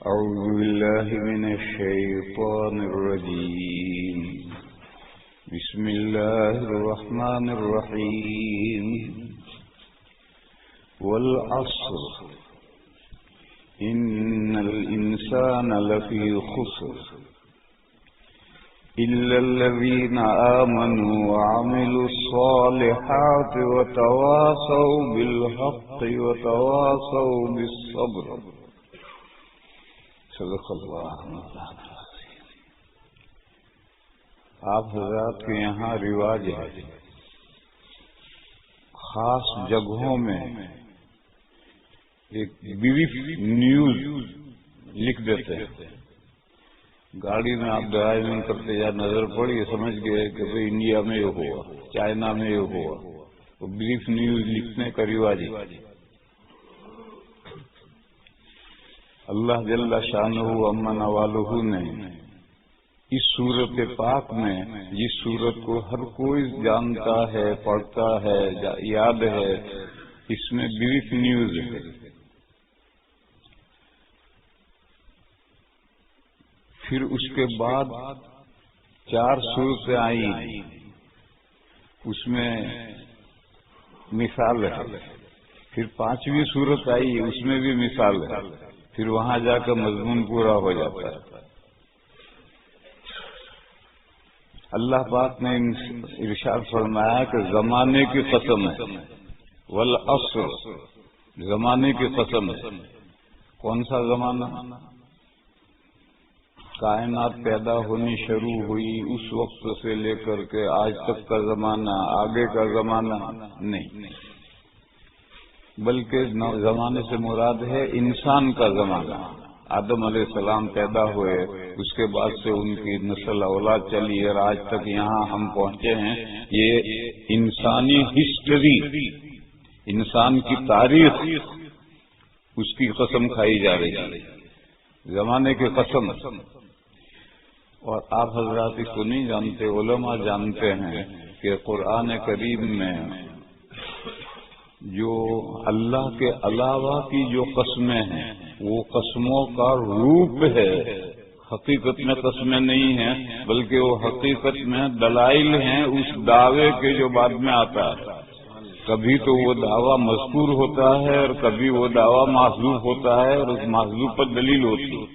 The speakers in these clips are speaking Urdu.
أعوذ بالله من الشيطان الرجيم. بسم الله الرحمن الرحيم. والعصر إن الإنسان لفي خسر إلا الذين آمنوا وعملوا الصالحات وتواصوا بالحق وتواصوا بالصبر. صدق اللہ. آپ حضرات کے یہاں رواج ہے خاص جگہوں میں ایک بریف نیوز لکھ دیتے ہیں. گاڑی میں آپ ڈرائیونگ کرتے یا نظر پڑی سمجھ گئے کہ بھئی انڈیا میں یہ ہوا، چائنا میں یہ ہوا، تو بریف نیوز لکھنے کا رواج ہے. اللہ جل شانہ عما نوالہ نے اس سورت پاک میں جس سورت کو ہر کوئی جانتا ہے، پڑھتا ہے، یاد ہے، اس میں بریف نیوز ہے. پھر اس کے بعد 4 سورتیں آئی، اس میں مثال ہے. پھر 5ویں سورت آئی، اس میں بھی مثال ہے. پھر وہاں جا کر مضمون پورا ہو جاتا ہے. اللہ پاک نے ارشاد فرمایا کہ زمانے کی قسم ہے، والعصر، زمانے کی قسم ہے. کون سا زمانہ؟ کائنات پیدا ہونی شروع ہوئی اس وقت سے لے کر کے آج تک کا زمانہ، آگے کا زمانہ نہیں، بلکہ زمانے سے مراد ہے انسان کا زمانہ. آدم علیہ السلام پیدا ہوئے، اس کے بعد سے ان کی نسل اولاد چلی اور آج تک یہاں ہم پہنچے ہیں. یہ انسانی ہسٹری، انسان کی تاریخ، اس کی قسم کھائی جا رہی ہے، زمانے کی قسم. اور آپ حضرات اس کو نہیں جانتے، علماء جانتے ہیں کہ قرآن کریم میں جو اللہ کے علاوہ کی جو قسمیں ہیں وہ قسموں کا روپ ہے، حقیقت میں قسمیں نہیں ہیں، بلکہ وہ حقیقت میں دلائل ہیں اس دعوے کے جو بعد میں آتا ہے. کبھی تو وہ دعویٰ مذکور ہوتا ہے اور کبھی وہ دعویٰ محذوف ہوتا ہے اور اس محذوف پر دلیل ہوتی ہے.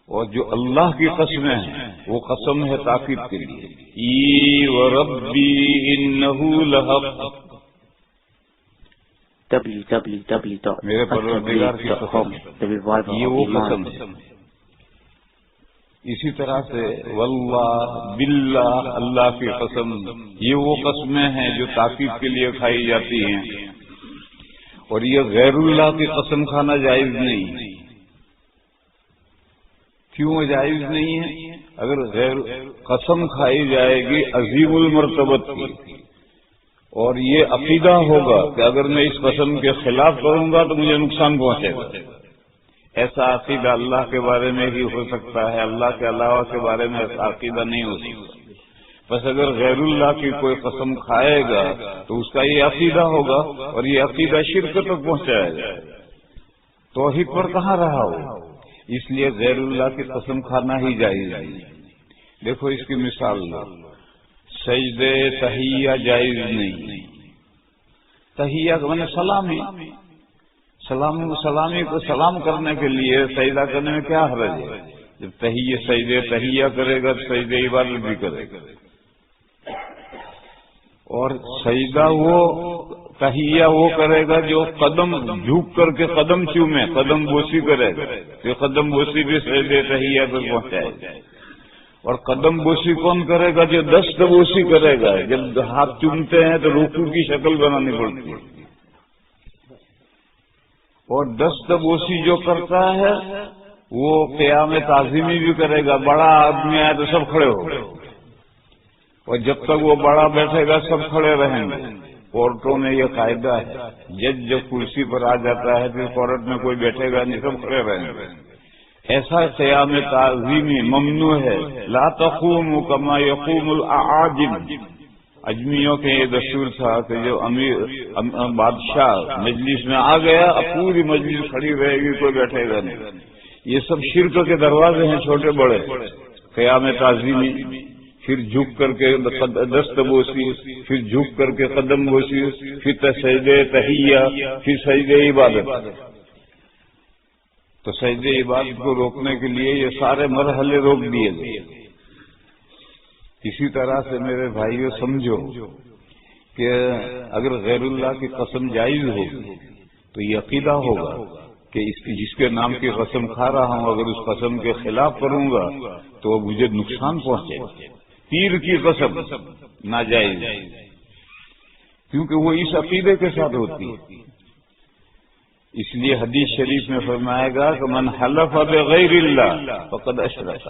اور جو اللہ کی قسمیں ہیں وہ قسم ہے تاکید کے لیے. ای وربی انہ لحق، میرے پروردگار کی قسم، یہ وہ قسم ہے. اسی طرح سے واللہ باللہ، اللہ کی قسم، یہ وہ قسمیں ہیں جو تاکید کے لیے کھائی جاتی ہیں. اور یہ غیر اللہ کی قسم کھانا جائز نہیں. کیوں جائز نہیں ہے؟ اگر غیر قسم کھائی جائے گی عظیم المرتبت کی، اور یہ عقیدہ ہوگا کہ اگر میں اس قسم کے خلاف کروں گا تو مجھے نقصان پہنچے گا، ایسا عقیدہ اللہ کے بارے میں ہی ہو سکتا ہے، اللہ کے علاوہ کے بارے میں ایسا عقیدہ نہیں ہو سکتا. بس اگر غیر اللہ کی کوئی قسم کھائے گا تو اس کا یہ عقیدہ ہوگا اور یہ عقیدہ شرک تک پہنچائے گا، توحید پر کہاں رہا ہو. اس لیے غیر اللہ کی قسم کھانا ہی جائز ہے. دیکھو اس کی مثال لو. سجدے تحیہ جائز نہیں. تحیہ کا معنی سلامی، سلامی کو سلام کرنے کے لیے سجدہ کرنے میں کیا حرج ہے؟ جب سجدے تحیہ کرے گا تو سجدے عبادت بھی کرے گا. اور سجدہ وہ تحیہ وہ کرے گا جو قدم جھک کر کے قدم چومے، قدم بوسی کرے گا. یہ قدم بوسی بھی سجدے تحیہ تک پہنچائے گا. اور قدم بوسی کون کرے گا؟ جو دست بوسی کرے گا. جب ہاتھ چومتے ہیں تو رکوع کی شکل بنانی پڑتی ہے. اور دست بوسی جو کرتا ہے وہ قیام تعظیمی بھی کرے گا. بڑا آدمی آئے تو سب کھڑے ہو گئے، اور جب تک وہ بڑا بیٹھے گا سب کھڑے رہیں گے. کورٹوں میں یہ قاعدہ ہے، جج جب کرسی پر آ جاتا ہے پھر کورٹ میں کوئی بیٹھے گا نہیں، سب کھڑے رہیں گے. ایسا قیام تعظیمی ممنوع ہے. لا تقوم کما یقوم الاعاجم، اجمیوں کے یہ دستور تھا کہ جو بادشاہ مجلس میں آ گیا اب پوری مجلس کھڑی رہے گی، کوئی بیٹھے گا نہیں۔ یہ سب شرک کے دروازے ہیں چھوٹے بڑے، قیام تعظیمی، پھر جھک کر کے دست بوسی، پھر جھک کر کے قدم بوسی، پھر سجدے تحیہ، پھر سجدے عبادت۔ تو سجدے عبادت کو روکنے کے لیے یہ سارے مرحلے روک دیے گئے۔ اسی طرح سے میرے بھائیوں سمجھو کہ اگر غیر اللہ کی قسم جائز ہو تو یہ عقیدہ ہوگا کہ جس کے نام کی قسم کھا رہا ہوں اگر اس قسم کے خلاف کروں گا تو مجھے نقصان پہنچے گا۔ پیر کی قسم ناجائز، کیونکہ وہ اس عقیدے کے ساتھ ہوتی ہے۔ اس لیے حدیث شریف میں فرمایا گا کہ من حلف بغیر اللہ فقد اشرک،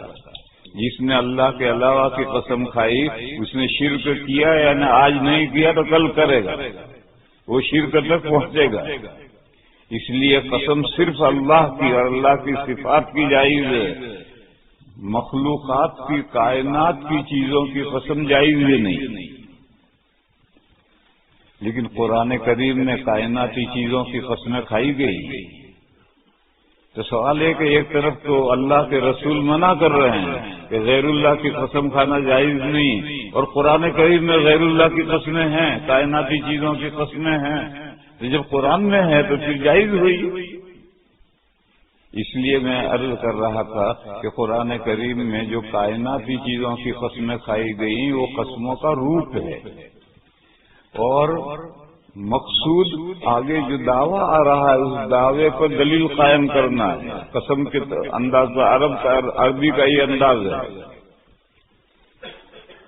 جس نے اللہ کے علاوہ کی قسم کھائی اس نے شرک کیا، یعنی آج نہیں کیا تو کل کرے گا، وہ شرک تک پہنچے گا۔ اس لیے قسم صرف اللہ کی اور اللہ کی صفات کی جائز ہے، مخلوقات کی، کائنات کی چیزوں کی قسم جائز ہی نہیں۔ لیکن قرآن کریم میں کائناتی چیزوں کی قسمیں کھائی گئی، تو سوال ہے کہ ایک طرف تو اللہ کے رسول منع کر رہے ہیں کہ غیر اللہ کی قسم کھانا جائز نہیں، اور قرآن کریم میں غیر اللہ کی قسمیں ہیں، کائناتی چیزوں کی قسمیں ہیں، تو جب قرآن میں ہے تو پھر جائز ہوئی۔ اس لیے میں عرض کر رہا تھا کہ قرآن کریم میں جو کائناتی چیزوں کی قسمیں کھائی گئی وہ قسموں کا روپ ہے، اور مقصود آگے جو دعویٰ آ رہا ہے اس دعوے پر دلیل قائم کرنا ہے۔ قسم کے انداز عربی کا یہ انداز ہے۔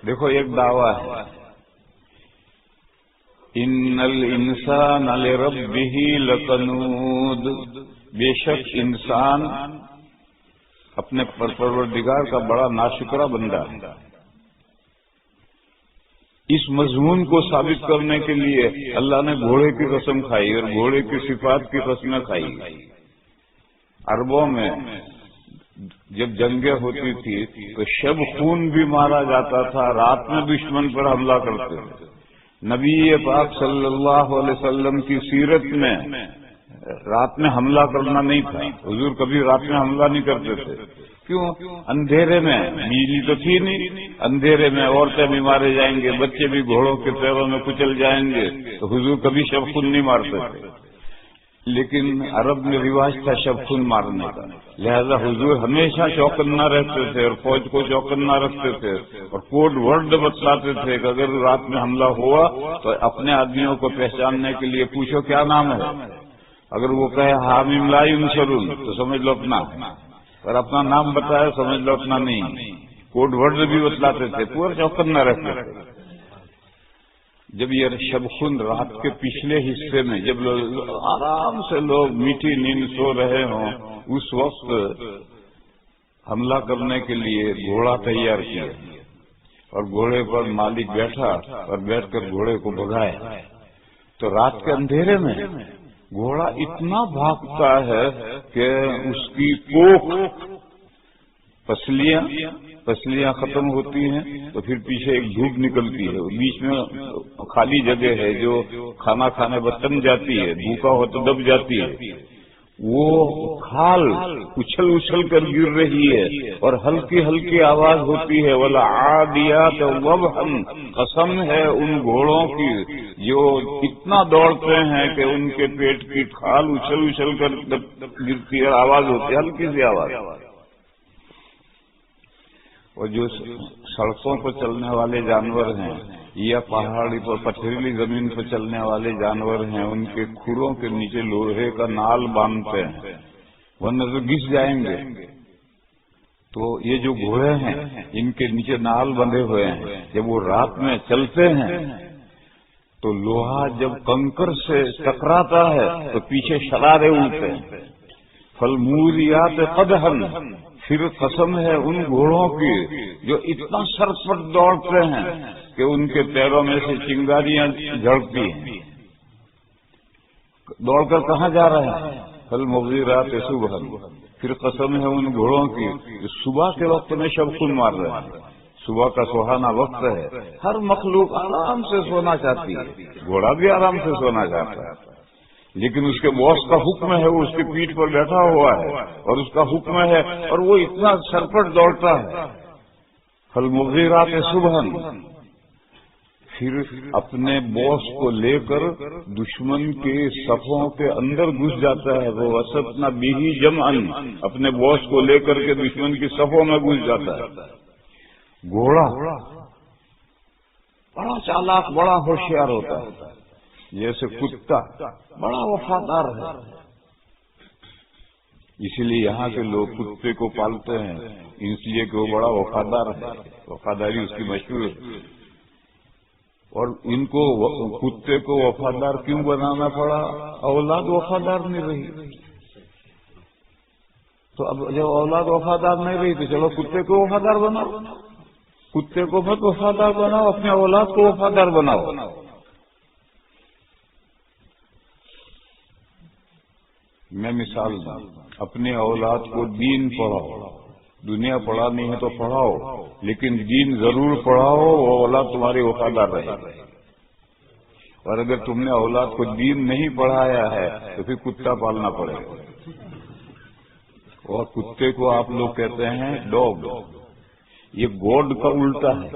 دیکھو ایک دعویٰ ہے، ان الانسان لربہ لکنود، بے شک انسان اپنے پروردگار کا بڑا ناشکرا بندہ ہے۔ اس مضمون کو ثابت کرنے کے لیے اللہ نے گھوڑے کی قسم کھائی اور گھوڑے کی صفات کی قسمیں کھائی۔ عربوں میں جب جنگیں ہوتی تھی تو شب خون بھی مارا جاتا تھا، رات میں دشمن پر حملہ کرتے تھے۔ نبی پاک صلی اللہ علیہ وسلم کی سیرت میں رات میں حملہ کرنا نہیں تھا، حضور کبھی رات میں حملہ نہیں کرتے تھے۔ کیوں؟ اندھیرے میں بجلی تو تھی نہیں، اندھیرے میں عورتیں بھی مارے جائیں گے، بچے بھی گھوڑوں کے پیروں میں کچل جائیں گے، تو حضور کبھی شب خون نہیں مارتے تھے۔ لیکن عرب میں رواج تھا شب خون مارنے کا، لہذا حضور ہمیشہ چوکنا رہتے تھے اور فوج کو چوکنا رکھتے تھے، اور کوڈ ورڈ بتلاتے تھے کہ اگر رات میں حملہ ہوا تو اپنے آدمیوں کو پہچاننے کے لیے پوچھو کیا نام ہے، اگر وہ کہے حامیم لا ینصرون تو سمجھ لو اپنا، اور اپنا نام بتایا سمجھ لو اپنا نہیں۔ کوڈ ورڈ بھی بتلاتے تھے، پورا چوکنا رہتے تھے۔ جب یہ شب خون رات کے پچھلے حصے میں جب آرام سے لوگ میٹھی نیند سو رہے ہوں، اس وقت حملہ کرنے کے لیے گھوڑا تیار کیا اور گھوڑے پر مالک بیٹھا اور بیٹھ کر گھوڑے کو بھگایا، تو رات کے اندھیرے میں گھوڑا اتنا بھاگتا ہے کہ اس کی کوکھ پسلیاں ختم ہوتی ہیں تو پھر پیچھے ایک دھوپ نکلتی ہے، بیچ میں خالی جگہ ہے جو کھانا کھانے پر تن جاتی ہے، بھوکا ہو تو دب جاتی ہے، وہ کھال اچھل اچھل کر گر رہی ہے اور ہلکی ہلکی آواز ہوتی ہے، وَالْعَادِيَاتِ ضَبْحًا، قسم ہے ان گھوڑوں کی جو اتنا دوڑتے ہیں کہ ان کے پیٹ کی کھال اچھل اچھل کر گرتی ہے، آواز ہوتی ہے، ہلکی سی آواز۔ اور جو سڑکوں پر چلنے والے جانور ہیں یا پہاڑی پر پتھریلی زمین پر چلنے والے جانور ہیں، ان کے کھروں کے نیچے لوہے کا نال باندھتے ہیں ورنہ تو گھس جائیں گے۔ تو یہ جو گھوڑے ہیں ان کے نیچے نال بندھے ہوئے ہیں، جب وہ رات میں چلتے ہیں تو لوہا جب کنکر سے ٹکراتا ہے تو پیچھے شرارے اٹھتے ہیں۔ فالموریات قدحا، پھر قسم ہے ان گھوڑوں کی جو اتنا سرپٹ دوڑتے ہیں کہ ان کے پیروں میں سے چنگاریاں جھڑکتی ہیں۔ دوڑ کر کہاں جا رہے ہیں؟ فالمغیرات صبحا، پھر قسم ہے ان گھوڑوں کی جو صبح کے وقت میں شب خون مار رہے ہیں، صبح کا سہانا وقت ہے، ہر مخلوق آرام سے سونا چاہتی ہے، گھوڑا بھی آرام سے سونا چاہتا ہے، لیکن اس کے باس کا حکم ہے، وہ اس کی پیٹھ پر بیٹھا ہوا ہے اور اس کا حکم ہے اور وہ اتنا سرپٹ دوڑتا ہے. فالمغیرات صبحا، پھر اپنے باس کو لے کر دشمن کے صفوں کے اندر گھس جاتا ہے. وہ وسطنا به جمعا، اپنے باس کو لے کر کے دشمن کی صفوں میں گھس جاتا ہے. گھوڑا بڑا چالاک، بڑا ہوشیار ہوتا ہے، جیسے کتا بڑا وفادار ہے. اسی لیے یہاں کے لوگ کتے کو پالتے ہیں، اس لیے کہ وہ بڑا وفادار ہے، وفاداری اس کی مشہور ہے. اور ان کو کتے کو وفادار کیوں بنانا پڑا؟ اولاد وفادار نہیں رہی. تو اب جب اولاد وفادار نہیں رہی تو چلو کتے کو وفادار بناؤ. کتے کو مت وفادار بناؤ، اپنے اولاد کو وفادار بناؤ. میں مثال دوں، اپنے اولاد کو دین پڑھاؤ. دنیا پڑھانی ہے تو پڑھاؤ، لیکن دین ضرور پڑھاؤ، وہ اولاد تمہاری وفادار رہے. اور اگر تم نے اولاد کو دین نہیں پڑھایا ہے تو پھر کتا پالنا پڑے گا. اور کتے کو آپ لوگ کہتے ہیں ڈاگ، یہ گوڈ کا الٹا ہے.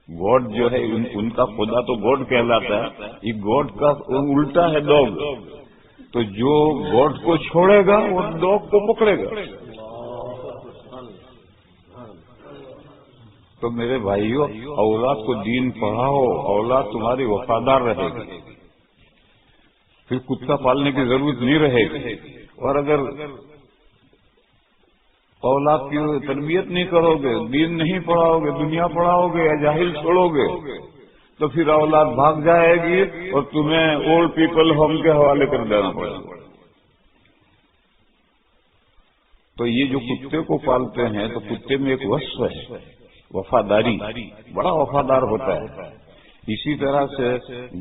گوڈ جو ہے ان کا خدا تو گوڈ کہلاتا ہے، یہ گوڈ کا الٹا ہے ڈاگ. تو جو گوڈ کو چھوڑے گا وہ ڈاگ کو پکڑے گا. تو میرے بھائیوں، اولاد کو دین پڑھاؤ، اولاد تمہاری وفادار رہے گی، پھر کتا پالنے کی ضرورت نہیں رہے گی. اور اگر اولاد کی تربیت نہیں کرو گے، دین نہیں پڑھاؤ گے، دنیا پڑھاؤ گے یا جاہل چھوڑو گے تو پھر اولاد بھاگ جائے گی اور تمہیں اولڈ پیپل ہوم کے حوالے کر دینا پڑے گا. تو یہ جو کتے کو پالتے ہیں تو کتے میں ایک وصف ہے وفاداری، بڑا وفادار ہوتا ہے. اسی طرح سے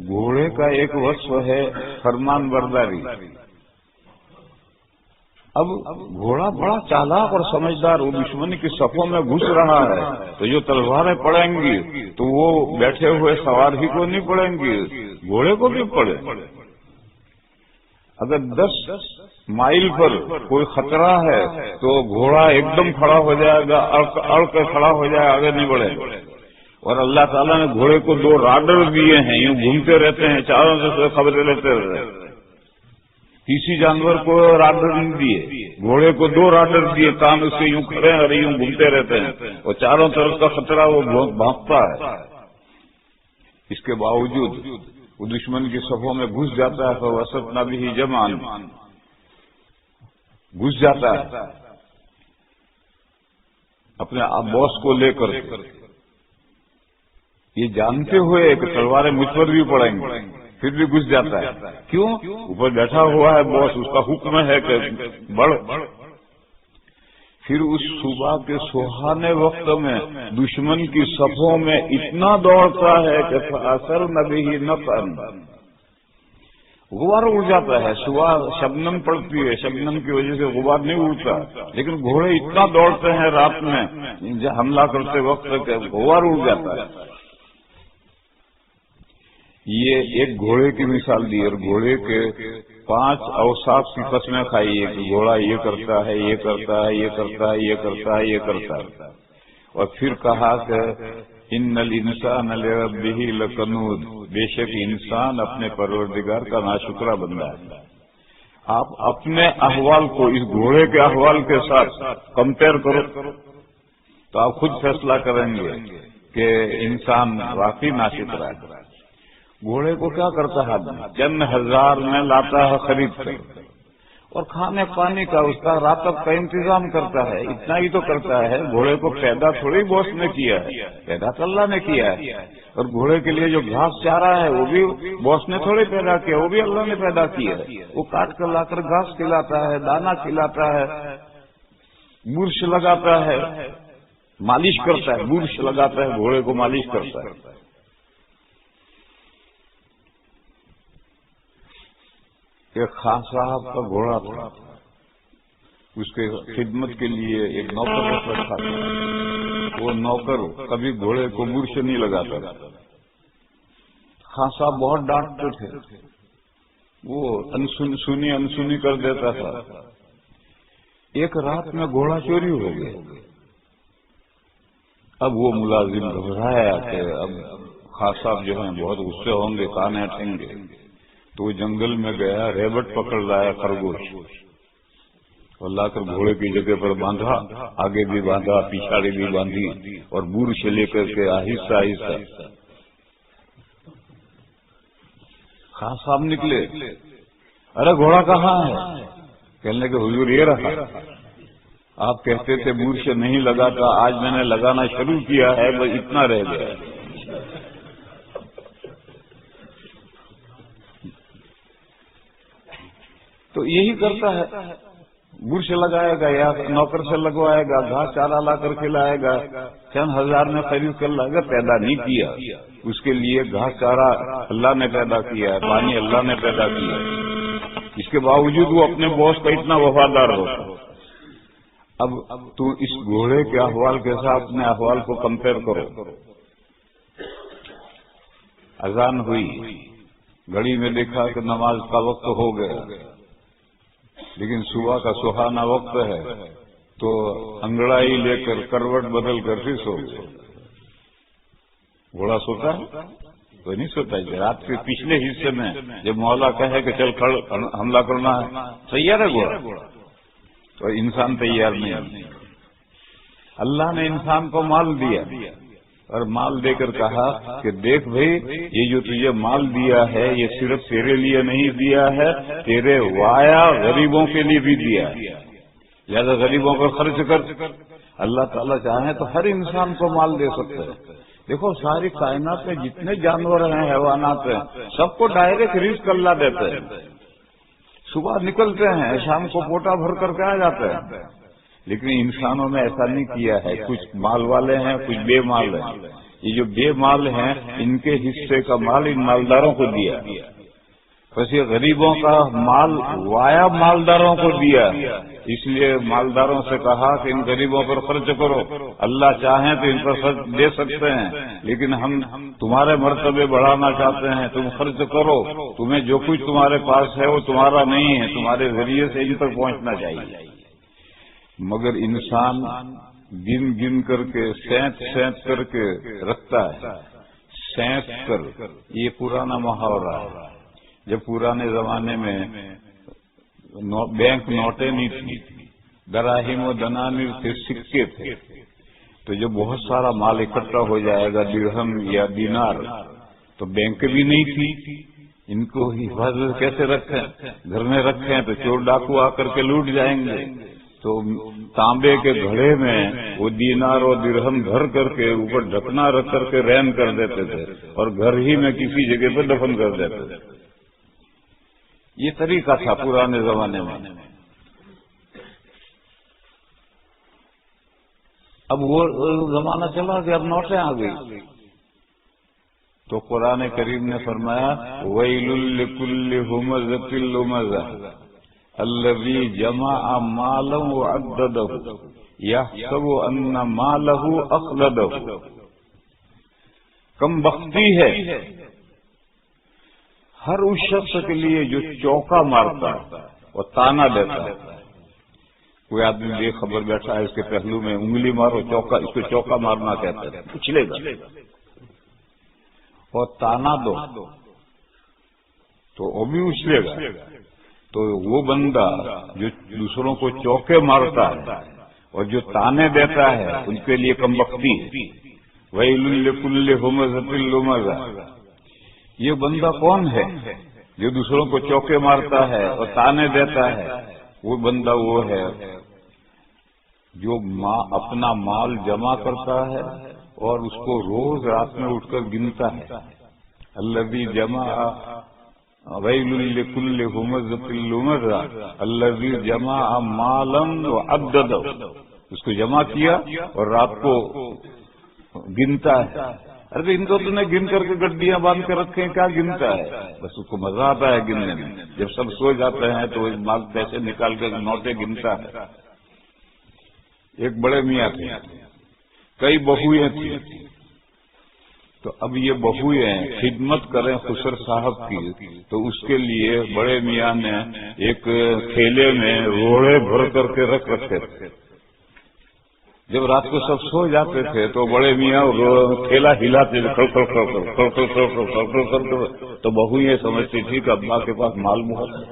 گھوڑے کا ایک وصف ہے فرمان برداری. اب گھوڑا بڑا چالاک اور سمجھدار، وہ دشمن کی صفوں میں گھس رہا ہے تو جو تلواریں پڑیں گی تو وہ بیٹھے ہوئے سوار ہی کو نہیں پڑیں گی، گھوڑے کو بھی پڑے. اگر 10 مائل پر کوئی خطرہ ہے تو گھوڑا ایک دم کھڑا ہو جائے گا، اڑ کر کھڑا ہو جائے، آگے نہیں بڑھے گا. اور اللہ تعالیٰ نے گھوڑے کو 2 راڈر دیے ہیں، یوں گھومتے رہتے ہیں، چاروں سے خبریں لیتے رہتے ہیں. کسی جانور کو راڈر نہیں دیے، گھوڑے کو 2 راڈر دیے، کان اس سے یوں کھڑے اور یوں گھومتے رہتے ہیں اور چاروں طرف کا خطرہ وہ بھانپتا ہے. اس کے باوجود وہ دشمن کی صفوں میں گھس جاتا ہے، فوسطنا به جمعا، گھس جاتا ہے اپنے باس کو لے کر. یہ جانتے ہوئے کہ تلواریں مجھ پر بھی پڑیں گی، پھر بھی گھس جاتا ہے. کیوں؟ اوپر بیٹھا ہوا ہے باس، اس کا حکم ہے کہ بڑھ. پھر اس صبح کے سہانے وقت میں دشمن کی صفوں میں اتنا دوڑتا ہے کہ فأثرن به نقعا، غبار اڑ جاتا ہے. صبح شبنم پڑتی ہے، شبنم کی وجہ سے غبار نہیں اڑتا، لیکن گھوڑے اتنا دوڑتے ہیں رات میں حملہ کرتے وقت کہ غبار اڑ جاتا ہے. یہ ایک گھوڑے کی مثال دی، اور گھوڑے کے 5 اوصاف کی قسمیں کھائی ہے کہ گھوڑا یہ کرتا ہے، یہ کرتا ہے، یہ کرتا ہے، یہ کرتا ہے، یہ کرتا ہے. اور پھر کہا کہ ان الانسان لربہ لکنود، بے شک انسان اپنے پروردگار کا ناشکرہ بندہ ہے. آپ اپنے احوال کو اس گھوڑے کے احوال کے ساتھ کمپیئر کرو تو آپ خود فیصلہ کریں گے کہ انسان واقعی ناشکرہ ہے. گھوڑے کو کیا کرتا ہے؟ چند ہزار میں لاتا ہے خرید کر، اور کھانے پانی کا اس کا راتب کا انتظام کرتا ہے. اتنا ہی تو کرتا ہے. گھوڑے کو پیدا تھوڑی باس نے کیا ہے، پیدا تو اللہ نے کیا ہے. اور گھوڑے کے لیے جو گھاس چارہ ہے وہ بھی باس نے تھوڑی پیدا کیا، وہ بھی اللہ نے پیدا کیا ہے. وہ کاٹ کر لا کر گھاس کھلاتا ہے، دانا کھلاتا ہے، برش لگاتا ہے، مالش کرتا ہے، برش لگاتا ہے، گھوڑے کو مالش کرتا ہے. ایک خان صاحب کا گھوڑا تھا، اس کے خدمت کے لیے ایک نوکر رکھا تھا. وہ نوکر کبھی گھوڑے کو مور سے نہیں لگاتا تھا. خان صاحب بہت ڈانٹتے تھے. وہ انسنی کر دیتا تھا. ایک رات میں گھوڑا چوری ہو گیا. اب وہ ملازم گھبرایا کہ اب خان صاحب جو ہیں بہت غصے ہوں گے، کان اٹھیں گے. تو وہ جنگل میں گیا، ریبٹ پکڑ لایا، خرگوش، اور لا کر گھوڑے کی جگہ پر باندھا. آگے بھی باندھا، پیچھاڑی بھی باندھی، اور بور سے لے کر کے آہستہ آہستہ خان صاحب نکلے. ارے گھوڑا کہاں ہے؟ کہنے کہ حضور یہ رہا. آپ کہتے تھے بور سے نہیں لگاتا، آج میں نے لگانا شروع کیا ہے، بس اتنا رہ گیا. تو یہی کرتا ہے، بور سے لگائے گا یا نوکر سے لگوائے گا، گھاس چارہ لا کر کھلائے گا، چند ہزار میں خرید کر لائے گا. پیدا نہیں کیا. اس کے لیے گھاس چارہ اللہ نے پیدا کیا ہے، پانی اللہ نے پیدا کیا ہے. اس کے باوجود وہ اپنے باس کا اتنا وفادار ہوتا. اب تو اس گھوڑے کے احوال کے ساتھ اپنے احوال کو کمپیئر کرو. اذان ہوئی، گھڑی میں دیکھا کہ نماز کا وقت ہو گیا، لیکن صبح کا سہانا وقت ہے، تو انگڑائی لے کر کروٹ بدل کر پھر سو گئے. گھوڑا سوتا ہے تو نہیں سوتا. رات کے پچھلے حصے میں جب مولا کہے کہ چل حملہ کرنا ہے، تیار ہے گھوڑا. تو انسان تیار نہیں. اللہ نے انسان کو مال دیا، اور مال دے کر کہا کہ دیکھ بھائی، یہ جو تجھے مال دیا ہے یہ صرف تیرے لیے نہیں دیا ہے، تیرے وایا غریبوں کے لیے بھی دیا ہے، لہذا غریبوں پر خرچ کر. اللہ تعالیٰ چاہیں تو ہر انسان کو مال دے سکتے ہیں. دیکھو ساری کائنات میں جتنے جانور ہیں، حیوانات ہیں، سب کو ڈائریکٹ رزق اللہ دیتے ہیں. صبح نکلتے ہیں، شام کو پوٹا بھر کر کے آ جاتے ہیں. لیکن انسانوں نے ایسا نہیں کیا ہے. کچھ مال والے ہیں، کچھ بے مال ہیں. یہ جو بے مال ہیں ان کے حصے کا مال ان مالداروں کو دیا. بس یہ غریبوں کا مال وایا مالداروں کو دیا. اس لیے مالداروں سے کہا کہ ان غریبوں پر خرچ کرو. اللہ چاہیں تو ان پر خرچ دے سکتے ہیں، لیکن ہم تمہارے مرتبے بڑھانا چاہتے ہیں. تم خرچ کرو. تمہیں جو کچھ تمہارے پاس ہے وہ تمہارا نہیں ہے، تمہارے ذریعے سے ان تک پہنچنا چاہیے. مگر انسان گن گن کر کے سینت کر کے رکھتا ہے. سینت کر، یہ پرانا محاورہ ہے. جب پرانے زمانے میں بینک نوٹیں نہیں تھی، دراہیم و دنانیر تھے، سکے تھے، تو جب بہت سارا مال اکٹھا ہو جائے گا، درہم یا دینار، تو بینک بھی نہیں تھی. ان کو حفاظت کیسے رکھیں؟ گھر میں رکھیں تو چور ڈاکو آ کر کے لوٹ جائیں گے. تو تانبے کے گھڑے میں وہ دینار اور درہم بھر کر کے اوپر ڈھکنا رکھ کر کے رین کر دیتے تھے، اور گھر ہی میں کسی جگہ پہ دفن کر دیتے تھے. یہ طریقہ تھا پرانے زمانے میں. اب وہ زمانہ چلا گیا، اب نوٹیں آ گئی. تو قرآن کریم نے فرمایا وَيْلٌ لِكُلِّ هُمَزَةٍ لُمَزَةٍ الَّذِي جَمَعَ مَالًا وَعَدَّدَهُ يَحْسَبُ أَنَّ مَالَهُ أَخْلَدَهُ. کم بختی ہے ہر اس شخص کے لیے جو چوکا مارتا ہے اور تانا دیتا ہے. کوئی آدمی بے خبر بیٹھا ہے، اس کے پہلو میں انگلی مارو، چوکا، اس کو چوکا مارنا کہتے ہیں. اچھلے گا. اور تانا دو تو وہ بھی اچھلے گا. تو وہ بندہ جو دوسروں کو چوکے مارتا ہے اور جو تانے دیتا ہے ان کے لیے کم بختی ہے. وَيْلٌ لِكُلِّ هُمَزَةٍ لُمَزَةٍ. یہ بندہ کون ہے جو دوسروں کو چوکے مارتا ہے اور تانے دیتا ہے؟ وہ بندہ وہ ہے جو اپنا مال جمع کرتا ہے اور اس کو روز رات میں اٹھ کر گنتا ہے. الذی جمع ویل لکل ہمزۃ لمزہ الذی جمع مالا وعددہ. اس کو جمع کیا اور رات کو گنتا ہے. ارے ان کو تو نے گن کر کے گڈیاں باندھ کے رکھے ہیں، کیا گنتا ہے؟ بس اس کو مزہ آتا ہے گننے میں. جب سب سو جاتے ہیں تو مال پیسے نکال کر نوٹیں گنتا ہے. ایک بڑے میاں تھے، کئی بہویں تھیں، تو اب یہ بہویں خدمت کریں خسر صاحب کی، تو اس کے لیے بڑے میاں نے ایک تھیلے میں روڑے بھر کر کے رکھ رکھے تھے۔ جب رات کو سب سو جاتے تھے تو بڑے میاں تھیلا ہلاتے تو بہو یہ سمجھتی تھی کہ ابا کے پاس مال بہت ہے،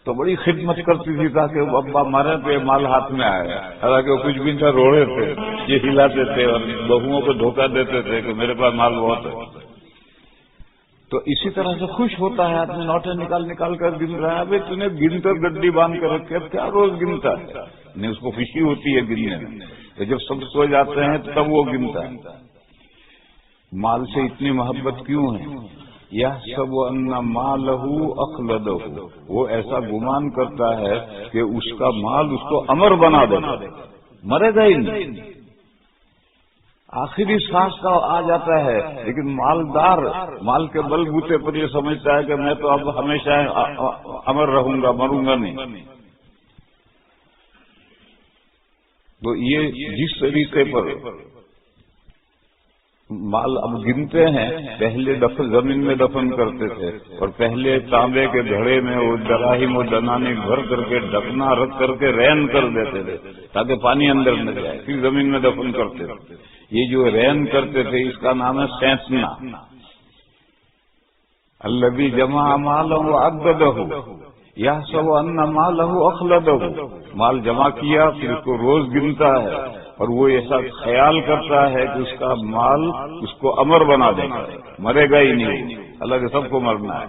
تو بڑی خدمت کرتی تھی تاکہ ابا مارے تو یہ مال ہاتھ میں آئے، حالانکہ وہ کچھ بھی نہ روڑے تھے، یہ ہلاتے تھے اور بہوؤں کو دھوکہ دیتے تھے کہ میرے پاس مال بہت ہے۔ تو اسی طرح سے خوش ہوتا ہے آدمی، نوٹیں نکال نکال کر گن رہا ہے، ابھی تو نے گن کر گڈی باندھ کر رکھے، اب کیا روز گنتا ہے؟ نہیں، اس کو خوشی ہوتی ہے گننے میں، تو جب سب سو جاتے ہیں تب وہ گنتا ہے۔ مال سے اتنی محبت کیوں ہے؟ یحسب ان مالہ اخلدہ، وہ ایسا گمان کرتا ہے کہ اس کا مال اس کو امر بنا دے، مرے گا ہی نہیں، آخری سانس کا آ جاتا ہے، لیکن مالدار مال کے بل بوتے پر یہ سمجھتا ہے کہ میں تو اب ہمیشہ امر رہوں گا، مروں گا نہیں۔ تو یہ جس طریقے پر مال اب گنتے ہیں، پہلے زمین میں دفن کرتے تھے، اور پہلے تانبے کے گھڑے میں وہ دراہیم و دنانی بھر کر کے ڈھکنا رکھ کر کے رین کر دیتے تھے تاکہ پانی اندر نہ جائے، پھر زمین میں دفن کرتے تھے۔ یہ جو رین کرتے تھے اس کا نام ہے سینسنا۔ الذی جمع مالہ وعددہ یحسب ان مالہ اخلدہ، مال جمع کیا پھر اس کو روز گنتا ہے، اور وہ ایسا خیال کرتا ہے کہ اس کا مال اس کو امر بنا دے گا، مرے گا ہی نہیں، اللہ کے سب کو مرنا ہے،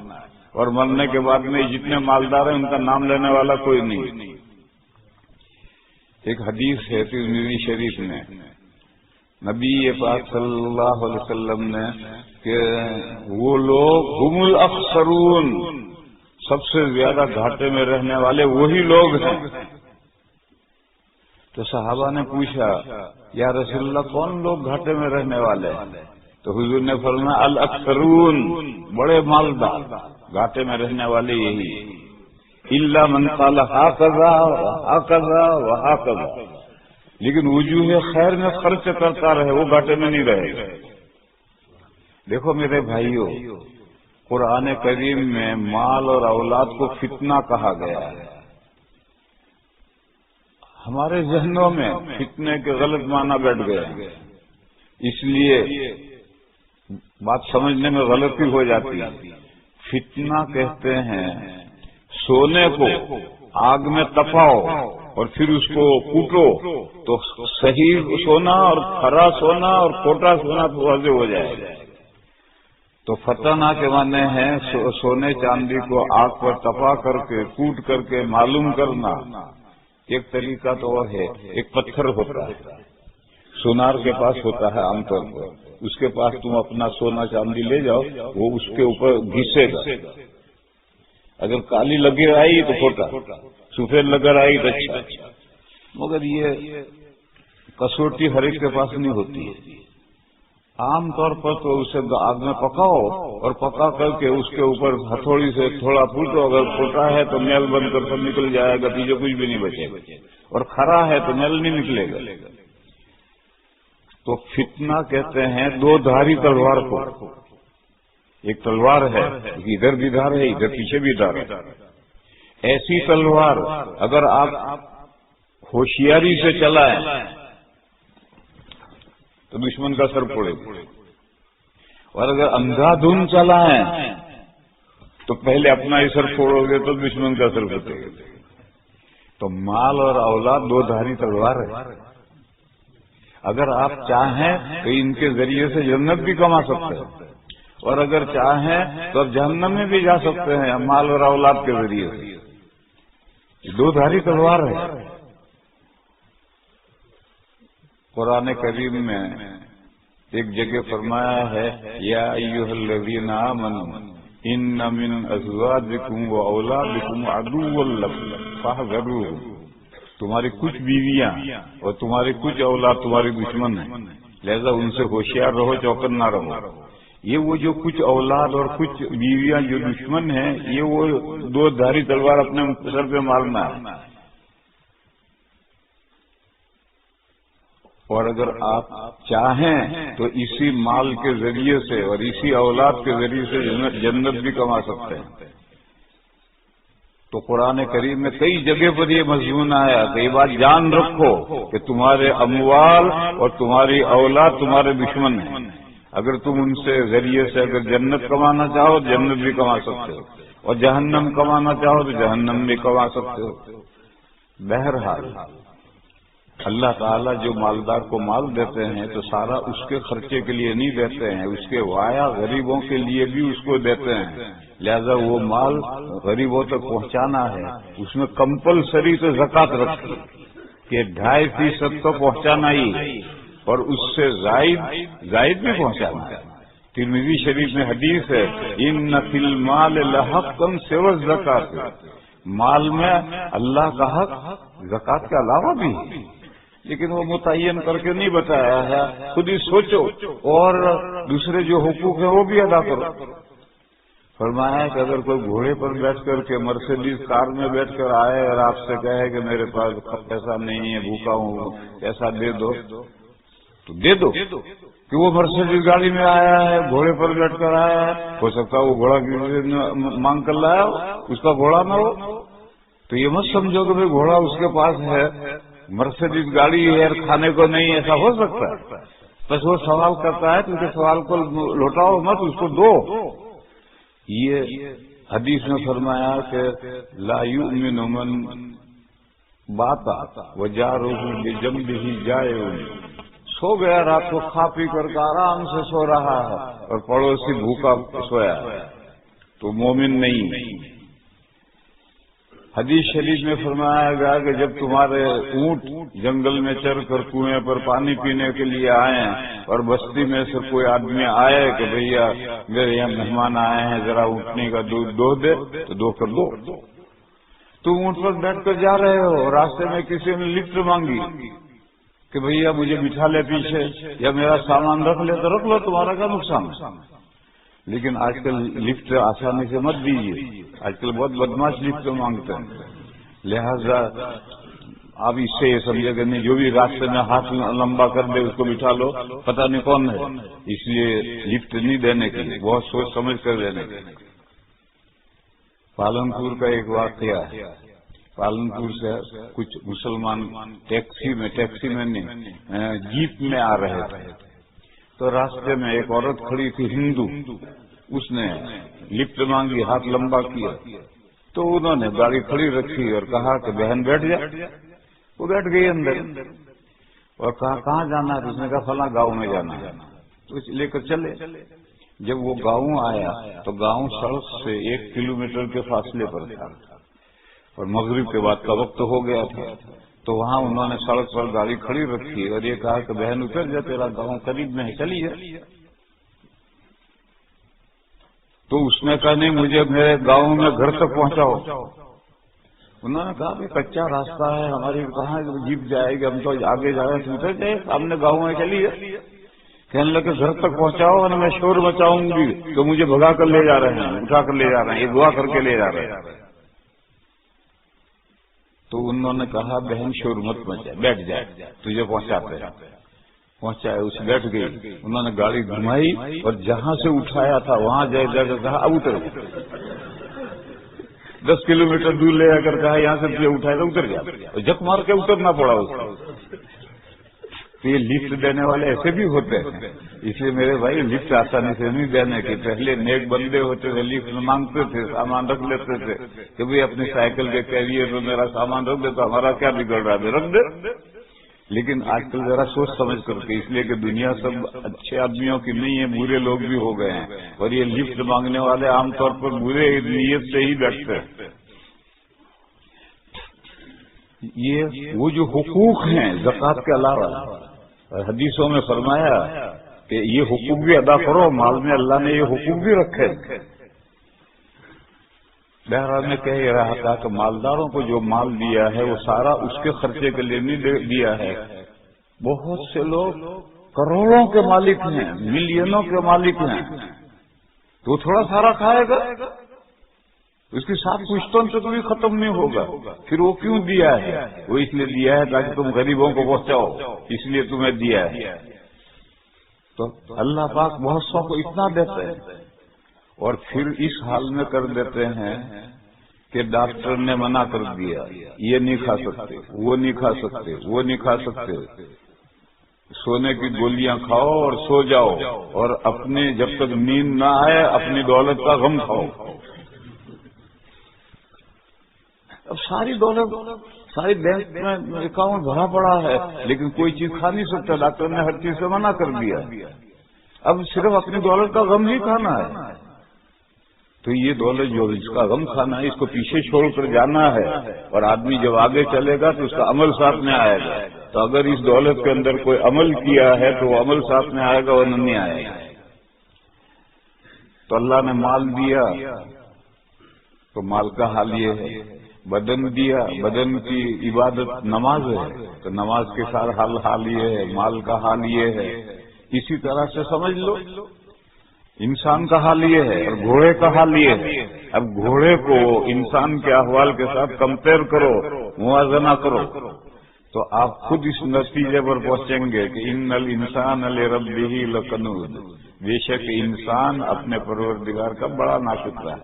اور مرنے کے بعد میں جتنے مالدار ہیں ان کا نام لینے والا کوئی نہیں۔ ایک حدیث ہے ترمذی شریف میں، نبی پاک صلی اللہ علیہ وسلم نے کہ وہ لوگ ہم الاخسرون، سب سے زیادہ گھاٹے میں رہنے والے وہی لوگ ہیں۔ تو صحابہ نے پوچھا یا رسول اللہ کون لوگ گھاٹے میں رہنے والے ہیں؟ تو حضور نے فرمایا الاکثرون، بڑے مالدار گھاٹے میں رہنے والے یہی، الا من قال ہاکذا وہاکذا وہاکذا، لیکن وجوہ خیر میں خرچ کرتا رہے وہ گھاٹے میں نہیں رہے گا۔ دیکھو میرے بھائیوں، قرآن کریم میں مال اور اولاد کو فتنہ کہا گیا ہے۔ ہمارے ذہنوں میں فتنے کے غلط معنی بیٹھ گئے، اس لیے بات سمجھنے میں غلطی ہو جاتی ہے۔ فتنہ کہتے ہیں سونے کو آگ میں تپاؤ اور پھر اس کو کوٹو تو صحیح سونا اور کھرا سونا اور کھوٹا سونا تو واضح ہو جائے گا۔ تو فتنہ کے معنی ہے سونے چاندی کو آگ پر تپا کر کے کوٹ کر کے معلوم کرنا۔ ایک طریقہ تو اور ہے، ایک پتھر ہوتا ہے، سونار کے پاس ہوتا ہے عام طور پر، اس کے پاس تم اپنا سونا چاندی لے جاؤ، وہ اس کے اوپر گھسے گا، اگر کالی لگے آئی تو کھوٹا، سفید لگر آئی تو اچھا، مگر یہ کسوٹی ہر ایک کے پاس نہیں ہوتی ہے۔ عام طور پر تو اسے آگ میں پکاؤ اور پکا کر کے اس کے اوپر ہتھوڑی سے تھوڑا پھوٹو، اگر پھوٹا ہے تو میل بن کر سب نکل جائے گا، پیچھے کچھ بھی نہیں بچے گا، اور کھرا ہے تو میل نہیں نکلے گا۔ تو فتنہ کہتے ہیں دو دھاری تلوار کو، ایک تلوار ہے ادھر بھی دھار ہے ادھر پیچھے بھی دھار ہے، ایسی تلوار اگر آپ ہوشیاری سے چلائیں تو دشمن کا سر پھوڑے گا، اور اگر اندھا دھند چلائیں تو پہلے اپنا ہی سر پھوڑو گے تو دشمن کا سر پھوٹے گا۔ تو مال اور اولاد دو دھاری تلوار ہے، اگر آپ چاہیں تو ان کے ذریعے سے جنت بھی کما سکتے ہیں، اور اگر چاہیں تو آپ جہنم میں بھی جا سکتے ہیں مال اور اولاد کے ذریعے سے، دو دھاری تلوار ہے۔ قرآن کریم میں ایک جگہ فرمایا ہے یا ایھا الذین آمنوا ان من ازواجکم واولادکم عدوا لکم فاحذروہم، تمہاری کچھ بیویاں اور تمہاری کچھ اولاد تمہاری دشمن ہیں، لہذا ان سے ہوشیار رہو، چوکن نہ رہو۔ یہ وہ جو کچھ اولاد اور کچھ بیویاں جو دشمن ہیں، یہ وہ دو دھاری تلوار اپنے سر پہ مارنا ہے۔ اور اگر آپ چاہیں تو اسی مال کے ذریعے سے اور اسی اولاد کے ذریعے سے جنت بھی کما سکتے ہیں۔ تو قرآن کریم میں کئی جگہ پر یہ مضمون آیا کہ یہ بات جان رکھو کہ تمہارے اموال اور تمہاری اولاد تمہارے دشمن ہیں، اگر تم ان سے ذریعے سے اگر جنت کمانا چاہو تو جنت بھی کما سکتے ہو، اور جہنم کمانا چاہو تو جہنم بھی کما سکتے ہو۔ بہرحال اللہ تعالیٰ جو مالدار کو مال دیتے ہیں تو سارا اس کے خرچے کے لیے نہیں دیتے ہیں، اس کے وایا غریبوں کے لیے بھی اس کو دیتے ہیں، لہذا وہ مال غریبوں تک پہنچانا ہے، اس میں کمپلسری تو زکوٰۃ رکھی کہ 2.5% تو پہنچانا ہی ہے، اور اس سے زائد بھی پہنچانا ہے۔ ترمذی شریف میں حدیث ہے ان فی المال لحقا سوى الزکوٰۃ، مال میں اللہ کا حق زکوٰۃ کے علاوہ بھی ہے، لیکن وہ متعین کر کے نہیں بتایا ہے، خود ہی سوچو اور دوسرے جو حقوق ہیں وہ بھی ادا کرو۔ فرمایا کہ اگر کوئی گھوڑے پر بیٹھ کر کے مرسیڈیز کار میں بیٹھ کر آئے اور آپ سے کہے کہ میرے پاس پیسہ نہیں ہے، بھوکا ہوں، پیسہ دے دو، تو دے دو، کہ وہ مرسیڈیز گاڑی میں آیا ہے، گھوڑے پر بیٹھ کر آیا ہے، ہو سکتا ہے وہ گھوڑا مانگ کر لایا ہو، اس کا گھوڑا نہ ہو، تو یہ مت سمجھو کہ بھائی گھوڑا اس کے پاس ہے، مرسیڈیز گاڑی ہے اور کھانے کو نہیں، ایسا ہو سکتا ہے؟ بس وہ سوال کرتا ہے تو اس کے سوال کو لوٹاؤ مت، اس کو دو۔ یہ حدیث میں فرمایا کہ لا یؤمن من بات وجارہ بجنبہ جائع، سو گیا رات کو کھا پی کر کے آرام سے سو رہا ہے اور پڑوسی بھوکا سویا ہے تو مومن نہیں۔ حدیث شریف میں فرمایا گیا کہ جب تمہارے اونٹ جنگل میں چر کر کنویں پر پانی پینے کے لیے آئیں اور بستی میں سے کوئی آدمی آئے کہ بھیا میرے یہاں مہمان آئے ہیں، ذرا اونٹنی کا دودھ دو دے، تو دو کر دو۔ تم اونٹ پر بیٹھ کر جا رہے ہو، راستے میں کسی نے لفٹ مانگی کہ بھیا مجھے بٹھا لے پیچھے یا میرا سامان رکھ لے، تو رکھ لو، تمہارا کیا نقصان ہے؟ لیکن آج کل لفٹ آسانی سے مت دیجیے، آج کل بہت بدماش لفٹ مانگتے ہیں، لہذا آپ اس سے یہ سمجھے کہ نہیں جو بھی راستے میں ہاتھ لمبا کر دے اس کو بٹھا لو، پتہ نہیں کون ہے، اس لیے لفٹ نہیں دینے کے لیے، بہت سوچ سمجھ کر دینے کے لیے۔ پالنپور کا ایک واقعہ ہے، پالنپور سے کچھ مسلمان ٹیکسی میں نہیں جیپ میں آ رہے تھے، تو راستے میں ایک عورت کھڑی تھی ہندو، اس نے لفٹ مانگی، ہاتھ لمبا کیا، تو انہوں نے گاڑی کھڑی رکھی اور کہا کہ بہن بیٹھ جا، وہ بیٹھ گئی اندر اور کہا کہاں جانا ہے؟ اس نے کہا فلاں گاؤں میں جانا ہے، تو لے کر چلے۔ جب وہ گاؤں آیا تو گاؤں سڑک سے 1 کلومیٹر کے فاصلے پر تھا اور مغرب کے بعد کا وقت ہو گیا تھا، تو وہاں انہوں نے سڑک پر گاڑی کھڑی رکھی اور یہ کہا کہ بہن اتر جا، تیرا گاؤں قریب میں ہے، چلی جا۔ تو اس نے کہا نہیں، مجھے میرے گاؤں میں گھر تک پہنچاؤ۔ انہوں نے کہا کہ کچا راستہ ہے، ہماری کہاں جیپ جائے گی، ہم تو آگے جا رہے ہیں، اتر جائے، سامنے گاؤں میں چلی جا۔ کہنے لگے گھر تک پہنچاؤ اور میں شور مچاؤں گی تو مجھے بھگا کر لے جا رہے ہیں، اٹھا کر لے جا رہے ہیں، یہ دعا کر کے لے جا رہے ہیں۔ تو انہوں نے کہا بہن شور مت مچا، بیٹھ جائے، تجھے پہنچاتے ہیں۔ پہنچائے، اس بیٹھ گئی، انہوں نے گاڑی گھمائی اور جہاں سے اٹھایا تھا وہاں جا کر کہا اب اتر گیا، 10 کلومیٹر دور لے جا کر کہا یہاں سے تجھے اٹھایا تو اتر گیا، اور جک مار کے اترنا پڑا اس کو۔ تو یہ لفٹ دینے والے ایسے بھی ہوتے ہیں، اس لیے میرے بھائی لفٹ آسانی سے نہیں دینے کی، پہلے نیک بندے ہوتے تھے، لفٹ مانگتے تھے، سامان رکھ لیتے تھے کہ بھائی اپنی سائیکل کے کیریئر میں میرا سامان رکھ دے تو ہمارا کیا بگڑ رہا ہے، رکھ دے۔ لیکن آج کل ذرا سوچ سمجھ کر کے، اس لیے کہ دنیا سب اچھے آدمیوں کی نہیں ہے، برے لوگ بھی ہو گئے ہیں، اور یہ لفٹ مانگنے والے عام طور پر برے نیت سے ہی بیٹھتے ہیں۔ یہ وہ جو حقوق ہیں زکوٰۃ کے علاوہ، حدیثوں میں فرمایا کہ یہ حقوق بھی ادا کرو، مال میں اللہ نے یہ حقوق بھی رکھے۔ بہرحال میں کہہ رہا تھا کہ مالداروں کو جو مال دیا ہے وہ سارا اس کے خرچے کے لیے نہیں دیا ہے۔ بہت سے لوگ کروڑوں کے مالک ہیں، ملینوں کے مالک ہیں، تو تھوڑا سارا کھائے گا، اس کے ساتھ پشتون تک بھی ختم نہیں ہوگا. پھر وہ کیوں دیا ہے؟ وہ اس لیے دیا ہے تاکہ تم غریبوں کو پہنچاؤ، اس لیے تمہیں دیا ہے. تو اللہ پاک بہت سو کو اتنا دیتے ہیں اور پھر اس حال میں کر دیتے ہیں کہ ڈاکٹر نے منع کر دیا، یہ نہیں کھا سکتے، وہ نہیں کھا سکتے، وہ نہیں کھا سکتے، سونے کی گولیاں کھاؤ اور سو جاؤ، اور اپنے جب تک نیند نہ آئے اپنی دولت کا غم کھاؤ. اب ساری دولت ساری بینک میں اکاؤنٹ بھرا پڑا ہے لیکن کوئی چیز کھا نہیں سکتا، ڈاکٹر نے ہر چیز سے منع کر دیا. اب صرف اپنی دولت کا غم ہی کھانا ہے. تو یہ دولت جو اس کا غم کھانا ہے، اس کو پیچھے چھوڑ کر جانا ہے، اور آدمی جب آگے چلے گا تو اس کا عمل ساتھ میں آئے گا. تو اگر اس دولت کے اندر کوئی عمل کیا ہے تو وہ عمل ساتھ میں آئے گا ورنہ نہیں آئے گا. تو اللہ نے مال دیا تو مال کا حال یہ ہے، بدن دیا، بدن کی عبادت نماز ہے تو نماز کے ساتھ حال یہ ہے، مال کا حال یہ ہے. اسی طرح سے سمجھ لو انسان کا حال یہ ہے اور گھوڑے کا حال یہ ہے. اب گھوڑے کو انسان کے احوال کے ساتھ کمپیئر کرو، موازنہ کرو، تو آپ خود اس نتیجے پر پہنچیں گے کہ ان الانسان لربہ لکنود، بے شک انسان اپنے پروردگار کا بڑا ناشکر ہے.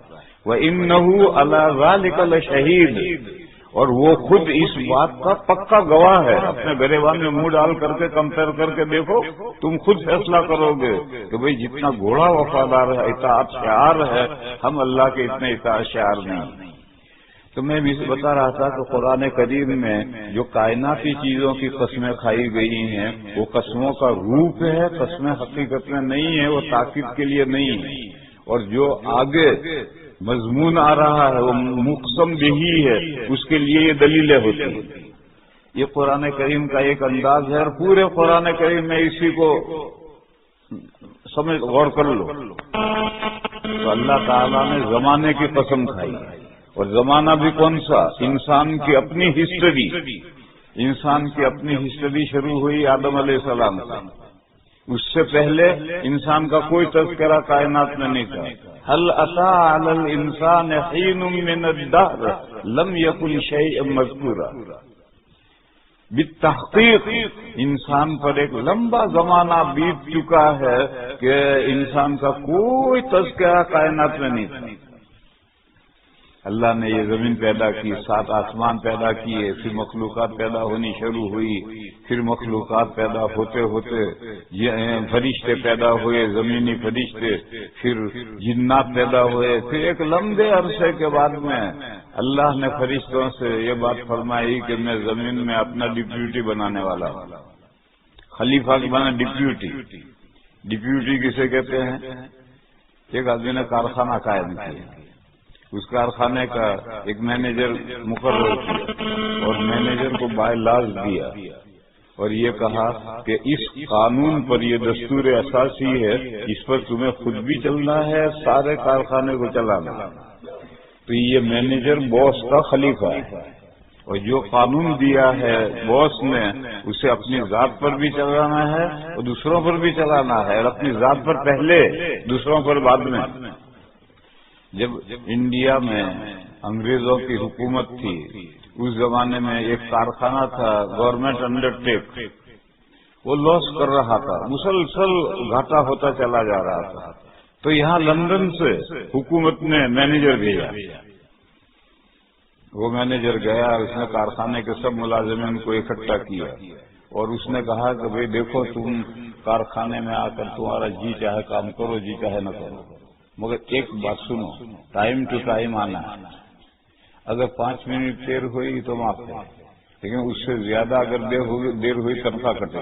وَإِنَّهُ عَلَى ذَلِكَ لَشَهِيدٌ، اور وہ خود اس بات کا پکا گواہ ہے. اپنے گریبان میں منہ ڈال کر کے کمپیئر کر کے دیکھو، تم خود فیصلہ کرو گے کہ بھئی جتنا گھوڑا وفادار ہے، اطاعت شعار ہے، ہم اللہ کے اتنے اطاعت شعار نہیں. تو میں بھی بتا رہا تھا کہ قرآن کریم میں جو کائناتی چیزوں کی قسمیں کھائی گئی ہیں وہ قسموں کا روپ ہے، قسمیں حقیقت میں نہیں ہے، وہ تاکید کے لیے نہیں ہے. اور جو آگے مضمون آ رہا ہے وہ مقسم بہی ہے، اس کے لیے یہ دلیلیں ہوتی ہیں. یہ قرآن کریم کا ایک انداز ہے، اور پورے قرآن کریم میں اسی کو سمجھ غور کر لو. تو اللہ تعالیٰ نے زمانے کی قسم کھائی، اور زمانہ بھی کون سا؟ انسان کی اپنی ہسٹری. انسان کی اپنی ہسٹری شروع ہوئی آدم علیہ السلام سے. اس سے پہلے انسان کا کوئی تذکرہ کائنات میں نہیں تھا. هل اتى على الانسان حين من الدهر لم يكن شيئا مذكورا. بالتحقیق انسان پر ایک لمبا زمانہ بیت چکا ہے کہ انسان کا کوئی تذکرہ کائنات میں نہیں تھا. اللہ نے یہ زمین پیدا کی، 7 آسمان پیدا کیے، پھر مخلوقات پیدا ہونی شروع ہوئی، پھر مخلوقات پیدا ہوتے ہوتے فرشتے پیدا ہوئے، زمینی فرشتے، پھر جنات پیدا ہوئے. پھر ایک لمبے عرصے کے بعد میں اللہ نے فرشتوں سے یہ بات فرمائی کہ میں زمین میں اپنا ڈپیوٹی بنانے والا ہوں. خلیفہ کے بنا ڈپیوٹی. ڈپیوٹی کسے کہتے ہیں؟ ایک آدمی نے کارخانہ قائم کیا، اس کارخانے کا ایک مینیجر مقرر کیا اور مینیجر کو بائی لاز دیا اور یہ کہا کہ اس قانون پر، یہ دستور اساسی ہے، اس پر تمہیں خود بھی چلنا ہے، سارے کارخانے کو چلانا. تو یہ مینیجر باس کا خلیفہ ہے، اور جو قانون دیا ہے باس نے اسے اپنی ذات پر بھی چلانا ہے اور دوسروں پر بھی چلانا ہے، اور اپنی ذات پر پہلے، دوسروں پر بعد میں. جب انڈیا میں انگریزوں کی حکومت تھی اس زمانے میں ایک کارخانہ تھا گورنمنٹ انڈر ٹیک، وہ لاس کر رہا تھا، مسلسل گھاٹا ہوتا چلا جا رہا تھا. تو یہاں لندن سے حکومت نے مینیجر بھیجا. وہ مینیجر گیا، اس نے کارخانے کے سب ملازمین کو اکٹھا کیا اور اس نے کہا کہ بھئی دیکھو، تم کارخانے میں آ کر تمہارا جی چاہے کام کرو، جی چاہے نہ کرو، مگر ایک بات سنو، ٹائم ٹو ٹائم آنا. اگر 5 منٹ دیر ہوئی تو معاف ہے، لیکن اس سے زیادہ اگر دیر ہوئی تنخواہ کٹے.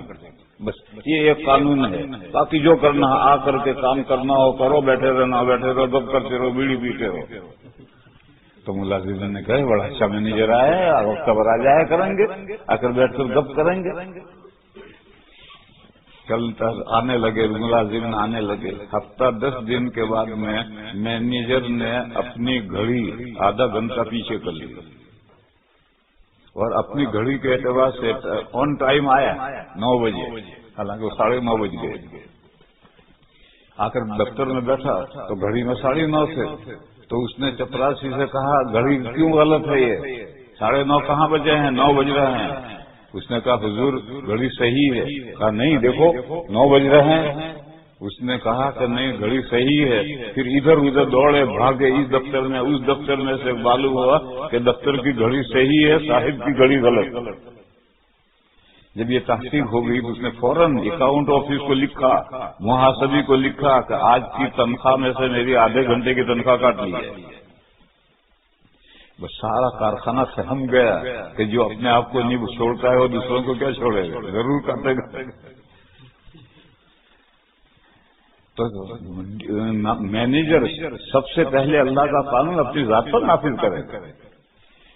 بس یہ ایک قانون ہے. باقی جو کرنا آ کر کے کام کرنا ہو کرو، بیٹھے رہنا بیٹھے رہو، گپ کرتے رہو، بیڑی پیتے رہو. تو ملازمین نے کہا بڑا اچھا مینیجر آیا ہے، وقت پر آ جایا کریں گے، آ کر بیٹھ کر گپ کریں گے. کل تک آنے لگے، ملازمین آنے لگے. ہفتہ 10 دن کے بعد میں مینیجر نے اپنی گھڑی آدھا گھنٹہ پیچھے کر لی اور اپنی گھڑی کے اعتبار سے آن ٹائم آیا 9 بجے، حالانکہ وہ 9:30 بج گئے. آ کر دفتر میں بیٹھا تو گھڑی میں 9:30 تھے. تو اس نے چپراسی سے کہا گھڑی کیوں غلط ہے یہ 9:30 کہاں بجے ہیں 9 بج رہے ہیں. اس نے کہا حضور گھڑی صحیح ہے. کہا نہیں دیکھو 9 بج رہے ہیں. اس نے کہا کہ نہیں گھڑی صحیح ہے. پھر ادھر ادھر دوڑے بھاگے اس دفتر میں اس دفتر میں سے معلوم ہوا کہ دفتر کی گھڑی صحیح ہے صاحب کی گھڑی غلط. جب یہ تحقیق ہو گئی تو اس نے فوراً اکاؤنٹ آفس کو لکھا محاسبی کو لکھا کہ آج کی تنخواہ میں سے میری آدھے گھنٹے کی تنخواہ کاٹ لی ہے. بس سارا کارخانہ سہم گیا کہ جو اپنے آپ کو نہیں چھوڑتا ہے وہ دوسروں کو کیا چھوڑے گا ضرور کاٹے گا. تو مینیجر سب سے پہلے اللہ کا قانون اپنی ذات پر نافذ کرے.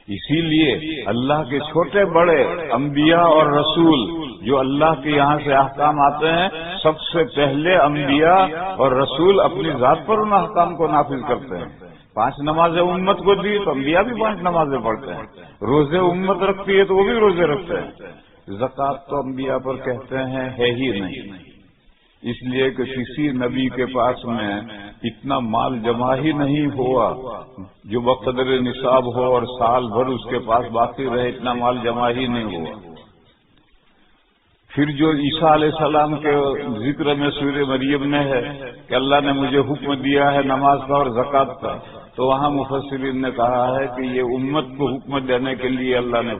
اسی لیے اللہ کے چھوٹے بڑے انبیاء اور رسول جو اللہ کے یہاں سے احکام آتے ہیں سب سے پہلے انبیاء اور رسول اپنی ذات پر ان احکام کو نافذ کرتے ہیں. 5 نمازیں امت کو دی تو انبیاء بھی 5 نمازیں پڑھتے ہیں. روزے امت رکھتی ہے تو وہ بھی روزے رکھتے ہیں. زکوٰۃ تو انبیاء پر کہتے ہیں ہے ہی نہیں، اس لیے کہ کسی نبی کے پاس میں اتنا مال جمع ہی نہیں ہوا جو بقدر نصاب ہو اور سال بھر اس کے پاس باقی رہے، اتنا مال جمع ہی نہیں ہوا. پھر جو عیسیٰ علیہ السلام کے ذکر میں سورہ مریم میں ہے کہ اللہ نے مجھے حکم دیا ہے نماز کا اور زکوٰۃ کا، تو وہاں مفسرین نے کہا ہے کہ یہ امت کو حکم دینے کے لیے اللہ نے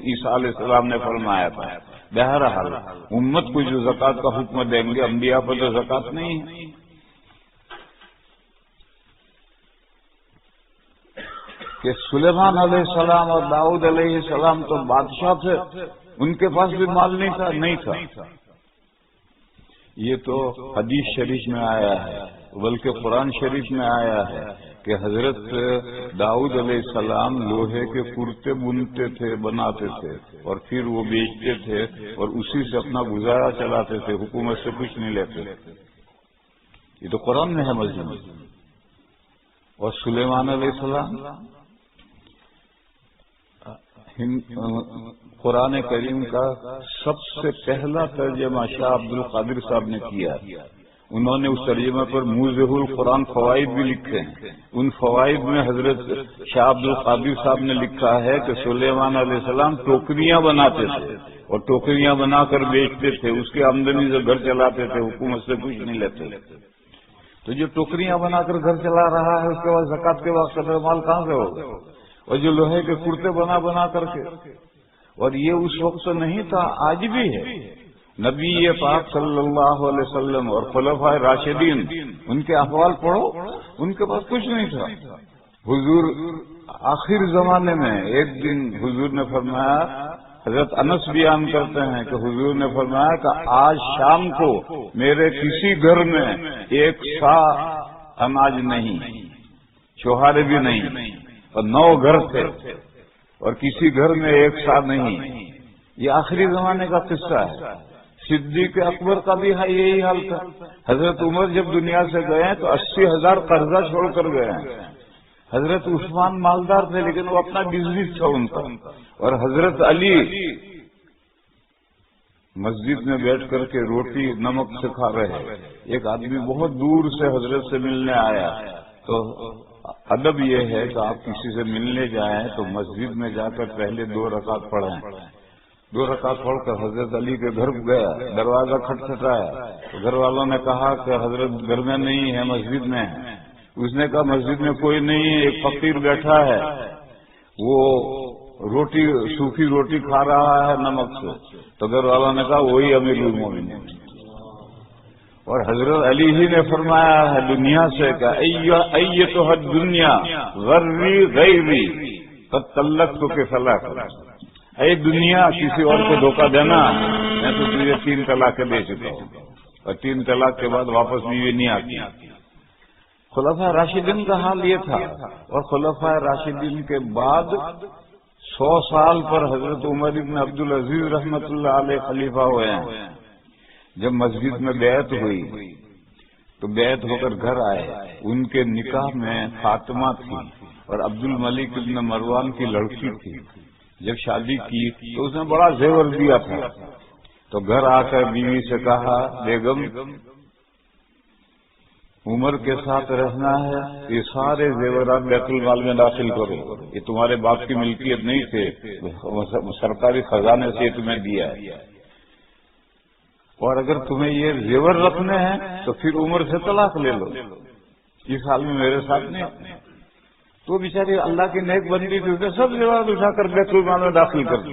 عیسیٰ علیہ السلام نے فرمایا تھا. بہرحال امت کو جو زکوٰۃ کا حکم دیں گے انبیاء پر تو زکوٰۃ نہیں ہے. کہ سلیمان علیہ السلام اور داؤد علیہ السلام تو بادشاہ تھے، ان کے پاس بھی مال نہیں تھا. یہ تو حدیث شریف میں آیا ہے بلکہ قرآن شریف میں آیا ہے کہ حضرت داؤد علیہ السلام لوہے کے کرتے بناتے تھے اور پھر وہ بیچتے تھے اور اسی سے اپنا گزارا چلاتے تھے، حکومت سے کچھ نہیں لیتے. یہ تو قرآن میں ہے مضمون. اور سلیمان علیہ السلام قرآن کریم کا سب سے پہلا ترجمہ شاہ عبد القادر صاحب نے کیا. انہوں نے اس ترجمے پر موضح القرآن فوائد بھی لکھے ہیں. ان فوائد میں حضرت شاہ عبد القادر صاحب نے لکھا ہے کہ سلیمان علیہ السلام ٹوکریاں بناتے تھے اور ٹوکریاں بنا کر بیچتے تھے، اس کی آمدنی سے گھر چلاتے تھے، حکومت سے کچھ نہیں لیتے. تو جو ٹوکریاں بنا کر گھر چلا رہا ہے اس کے بعد زکوٰۃ کے وقت کا مال کہاں سے ہوگا؟ اور جو لوہے کے کرتے بنا کر کے، اور یہ اس وقت تو نہیں تھا، آج بھی ہے. نبی پاک صلی اللہ علیہ وسلم اور خلفائے راشدین ان کے احوال پڑھو، ان کے پاس کچھ نہیں تھا. حضور آخر زمانے میں ایک دن حضور نے فرمایا، حضرت انس بیان کرتے ہیں کہ حضور نے فرمایا کہ آج شام کو میرے کسی گھر میں 1 سا اناج نہیں، چوہارے بھی نہیں، اور 9 گھر تھے اور کسی گھر میں 1 سا نہیں. یہ آخری زمانے کا قصہ ہے. صدیق اکبر کا بھی یہی حال تھا. حضرت عمر جب دنیا سے گئے تو 80,000 قرضہ چھوڑ کر گئے ہیں. حضرت عثمان مالدار تھے لیکن وہ اپنا بزنس تھا ان کا. اور حضرت علی مسجد میں بیٹھ کر کے روٹی نمک سے کھا رہے. ایک آدمی بہت دور سے حضرت سے ملنے آیا. تو ادب یہ ہے کہ آپ کسی سے ملنے جائیں تو مسجد میں جا کر پہلے 2 رکعت پڑھیں. 2 رکعت پڑھ کر حضرت علی کے گھر گیا، دروازہ کھٹکھٹایا تو گھر والوں نے کہا کہ حضرت گھر میں نہیں ہے، مسجد میں ہے. اس نے کہا مسجد میں کوئی نہیں ہے، ایک فقیر بیٹھا ہے، وہ سوکھی روٹی کھا رہا ہے نمک سے. تو گھر والوں نے کہا وہی امیر المومنین. اور حضرت علی ہی نے فرمایا ہے دنیا سے کہ ایتھا الدنیا غری غیری قد طلقتک فلا. اے دنیا کسی اور کو دھوکہ دینا، میں تو تجھے 3 طلاقیں دے چکا ہوں اور 3 طلاق کے بعد واپس بیوی نہیں آتی. خلفائے راشدین کا حال یہ تھا. اور خلفائے راشدین کے بعد 100 سال پر حضرت عمر بن عبدالعزیز رحمۃ اللہ علیہ خلیفہ ہوئے ہیں. جب مسجد میں بیعت ہوئی تو بیعت ہو کر گھر آئے. ان کے نکاح میں فاطمہ تھی اور عبد الملک بن مروان کی لڑکی تھی. جب شادی کی تو اس نے بڑا زیور دیا تھا. تو گھر آ کر بیوی سے کہا بیگم عمر کے ساتھ رہنا ہے، یہ سارے زیورات بیت المال میں داخل کرو، یہ تمہارے باپ کی ملکیت نہیں تھے، سرکاری خزانے سے تمہیں دیا ہے، اور اگر تمہیں یہ زیور رکھنے ہیں تو پھر عمر سے طلاق لے لو، اس حال میں میرے ساتھ نہیں۔ تو بیچاری اللہ کی نیک بندی تھی، اسے سب زیورات اٹھا کر بیت المال میں داخل کر دی،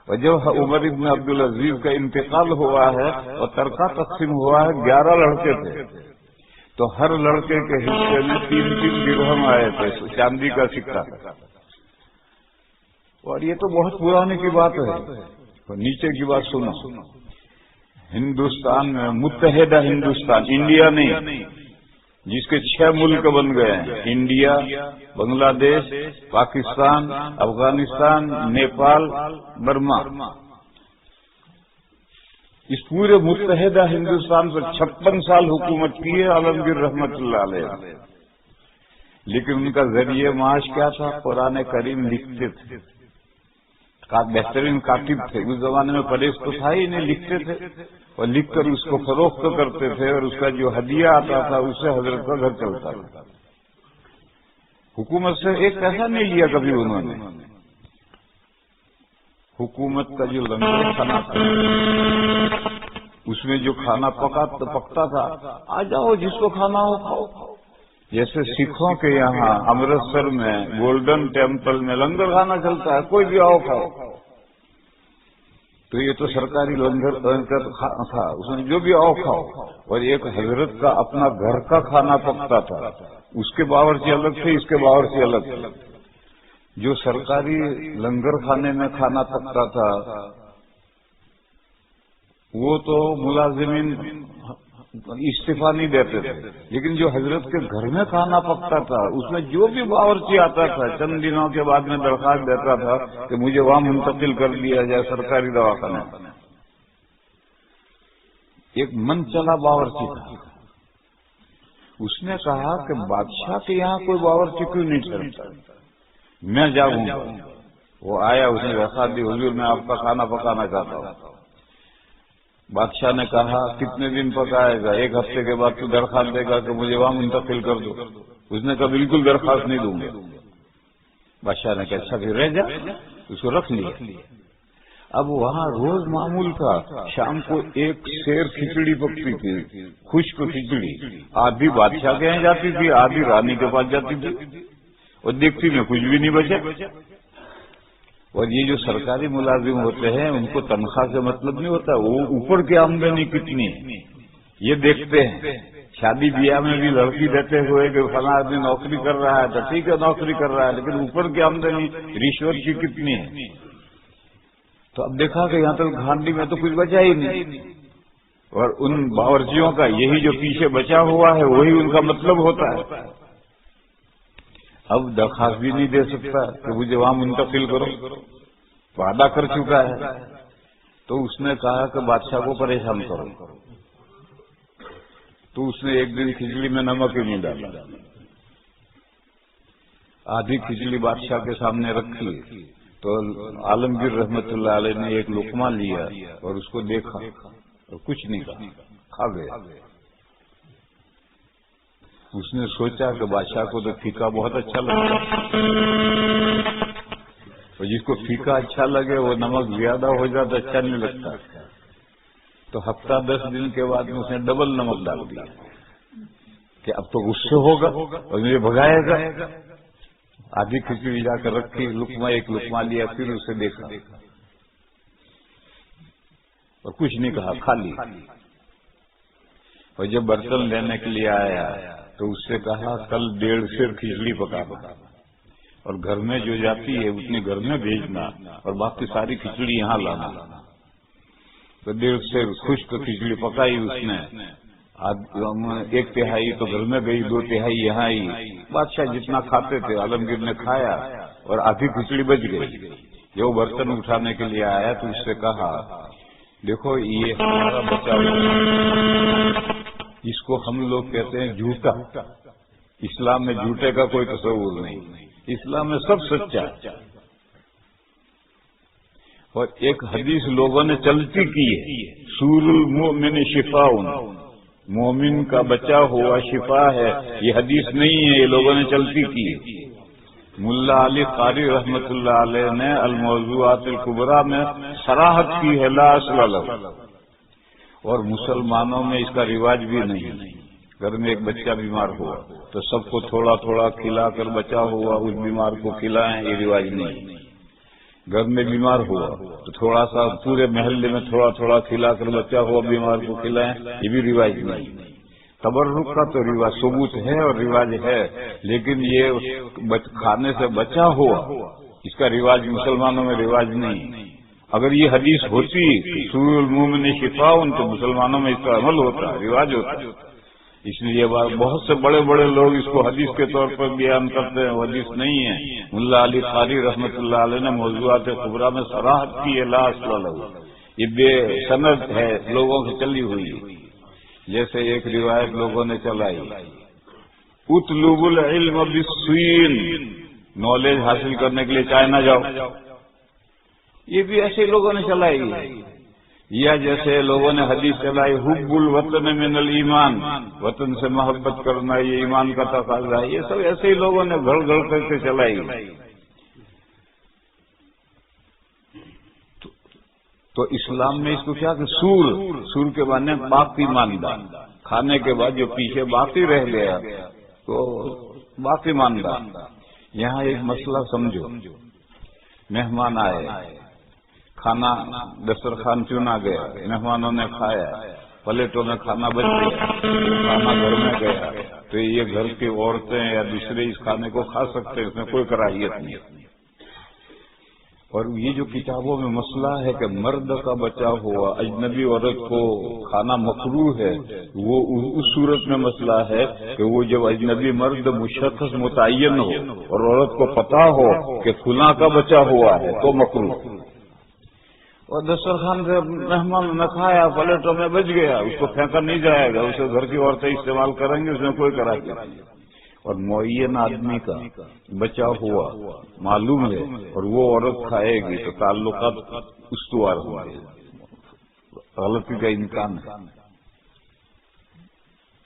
اور جب عمر ابن عبدالعزیز کا انتقال ہوا ہے اور ترکہ تقسیم ہوا ہے، 11 لڑکے تھے، تو ہر لڑکے کے حصے میں 3 درہم آئے تھے، چاندی کا سکہ، اور یہ تو بہت پرانے کی بات ہے۔ اور نیچے کی بات سنو، ہندوستان میں متحدہ ہندوستان، انڈیا نہیں، جس کے 6 ملک بن گئے ہیں، انڈیا، بنگلہ دیش، پاکستان، افغانستان، نیپال، برما، اس پورے متحدہ ہندوستان پر 56 سال حکومت کی ہے عالمگیر رحمت اللہ علیہ، لیکن ان کا ذریعہ معاش کیا تھا؟ قرآن کریم لکھتے تھے، بہترین کاتب تھے اس زمانے میں، پریس تو تھا ہی نہیں، لکھتے تھے اور لکھ کر اس کو فروخت کرتے تھے، اور اس کا جو ہدیہ آتا تھا اس سے حضرت کا گھر چلتا تھا۔ حکومت سے ایک پیسہ نہیں لیا کبھی انہوں نے۔ حکومت کا جو لنگر کھانا تھا، اس میں جو کھانا پکتا تھا، آ جاؤ جس کو کھانا ہو کھاؤ۔ جیسے سکھوں کے یہاں امرتسر میں گولڈن ٹیمپل میں لنگر کھانا چلتا ہے، کوئی بھی آؤ کھاؤ، تو یہ تو سرکاری لنگر تھا، اس میں جو بھی آؤ کھاؤ، اور ایک حضرت کا اپنا گھر کا کھانا پکتا تھا، اس کے باورچی الگ تھے، اس کے باورچی الگ تھے۔ جو سرکاری لنگر کھانے میں کھانا پکتا تھا وہ تو ملازمین استعفا نہیں دیتے تھے، لیکن جو حضرت کے گھر میں کھانا پکتا تھا اس میں جو بھی باورچی آتا تھا چند دنوں کے بعد میں درخواست دیتا تھا کہ مجھے وہاں منتقل کر دیا جائے سرکاری دواخانے۔ ایک من چلا باورچی تھا، اس نے کہا کہ بادشاہ کے یہاں کوئی باورچی کیوں نہیں چلتا، میں جاؤں گا۔ وہ آیا، اس نے درخواست دی، حضور میں آپ کا کھانا پکانا چاہتا ہوں۔ بادشاہ نے کہا کتنے دن پکائے گا؟ 1 ہفتے کے بعد تو درخواست دے گا کہ مجھے وہاں منتقل کر دو۔ اس نے کہا بالکل درخواست نہیں دوں گا۔ بادشاہ نے کہا اچھا پھر رہ جا، اس کو رکھ لیا۔ اب وہاں روز معمول تھا، شام کو 1 سیر کھچڑی پکتی تھی، خشک کھچڑی، آدھی بادشاہ کے یہاں جاتی تھی، آدھی رانی کے پاس جاتی تھی، اور دیکھتی میں کچھ بھی نہیں بچا۔ اور یہ جو سرکاری ملازم ہوتے ہیں ان کو تنخواہ سے مطلب نہیں ہوتا، وہ اوپر کی آمدنی کتنی ہے یہ دیکھتے ہیں۔ شادی بیاہ میں بھی لڑکی دیتے ہوئے کہ فلاں آدمی نوکری کر رہا ہے تو ٹھیک ہے نوکری کر رہا ہے، لیکن اوپر کی آمدنی رشوت کی کتنی ہے؟ تو اب دیکھا کہ یہاں تک گھانڈی میں تو کچھ بچا ہی نہیں، اور ان باورچیوں کا یہی جو پیچھے بچا ہوا ہے وہی ان کا مطلب ہوتا ہے۔ اب درخواست بھی نہیں دے سکتا کہ مجھے وہاں منتقل کرو، وعدہ کر چکا ہے۔ تو اس نے کہا کہ بادشاہ کو پریشان کرو، تو اس نے ایک دن کھچڑی میں نمک ہی نہیں ڈالا، آدھی کھچڑی بادشاہ کے سامنے رکھی، تو عالمگیر رحمت اللہ علیہ نے ایک لقمہ لیا اور اس کو دیکھا اور کچھ نہیں کہا، کھا گیا۔ اس نے سوچا کہ بادشاہ کو تو پھیکا بہت اچھا لگتا ہے، اور جس کو پھیکا اچھا لگے وہ نمک زیادہ ہو جاتا اچھا نہیں لگتا۔ تو ہفتہ 10 دن کے بعد میں اس نے ڈبل نمک ڈال دیا کہ اب تو غصے ہوگا اور مجھے بھگائے گا۔ آدھی کھچڑی جا کر رکھی، لقمہ ایک لقمہ لیا، پھر اسے دیکھا اور کچھ نہیں کہا، کھا لی۔ اور جب برتن لینے کے لیے آیا تو اس سے کہا کل 1.5 سیر کھچڑی پکا دو، اور گھر میں جو جاتی ہے اتنی گھر میں بھیجنا اور باقی ساری کھچڑی یہاں لانا۔ تو 1.5 سیر خشک کھچڑی پکائی اس نے، 1/3 تو گھر میں گئی، 2/3 یہاں آئی۔ بادشاہ جتنا کھاتے تھے عالمگیر نے کھایا اور آدھی کھچڑی بچ گئی۔ جب وہ برتن اٹھانے کے لیے آیا تو اس سے کہا دیکھو یہ ہمارا بچا ہوا، اس کو ہم لوگ کہتے ہیں جھوٹا۔ اسلام میں جھوٹے کا کوئی تصور نہیں، اسلام میں سب سچا ہے۔ اور ایک حدیث لوگوں نے چلتی کی ہے، سور المؤمن شفاء، مومن کا بچا ہوا شفا ہے، یہ حدیث نہیں ہے، یہ لوگوں نے چلتی کی۔ ملا علی قاری رحمت اللہ علیہ نے الموضوعات الکبریٰ میں صراحت کی ہے لا اصل لہ، اور مسلمانوں میں اس کا رواج بھی نہیں۔ گھر میں ایک بچہ بیمار ہوا تو سب کو تھوڑا تھوڑا کھلا کر بچا ہوا اس بیمار کو کھلائیں، یہ رواج نہیں۔ گھر میں بیمار ہوا تو تھوڑا سا پورے محلے میں تھوڑا تھوڑا کھلا کر بچا ہوا بیمار کو کھلائیں، یہ بھی رواج نہیں۔ تبرک کا تو رواج ثبوت ہے اور رواج ہے، لیکن یہ کھانے سے بچا ہوا اس کا رواج مسلمانوں میں رواج نہیں۔ اگر یہ حدیث ہوتی سوء المؤمن شفاء تو مسلمانوں میں اس کا عمل ہوتا، رواج ہوتا۔ اس لیے بہت سے بڑے بڑے لوگ اس کو حدیث کے طور پر بیان کرتے ہیں، وہ حدیث نہیں ہے۔ ملا علی قاری رحمت اللہ علیہ نے موضوعات کبریٰ میں صراحت کی ہے لا اصل لہ، یہ بے سند ہے، لوگوں سے چلی ہوئی۔ جیسے ایک روایت لوگوں نے چلائی، اطلب العلم بالصین، نالج حاصل کرنے کے لیے چائنا جاؤ، یہ بھی ایسے لوگوں نے چلائی ہے۔ یا جیسے لوگوں نے حدیث چلائی حب الوطن من الایمان، وطن سے محبت کرنا یہ ایمان کا تقاضا ہے، یہ سب ایسے ہی لوگوں نے گھڑ گھڑ کر کے چلائی۔ تو اسلام میں اس کو کیا کہ سور کے معنی باقی ماندہ، کھانے کے بعد جو پیچھے باقی رہ گیا تو باقی ماندہ۔ یہاں ایک مسئلہ سمجھو، مہمان آئے، کھانا دسترخوان چنا گیا، مہمانوں نے کھایا، پلیٹوں میں کھانا بچ گیا، کھانا گھر میں گیا تو یہ گھر کی عورتیں یا دوسرے اس کھانے کو کھا سکتے ہیں، اس میں کوئی کراہیت نہیں۔ اور یہ جو کتابوں میں مسئلہ ہے کہ مرد کا بچا ہوا اجنبی عورت کو کھانا مکروہ ہے، وہ اس صورت میں مسئلہ ہے کہ وہ جب اجنبی مرد مشخص متعین ہو اور عورت کو پتا ہو کہ فلاں کا بچا ہوا ہے تو مکروہ۔ اور دسترخوان سے مہمان نے کھایا، پلیٹوں میں بچ گیا، اس کو پھینکا نہیں جائے گا، اسے گھر کی عورتیں استعمال کریں گے، اس میں کوئی کراہیت نہیں۔ اور معین آدمی کا بچا ہوا معلوم ہے اور وہ عورت کھائے گی تو تعلقات استوار ہوں گے، غلطی کا امکان ہے۔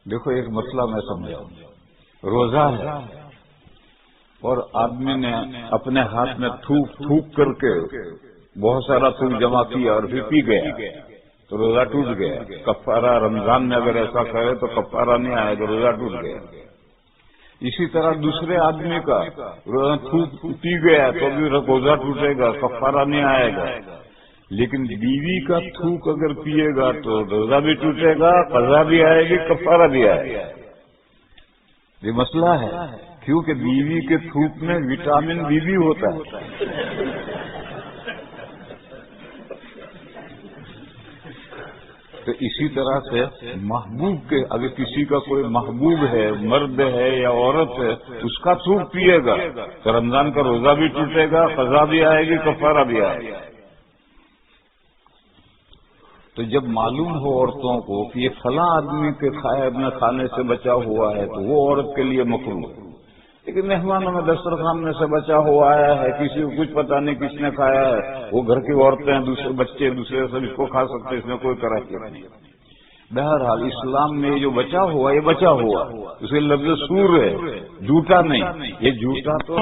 دیکھو ایک مسئلہ میں سمجھاؤں، روزہ ہے اور آدمی نے اپنے ہاتھ میں تھوک کر کے بہت سارا تھوک جمع کیا اور پھر پی گیا تو روزہ ٹوٹ گیا۔ کفارہ رمضان میں اگر ایسا کرے تو کفارہ نہیں آئے تو روزہ ٹوٹ گیا۔ اسی طرح دوسرے آدمی کا تھوک پی گیا تو بھی روزہ ٹوٹے گا، کفارہ نہیں آئے گا۔ لیکن بیوی کا تھوک اگر پیے گا تو روزہ بھی ٹوٹے گا، قضا بھی آئے گی، کفارہ بھی آئے گا۔ یہ مسئلہ ہے کیونکہ بیوی کے تھوک میں وٹامن بی بھی ہوتا ہے۔ تو اسی طرح سے محبوب کے اگر کسی کا کوئی محبوب ہے، مرد ہے یا عورت ہے، اس کا تھوک پیے گا تو رمضان کا روزہ بھی ٹوٹے گا، قضا بھی آئے گی، کفارہ بھی آئے گا۔ تو جب معلوم ہو عورتوں کو کہ یہ فلاں آدمی کے اپنے کھانے سے بچا ہوا ہے تو وہ عورت کے لیے مکروہ ہے۔ لیکن مہمانوں میں دسترخوان میں سے بچا ہوا آیا ہے، کسی کو کچھ پتا نہیں کس نے کھایا ہے، وہ گھر کی عورتیں دوسرے بچے دوسرے سب اس کو کھا سکتے، اس میں کوئی کراہیت نہیں۔ بہرحال اسلام میں جو بچا ہوا یہ بچا ہوا، اس کے لفظ سور ہے، جھوٹا نہیں۔ یہ جھوٹا تو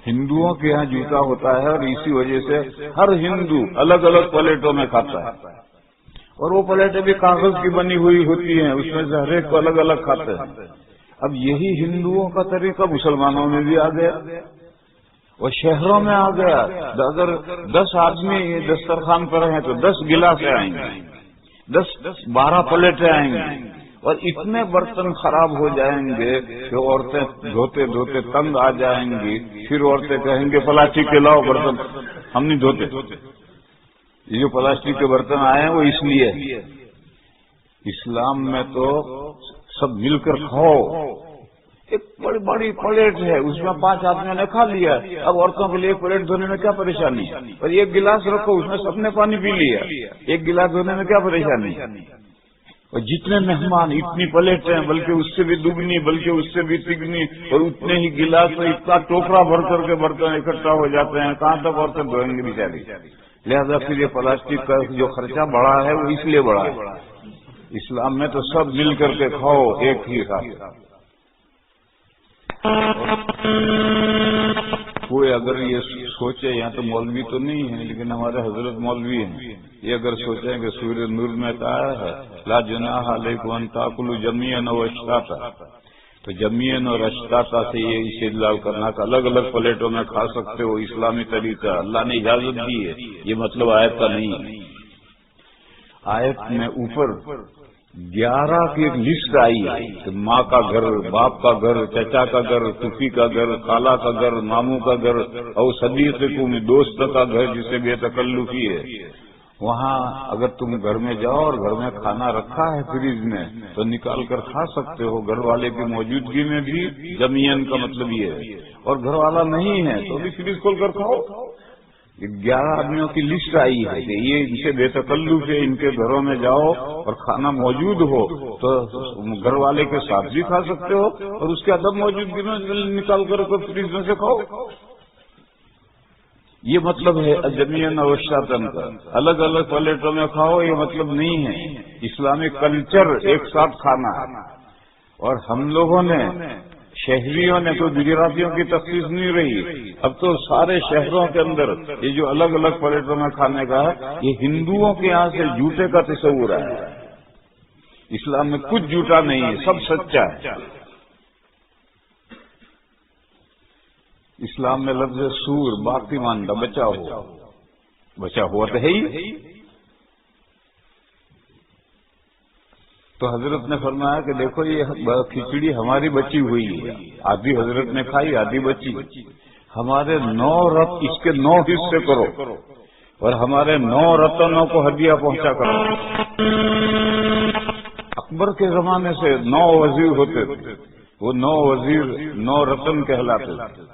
ہندوؤں کے یہاں جھوٹا ہوتا ہے اور اسی وجہ سے ہر ہندو الگ الگ پلیٹوں میں کھاتا ہے، اور وہ پلیٹیں بھی کاغذ کی بنی ہوئی ہوتی ہیں، اس میں سے ہر ایک کو الگ الگ کھاتے ہیں۔ اب یہی ہندوؤں کا طریقہ مسلمانوں میں بھی آ گیا اور شہروں میں آ گیا۔ اگر 10 آدمی دسترخوان پر ہیں تو 10 گلاس آئیں گے، 10-12 پلیٹیں آئیں گی، اور اتنے برتن خراب ہو جائیں گے کہ عورتیں دھوتے دھوتے تنگ آ جائیں گی، پھر عورتیں کہیں گے پلاسٹک کے لاؤ برتن، ہم نہیں دھوتے۔ یہ جو پلاسٹک کے برتن آئے ہیں وہ اس لیے، اسلام میں تو سب مل کر کھاؤ۔ ایک بڑی بڑی پلیٹ ہے، اس میں 5 آدمیوں نے کھا لیا، اب عورتوں کے لیے ایک پلیٹ دھونے میں کیا پریشانی ہے؟ اور ایک گلاس رکھو، اس میں سب نے پانی پی لیا، ایک گلاس دھونے میں کیا پریشانی ہے؟ اور جتنے مہمان اتنی پلیٹیں، بلکہ اس سے بھی دگنی، بلکہ اس سے بھی تگنی، اور اتنے ہی گلاس میں اتنا ٹوکرا بھر کر کے برتن اکٹھا ہو جاتے ہیں، کہاں تک عورتیں دھوئیں گے بیچاری؟ لہذا پھر یہ پلاسٹک کا جو خرچہ بڑھا ہے وہ اس لیے بڑھا ہے اسلام میں تو سب مل کر کے کھاؤ ایک ہی ساتھ. کوئی اگر یہ سوچے، یہاں تو مولوی تو نہیں ہے لیکن ہمارے حضرت مولوی ہیں، یہ اگر سوچیں کہ سورہ نور میں کہا ہے لا جناح علیکم ان تاکلوا جمیعا و اشتاتا، تو جمیعا اور اشتاتا سے یہ استدلال کرنا کہ الگ الگ پلیٹوں میں کھا سکتے ہو اسلامی طریقہ، اللہ نے اجازت دی ہے، یہ مطلب آیت کا نہیں ہے. آیت میں اوپر 11 کی ایک لسٹ آئی ہے کہ ماں کا گھر، باپ کا گھر، چچا کا گھر، پھوپھی کا گھر، خالہ کا گھر، ماموں کا گھر، اور صدیقکم دوست کا گھر جسے بے تکلفی ہے. وہاں اگر تم گھر میں جاؤ اور گھر میں کھانا رکھا ہے فریج میں تو نکال کر کھا سکتے ہو گھر والے کی موجودگی میں بھی. جمیعن کا مطلب یہ ہے، اور گھر والا نہیں ہے تو بھی فریج کھول کر کھاؤ. 11 آدمیوں کی لسٹ آئی ہے کہ یہ ان سے بے تکلف ہے، ان کے گھروں میں جاؤ اور کھانا موجود ہو تو گھر والے کے ساتھ بھی کھا سکتے ہو اور اس کے عدم موجودگی میں نکال کر فریج میں سے کھاؤ. یہ مطلب ہے جمیعاً و اشتاتاً کا. الگ الگ پلیٹوں میں کھاؤ یہ مطلب نہیں ہے. اسلامک کلچر ایک ساتھ کھانا ہے. اور ہم لوگوں نے، شہریوں نے، کوئی گجراتیوں کی تخصیص نہیں رہی، اب تو سارے شہروں کے اندر یہ جو الگ الگ پلیٹوں میں کھانے کا ہے یہ ہندوؤں کے یہاں سے جھوٹے کا تصور ہے. اسلام میں کچھ جھوٹا نہیں ہے، سب سچا ہے. اسلام میں لفظ سور باقی ماندہ بچا ہوا تو ہے ہی. تو حضرت نے فرمایا کہ دیکھو یہ کھچڑی ہماری بچی ہوئی ہے، آدھی حضرت نے کھائی آدھی بچی. ہمارے 9 رت اس کے 9 حصے کرو اور ہمارے 9 رتنوں کو ہدیہ پہنچا کرو. اکبر کے زمانے سے 9 وزیر ہوتے تھے، وہ 9 وزیر 9 رتن کہلاتے تھے.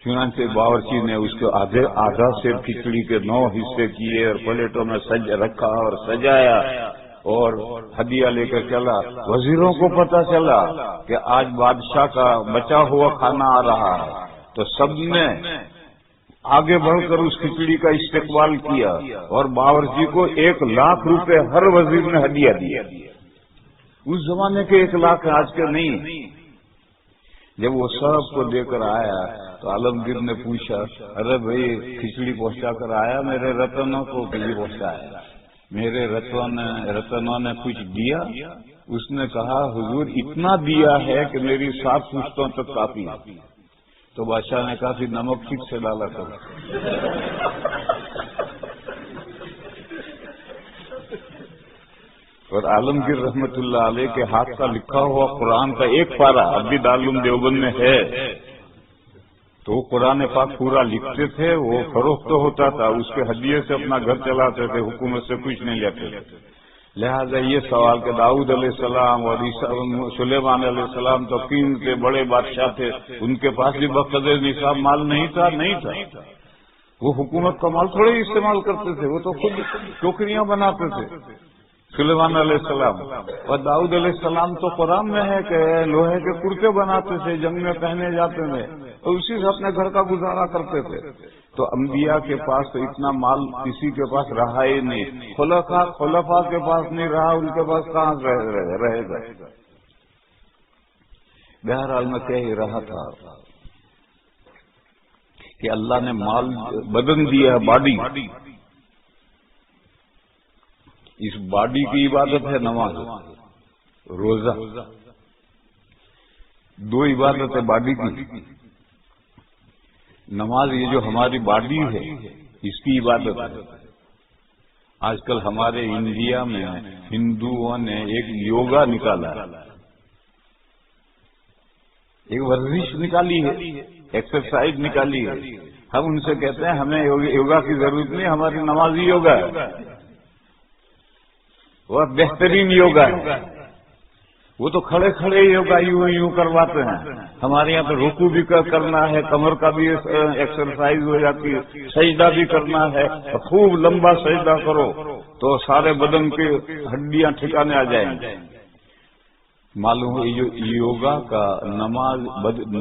چنانچہ باورچی نے اس کو آدھا سے کھچڑی کے 9 حصے کیے اور پلیٹوں میں سج رکھا اور سجایا اور ہدیہ لے کر چلا. وزیروں کو پتا چلا کہ آج بادشاہ کا بچا ہوا کھانا آ رہا ہے تو سب نے آگے بڑھ کر اس کھچڑی کا استقبال کیا اور باورچی کو 1 لاکھ روپے ہر وزیر نے ہدیہ دیا. اس زمانے کے 1 لاکھ آج کے نہیں. جب وہ سب کو دے کر آیا تو عالمگیر نے پوچھا ارے بھائی کھچڑی پہنچا کر آیا میرے رتنوں کو کہ یہ پہنچایا؟ میرے رتنوں نے کچھ دیا؟ اس نے کہا حضور اتنا دیا ہے کہ میری 7 پشتوں تک کافی ہے. تو بادشاہ نے کہا کہ نمک ٹھیک سے ڈالا کرو. اور عالمگیر رحمت اللہ علیہ کے ہاتھ کا لکھا ہوا قرآن کا 1 پارہ اب بھی دارالعلوم دیوبند میں ہے. تو وہ قرآن پاک پورا لکھتے تھے، وہ فروخت ہوتا تھا، اس کے ہدیے سے اپنا گھر چلاتے تھے، حکومت سے کچھ نہیں لیتے تھے. لہذا یہ سوال کہ داؤد علیہ السلام اور سلیمان علیہ السلام تو 3 کے بڑے بادشاہ تھے، ان کے پاس بھی بقدر نصاب مال نہیں تھا. وہ حکومت کا مال تھوڑے استعمال کرتے تھے، وہ تو خود ٹوکریاں بناتے تھے سلیمان علیہ السلام. اور داؤد علیہ السلام تو قرآن میں ہے کہ لوہے کے کرتے بناتے تھے، جنگ میں پہنے جاتے تھے اور اسی سے اپنے گھر کا گزارا کرتے تھے. تو انبیاء کے پاس تو اتنا مال کسی کے پاس رہا ہی نہیں. خلفاء کے پاس نہیں رہا، ان کے پاس کہاں رہے گا. بہرحال میں کہہ ہی رہا تھا کہ اللہ نے مال بدن دیا ہے، باڈی. اس باڈی کی عبادت ہے نماز، روزہ. 2 عبادت ہے باڈی کی. نماز یہ جو ہماری باڈی ہے اس کی عبادت ہے. آج کل ہمارے انڈیا میں ہندوؤں نے ایک یوگا نکالا ہے، ایک ورزش نکالی ہے، ایکسرسائز نکالی ہے. ہم ان سے کہتے ہیں ہمیں یوگا کی ضرورت نہیں، ہماری نماز ہی یوگا ہے. وہ بہترین یوگا ہے. وہ تو کھڑے کھڑے یوگا یوں کرواتے ہیں. ہمارے یہاں تو رکوع بھی کرنا ہے، کمر کا بھی ایکسرسائز ہو جاتی ہے، سجدہ بھی کرنا ہے. خوب لمبا سجدہ کرو تو سارے بدن کی ہڈیاں ٹھکانے آ جائیں گے. معلوم ہے یہ یوگا کا نماز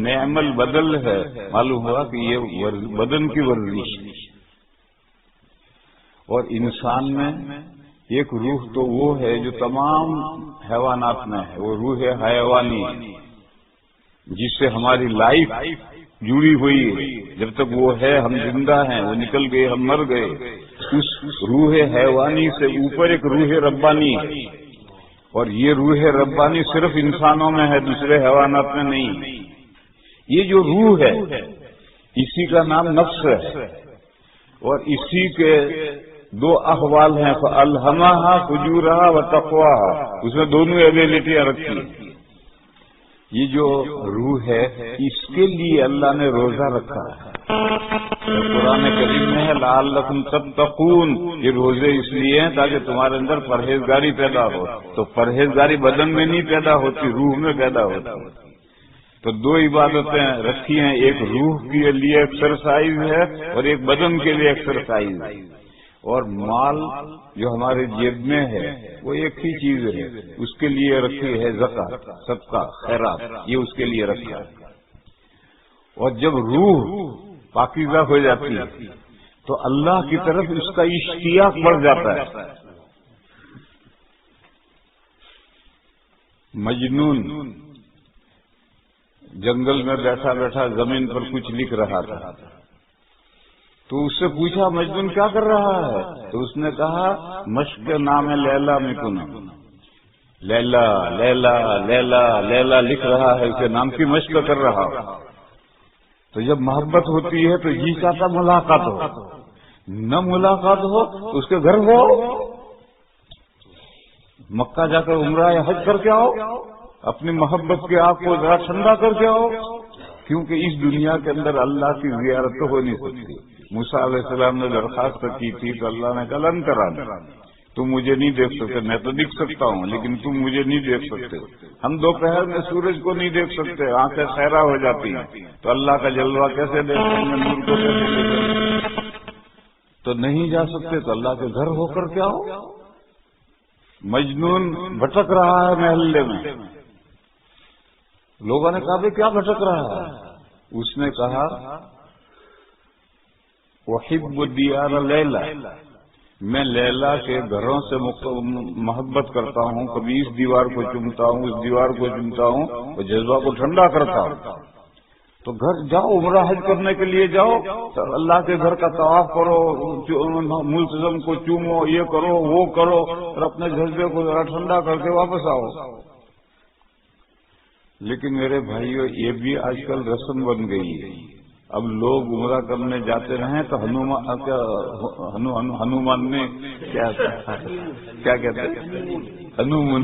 نعم البدل ہے. معلوم ہوا کہ یہ بدن کی ورزش. اور انسان میں ایک روح تو وہ ہے جو تمام حیوانات میں ہے، وہ روح حیوانی جس سے ہماری لائف جڑی ہوئی ہے۔ جب تک وہ ہے ہم زندہ ہیں، وہ نکل گئے ہم مر گئے۔ اس روح حیوانی سے اوپر ایک روح ربانی ہے، اور یہ روح ربانی صرف انسانوں میں ہے، دوسرے حیوانات میں نہیں۔ یہ جو روح ہے اسی کا نام نفس ہے، اور اسی کے دو احوال ہیں، فَأَلْهَمَهَا فُجُورَهَا وَتَقْوَاهَا، اس میں دونوں ایبیلٹیاں رکھی ہیں۔ یہ جو روح ہے اس کے لیے اللہ نے روزہ رکھا ہے، قرآن کریم میں ہے لعلکم تتقون، یہ روزے اس لیے ہیں تاکہ تمہارے اندر پرہیزگاری پیدا ہو۔ تو پرہیزگاری بدن میں نہیں پیدا ہوتی، روح میں پیدا ہوتی۔ تو دو عبادتیں رکھی ہیں، ایک روح کے لیے ایکسرسائز ہے اور ایک بدن کے لیے ایکسرسائز ہے۔ اور مال جو ہمارے جیب میں ہے وہ ایک ہی چیز ہے، اس کے لیے رکھی ہے زکات، صدقہ، خیرات، یہ اس کے لیے رکھا ہے۔ اور جب روح پاکیزہ ہو جاتی ہے تو اللہ کی طرف اس کا اشتیاق بڑھ جاتا ہے۔ مجنون جنگل میں بیٹھا بیٹھا زمین پر کچھ لکھ رہا تھا، تو اس سے پوچھا مجنون کیا کر رہا ہے؟ تو اس نے کہا مشق نام لیلا مکن، لیلا لیلا لیلا لیلا لکھ رہا ہے، اسے نام کی مشق کر رہا۔ تو جب محبت ہوتی ہے تو جی چاہتا ملاقات ہو، نہ ملاقات ہو تو اس کے گھر ہو، مکہ جا کر عمرہ یا حج کر کے آؤ، اپنی محبت کے آگ کو ذرا ٹھنڈا کر کے آؤ، کیونکہ اس دنیا کے اندر اللہ کی زیارت تو ہو نہیں سکتی۔ موسیٰ علیہ السلام نے درخواست کی تھی تو اللہ نے کہا لن ترانی، تم مجھے نہیں دیکھ سکتے، میں تو دکھ سکتا ہوں لیکن تم مجھے نہیں دیکھ سکتے۔ ہم دوپہر میں سورج کو نہیں دیکھ سکتے، آنکھیں خیرہ ہو جاتی ہیں، تو اللہ کا جلوہ کیسے دیکھیں گے، نور کو کیسے دیکھیں گے؟ تو نہیں جا سکتے تو اللہ کے گھر ہو کر کے آؤ۔ مجنون بھٹک رہا ہے محلے میں، لوگوں نے کہا کیا بھٹک رہا ہے؟ اس نے کہا احب دیار لیلا، میں لیلا کے گھروں سے محبت کرتا ہوں، کبھی اس دیوار کو چومتا ہوں، اس دیوار کو چومتا ہوں، اور جذبہ کو ٹھنڈا کرتا ہوں۔ تو گھر جاؤ، عمرہ حج کرنے کے لیے جاؤ، اللہ کے گھر کا طواف کرو، ملتزم کو چومو، یہ کرو وہ کرو، اور اپنے جذبے کو ذرا ٹھنڈا کر کے واپس آؤ۔ لیکن میرے بھائیو یہ بھی آج کل رسم بن گئی ہے۔ اب لوگ عمرہ کرنے جاتے رہیں تو ہنومان نے کیا کہتے ہیں، ہنومن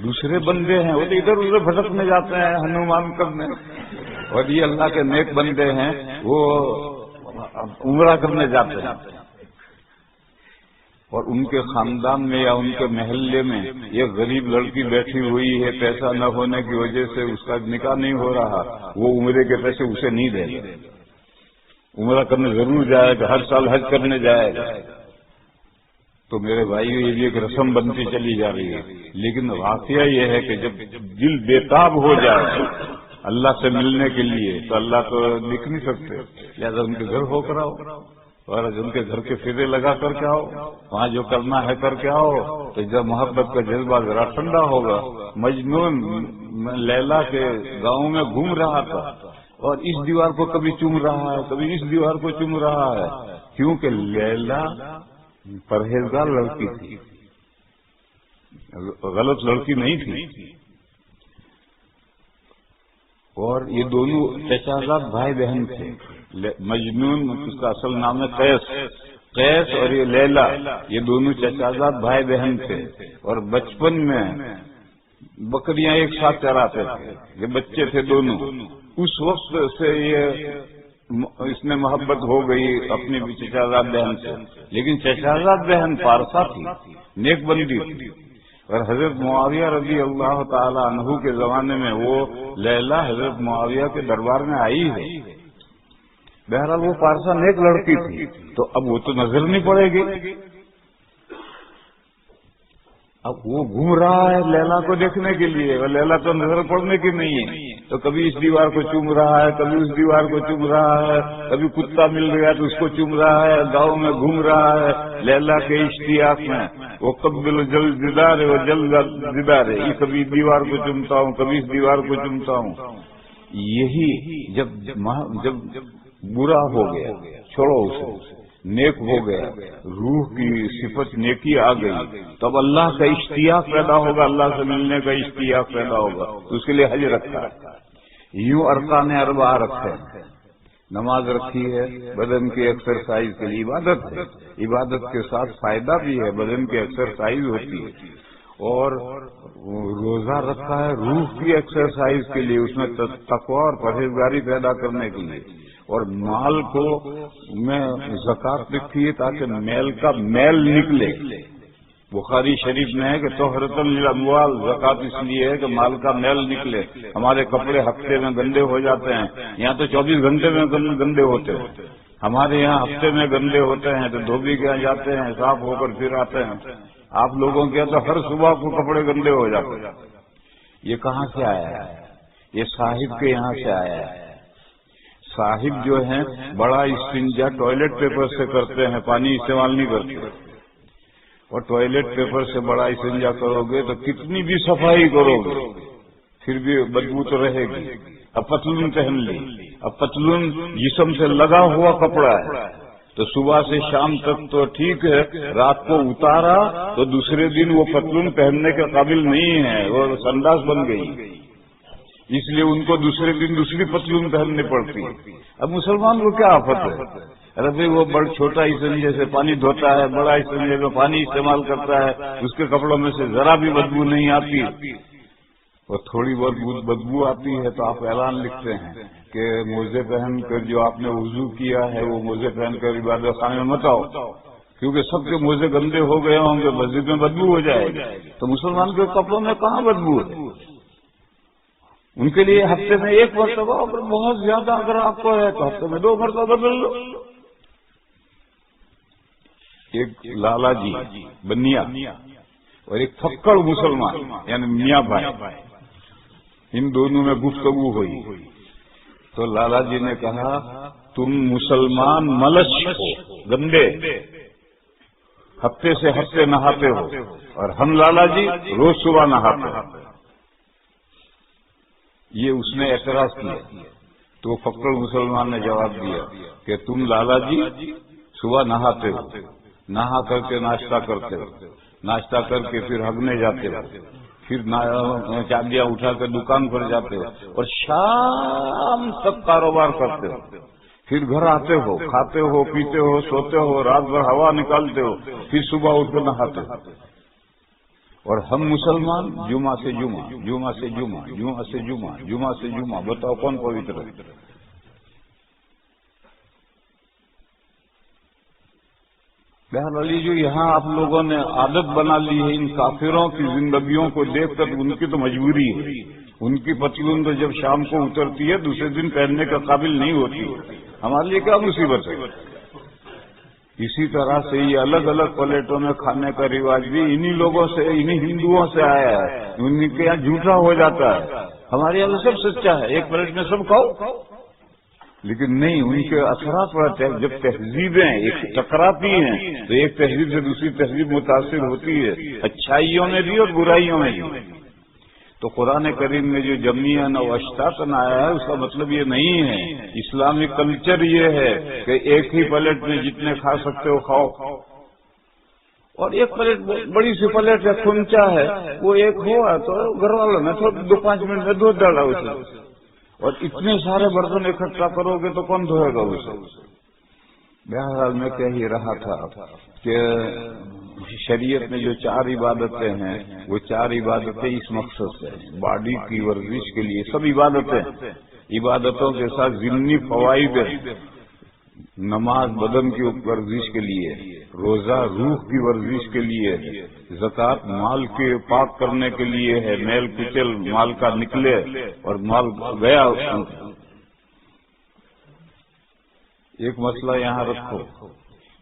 دوسرے بندے ہیں وہ تو ادھر ادھر بھٹکنے جاتے ہیں ہنومان کرنے، اور یہ اللہ کے نیک بندے ہیں وہ عمرہ کرنے جاتے ہیں، اور ان کے خاندان میں یا ان کے محلے میں یہ غریب لڑکی بیٹھی ہوئی ہے، پیسہ نہ ہونے کی وجہ سے اس کا نکاح نہیں ہو رہا، وہ عمرے کے پیسے اسے نہیں دے گا، عمرہ کرنے ضرور جائے گا، ہر سال حج کرنے جائے گا۔ تو میرے بھائیو یہ بھی ایک رسم بنتی چلی جا رہی ہے، لیکن واقعہ یہ ہے کہ جب دل بےتاب ہو جائے اللہ سے ملنے کے لیے تو اللہ تو لکھ نہیں سکتے، لہٰذا ان کے گھر ہو کر آؤ، اور ان کے گھر کے پھیرے لگا کر کے آؤ، وہاں جو کرنا ہے کر کے آؤ، تو جب محبت کا جذبہ ذرا ٹھنڈا ہوگا۔ مجنون لیلا کے گاؤں میں گھوم رہا تھا اور اس دیوار کو کبھی چوم رہا ہے، کبھی اس دیوار کو چوم رہا ہے، کیونکہ لیلا پرہیزگار لڑکی تھی، غلط لڑکی نہیں تھی، اور یہ دونوں چچازاد بھائی بہن تھے۔ مجنون اس کا اصل نام ہے قیس اور یہ لیلا، یہ دونوں چچازاد بھائی بہن تھے، اور بچپن میں بکریاں ایک ساتھ چراتے تھے، یہ بچے تھے دونوں۔ اس وقت سے اس نے محبت ہو گئی اپنی چچازاد بہن سے، لیکن چچازاد بہن پارسا تھی، نیک بندی تھی، اور حضرت معاویہ رضی اللہ تعالی عنہ کے زمانے میں وہ لیلا حضرت معاویہ کے دربار میں آئی ہے۔ بہرحال وہ پارسا نیک لڑکی تھی، تو اب وہ تو نظر نہیں پڑے گی۔ اب وہ گھوم رہا ہے لیلا کو دیکھنے کے لیے، اور لیلا تو نظر پڑنے کی نہیں ہے، تو کبھی اس دیوار کو چوم رہا ہے، کبھی اس دیوار کو چوم رہا ہے، کبھی کتا مل گیا تو اس کو چوم رہا ہے، گاؤں میں گھوم رہا ہے لیلا کے اشتیاق میں، وہ قبل جلد دیدار ہے، وہ جلد دیدار ہے، یہ کبھی دیوار کو چومتا ہوں، کبھی اس دیوار کو چومتا ہوں۔ یہی جب برا ہو گیا چھوڑو اسے، نیک ہو گیا، روح کی صفت نیکی آ گئی، تب اللہ کا اشتیاق پیدا ہوگا، اللہ سے ملنے کا اشتیاق پیدا ہوگا، تو اس کے لیے حج رکھا ہے۔ یوں ارکان اربعہ رکھے ہیں، نماز رکھی ہے بدن کی ایکسرسائز کے لیے، عبادت ہے، عبادت کے ساتھ فائدہ بھی ہے، بدن کی ایکسرسائز ہوتی ہے، اور روزہ رکھا ہے روح کی ایکسرسائز کے لیے، اس میں تقوی اور پرہیزگاری پیدا کرنے کے لیے، اور مال کو میں زکات لکھی ہے تاکہ میل کا میل نکلے۔ بخاری شریف میں ہے کہ طہرۃ للاموال، زکات اس لیے ہے کہ مال کا میل نکلے۔ ہمارے کپڑے ہفتے میں گندے ہو جاتے ہیں، یہاں تو 24 گھنٹے میں گندے ہوتے ہیں، ہمارے یہاں ہفتے میں گندے ہوتے ہیں تو دھوبی کے یہاں جاتے ہیں، صاف ہو کر پھر آتے ہیں۔ آپ لوگوں کے تو ہر صبح کو کپڑے گندے ہو جاتے ہیں۔ یہ کہاں سے آیا ہے؟ یہ صاحب کے یہاں سے آیا ہے۔ صاحب جو ہیں بڑا استنجا ٹوائلٹ پیپر سے کرتے ہیں، پانی استعمال نہیں کرتے، اور ٹوائلٹ پیپر سے بڑا استنجا کرو گے تو کتنی بھی صفائی کرو گے پھر بھی بدبو تو رہے گی۔ اب پتلون پہن لی، اب پتلون جسم سے لگا ہوا کپڑا ہے تو صبح سے شام تک تو ٹھیک ہے، رات کو اتارا تو دوسرے دن وہ پتلون پہننے کے قابل نہیں ہے، وہ سنداس بن گئی، اس لیے ان کو دوسرے دن دوسری پتلون پہننی پڑتی ہے۔ اب مسلمان کو کیا آفت ہے؟ ارے بھائی وہ بڑا چھوٹا استنجے سے پانی دھوتا ہے، بڑا استنجے میں پانی استعمال کرتا ہے، اس کے کپڑوں میں سے ذرا بھی بدبو نہیں آتی، اور تھوڑی بہت بدبو آتی ہے تو آپ اعلان لکھتے ہیں کہ موزے پہن کر جو آپ نے وضو کیا ہے وہ موزے پہن کر عبادت خانے میں مت آؤ، کیونکہ سب کے موزے گندے ہو گئے ہوں گے، مسجد میں بدبو ہو جائے گی۔ تو مسلمان کے کپڑوں میں کہاں بدبو ہے؟ ان کے لیے ہفتے میں ایک مرتبہ، اور بہت زیادہ اگر آپ کو ہے تو ہفتے میں 2 مرتبہ بدل لو۔ ایک لالا جی بنیا اور ایک پھکڑ مسلمان یعنی میاں بھائی، ان دونوں میں گفتگو ہوئی تو لالا جی نے کہا تم مسلمان ملش ہو، گندے، ہفتے سے ہفتے نہاتے ہو، اور ہم لالا جی روز صبح نہاتے ہیں۔ یہ اس نے اعتراض کیا تو فقر مسلمان نے جواب دیا کہ تم لالا جی صبح نہاتے ہو، نہا کر کے ناشتہ کرتے ہو، ناشتہ کر کے پھر ہگنے جاتے ہو، پھر چابیاں اٹھا کر دکان پر جاتے ہو، اور شام تک کاروبار کرتے ہو، پھر گھر آتے ہو، کھاتے ہو، پیتے ہو، سوتے ہو، رات بھر ہوا نکالتے ہو، پھر صبح اٹھ کر نہاتے ہو۔ اور ہم مسلمان جمعہ سے جمعہ، جمعہ سے جمعہ، جمعہ سے جمعہ، جمعہ سے جمعہ، بتاؤ کون پوتر ہے؟ بہرحال جو یہاں آپ لوگوں نے عادت بنا لی ہے ان کافروں کی زندگیوں کو دیکھ کر، ان کی تو مجبوری ہے، ان کی پتلون تو جب شام کو اترتی ہے دوسرے دن پہننے کے قابل نہیں ہوتی، ہمارے لیے کیا مصیبت ہے؟ اسی طرح سے یہ الگ الگ پلیٹوں میں کھانے کا رواج بھی انہی لوگوں سے، انہی ہندوؤں سے آیا ہے، ان کے یہاں جھوٹا ہو جاتا ہے، ہمارے یہاں سب سچا ہے، ایک پلیٹ میں سب کھاؤ، لیکن نہیں، ان کے اثرات پڑتے ہیں۔ جب تہذیبیں ایک ٹکراتی ہیں تو ایک تہذیب سے دوسری تہذیب متاثر ہوتی ہے، اچھائیوں میں بھی اور برائیوں میں بھی۔ تو قرآن کریم میں جو جمعیاً و اشتاتاً آیا ہے اس کا مطلب یہ نہیں ہے، اسلامی کلچر یہ ہے کہ ایک ہی پلیٹ میں جتنے کھا سکتے ہو کھاؤ، اور ایک پلیٹ بڑی سی پلیٹ ہے، کھنچا ہے، وہ ایک ہوا تو گھر والوں نے تو 2-5 منٹ میں دھو ڈالا اسے، اور اتنے سارے برتن اکٹھا کرو گے تو کون دھوئے گا اسے؟ بہرحال میں کہہ ہی رہا تھا کہ شریعت میں جو 4 عبادتیں ہیں وہ 4 عبادتیں اس مقصد سے ہیں، باڈی کی ورزش کے لیے سب عبادتیں، عبادتوں کے ساتھ ضمنی فوائد ہیں۔ نماز بدن کی ورزش کے لیے، روزہ روح کی ورزش کے لیے، زکوٰۃ مال کے پاک کرنے کے لیے ہے، میل کچل مال کا نکلے اور مال گیا۔ ایک مسئلہ یہاں رکھو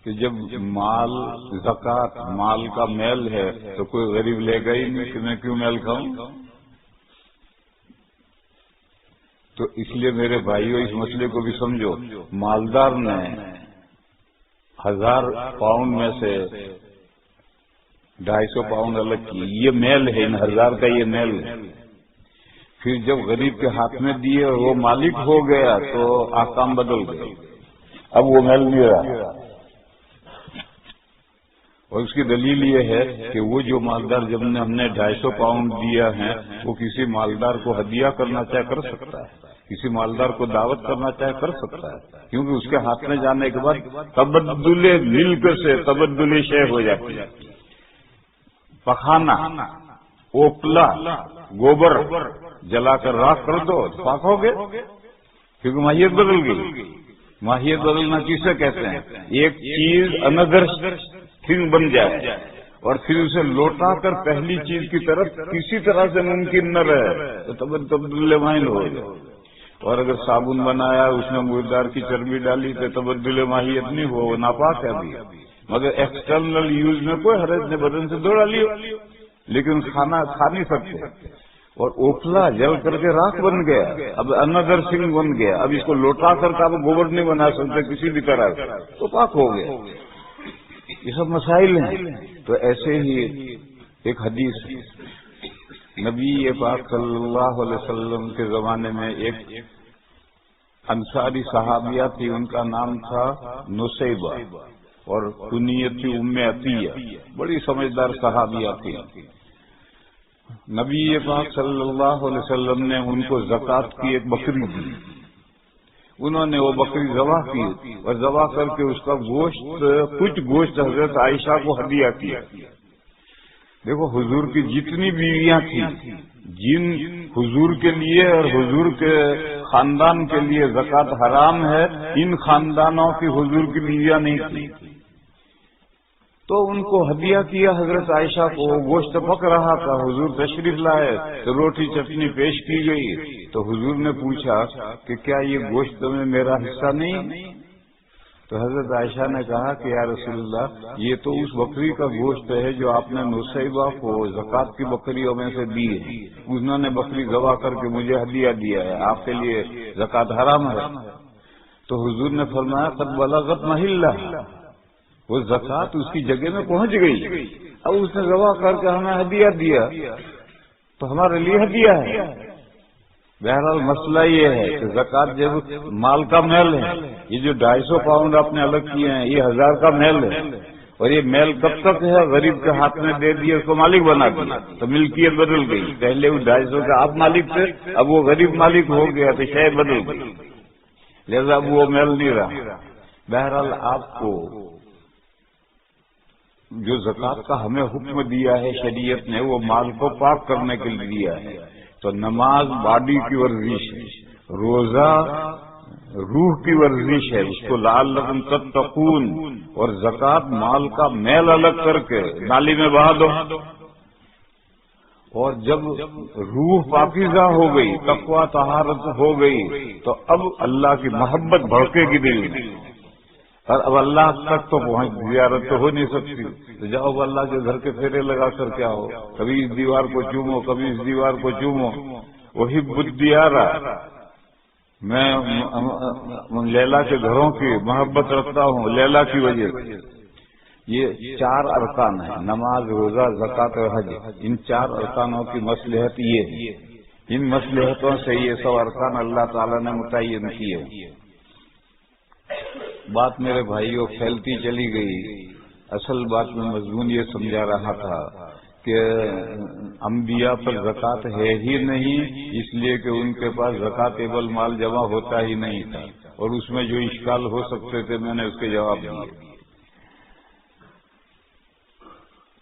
کہ جب مال زکات مال کا میل ہے تو کوئی غریب لے گا ہی نہیں کہ میں کیوں میل کھاؤں. تو اس لیے میرے بھائیوں اس مسئلے کو بھی سمجھو. مالدار نے 1000 پاؤنڈ میں سے 250 پاؤنڈ الگ کی. یہ میل ہے، ان 1000 کا یہ میل ہے. پھر جب غریب کے ہاتھ میں دیے اور وہ مالک ہو گیا تو احکام بدل گئے. اب وہ میل نہیں رہا. اور اس کی دلیل یہ ہے کہ وہ جو مالدار جب ہم نے 250 پاؤنڈ دیا ہے وہ کسی مالدار کو ہدیہ کرنا چاہے کر سکتا ہے، کسی مالدار کو دعوت کرنا چاہے کر سکتا ہے، کیونکہ اس کے ہاتھ میں جانے کے بعد تبدل ملک سے تبدل شے ہو جاتی ہے. پخانا، اوپلا، گوبر جلا کر راکھ کر دو پاک ہو گئے، کیونکہ ماہیت بدل گئی. ماہیت بدلنا کسے کہتے ہیں؟ ایک چیز اندر تھنگ بن جائے اور پھر اسے لوٹا کر پہلی چیز کی طرف کسی طرح سے ممکن نہ رہے تو تبدل ماہل ہو جائے. اور اگر صابن بنایا اس میں مردار کی چربی ڈالی تو تبدل ماہیت نہیں ہو، وہ ناپاک ہے ابھی. مگر ایکسٹرنل یوز میں کوئی حرج نہیں، بدن سے دوڑا لیو، لیکن کھانا کھا نہیں سکتے. اور اوپلا جل کر کے راکھ بن گیا، اب اندر سنگھ بن گیا. اب اس کو لوٹا کر کے آپ گوبر نہیں بنا سکتے کسی بھی طرح تو پاک ہو گیا. یہ سب مسائل ہیں. تو ایسے ہی ایک حدیث نبی پاک صلی اللہ علیہ وسلم کے زمانے میں ایک انصاری صحابیہ تھی، ان کا نام تھا نصیبہ اور کنیت تھی ام عطیہ. بڑی سمجھدار صحابیہ تھی. نبی پاک صلی اللہ علیہ وسلم نے ان کو زکوٰۃ کی ایک بکری دی. انہوں نے وہ بکری ذبح کی اور ذبح کر کے اس کا گوشت، کچھ گوشت حضرت عائشہ کو ہدیہ کیا. دیکھو حضور کی جتنی بیویاں تھیں، جن حضور کے لیے اور حضور کے خاندان کے لیے زکوٰۃ حرام ہے، ان خاندانوں کی حضور کی بیویاں نہیں تھیں. تو ان کو ہدیہ کیا حضرت عائشہ کو. گوشت پک رہا تھا، حضور تشریف لائے تو روٹی چٹنی پیش کی گئی. تو حضور نے پوچھا کہ کیا یہ گوشت میں میرا حصہ نہیں؟ تو حضرت عائشہ نے کہا کہ یا رسول اللہ، یہ تو اس بکری کا گوشت ہے جو آپ نے نصیبہ کو زکوٰۃ کی بکریوں میں سے دی ہے. انہوں نے بکری ذبح کر کے مجھے ہدیہ دیا ہے، آپ کے لیے زکوٰۃ حرام ہے. تو حضور نے فرمایا قد بلغت محلہ، وہ زکوٰۃ اس کی جگہ میں پہنچ گئی. اب اس نے ذبح کر کے ہمیں ہدیہ دیا تو ہمارے لیے ہدیہ ہے. بہرحال مسئلہ یہ ہے کہ زکوٰۃ جب مال کا میل ہے، یہ جو 250 پاؤنڈ آپ نے الگ کیے ہیں یہ 1000 کا میل ہے. اور یہ میل کب تک ہے؟ غریب کے ہاتھ میں دے دیا، اس کو مالک بنا دیا تو ملکیت بدل گئی. پہلے وہ 250 کا آپ مالک تھے، اب وہ غریب مالک ہو گیا تو شے بدل گئی، لہذا اب وہ میل نہیں رہا. بہرحال آپ کو جو زکوٰۃ کا ہمیں حکم دیا ہے شریعت نے، وہ مال کو پاک کرنے کے لیے دیا ہے. تو نماز باڈی کی ورزش ہے، روزہ روح کی ورزش ہے، اس کو لعلکم تتقون. اور زکوٰۃ مال کا میل الگ کر کے نالی میں بہا دو. اور جب روح پاکیزہ ہو گئی، تقویٰ طہارت ہو گئی، تو اب اللہ کی محبت بھڑکے گی دل میں. اور اب اللہ تک تو پہنچ، زیارت تو ہو نہیں سکتی، تو جاؤ اللہ کے گھر کے پھیرے لگا کر کے آؤ. کبھی اس دیوار کو چومو، کبھی اس دیوار کو چومو. وہی بدیارہ، میں لیلا کے گھروں کی محبت رکھتا ہوں لیلا کی وجہ سے. یہ 4 ارکان ہیں، نماز، روزہ، زکوٰۃ اور حج. ان 4 ارکانوں کی مصلحت یہ ہے. ان مصلحتوں سے یہ 100 ارکان اللہ تعالیٰ نے متعین کیے. بات میرے بھائیوں پھیلتی چلی گئی. اصل بات میں مضمون یہ سمجھا رہا تھا کہ انبیاء پر زکوٰۃ ہے ہی نہیں، اس لیے کہ ان کے پاس زکوٰۃ مال جمع ہوتا ہی نہیں تھا. اور اس میں جو اشکال ہو سکتے تھے میں نے اس کے جواب دیے.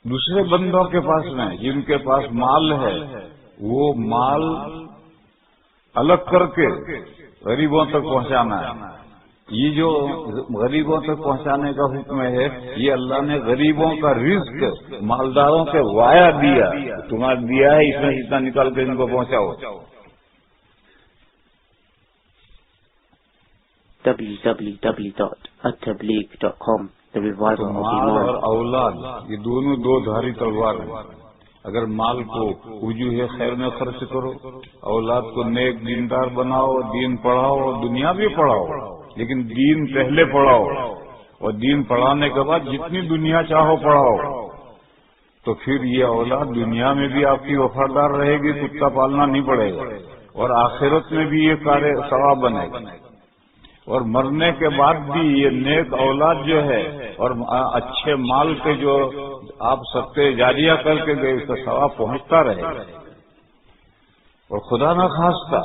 دوسرے بندوں کے پاس میں جن کے پاس مال ہے، وہ مال الگ کر کے غریبوں تک پہنچانا ہے. یہ جو غریبوں تک پہنچانے کا حکم ہے، یہ اللہ نے غریبوں کا رزق مالداروں کے وایا دیا. تمہارا دیا ہے، اس میں اتنا نکال کے ان کو پہنچاؤ. www.attableek.com the تو revival of مال اور Iman. اولاد یہ دونوں دو دھاری تلوار ہیں. اگر مال کو وجوہ خیر میں خرچ کرو، اولاد کو نیک دیندار بناؤ، دین پڑھاؤ، دنیا بھی پڑھاؤ، لیکن دین پہلے پڑھاؤ، اور دین پڑھانے کے بعد جتنی دنیا چاہو پڑھاؤ، تو پھر یہ اولاد دنیا میں بھی آپ کی وفادار رہے گی، کتا پالنا نہیں پڑے گا، اور آخرت میں بھی یہ کار ثواب بنے گا. اور مرنے کے بعد بھی یہ نیک اولاد جو ہے اور اچھے مال کے جو آپ صدقے جاریہ کر کے گئے، اس کا ثواب پہنچتا رہے گا. اور خدا نہ خواستہ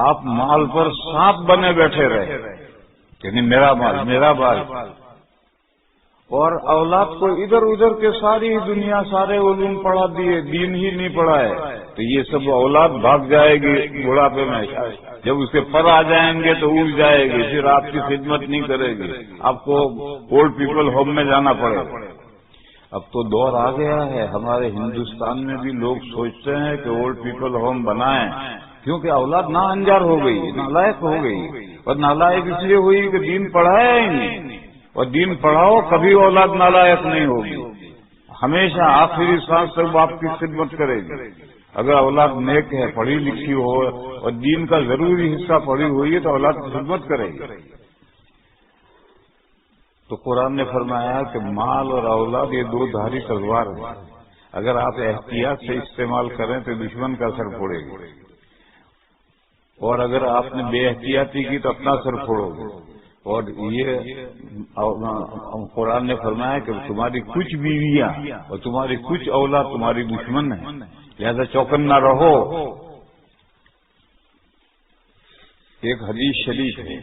آپ مال پر سانپ بنے بیٹھے رہے، یعنی میرا مال میرا مال، اور اولاد کو ادھر ادھر کے ساری دنیا سارے علوم پڑھا دیے، دین ہی نہیں پڑھائے، تو یہ سب اولاد بھاگ جائے گی بڑھاپے میں. جب اس کے پر آ جائیں گے تو اڑ جائے گی، پھر آپ کی خدمت نہیں کرے گی، آپ کو اولڈ پیپل ہوم میں جانا پڑے گا. اب تو دور آ گیا ہے، ہمارے ہندوستان میں بھی لوگ سوچتے ہیں کہ اولڈ پیپل ہوم بنائیں، کیونکہ اولاد نا انجار ہو گئی، نالائق ہو گئی، اور نالائق اس لیے ہوئی کہ دین پڑھایا ہی نہیں. اور دین پڑھاؤ کبھی اولاد نالائق نہیں ہوگی، ہمیشہ آخری سانس تک باپ کی خدمت کرے گی. اگر اولاد نیک ہے، پڑھی لکھی ہو اور دین کا ضروری حصہ پڑھی ہوئی ہے تو اولاد کی خدمت کرے گی. تو قرآن نے فرمایا کہ مال اور اولاد یہ دو دھاری تلوار ہیں، اگر آپ احتیاط سے استعمال کریں تو دشمن کا سر پھوڑے گی، اور اگر آپ نے بے احتیاطی کی تو اپنا سر پھوڑو گے. اور یہ قرآن نے فرمایا کہ تمہاری کچھ بیویاں اور تمہاری کچھ اولاد تمہاری دشمن ہیں، لہذا چوکنا رہو. ایک حدیث شریف ہے،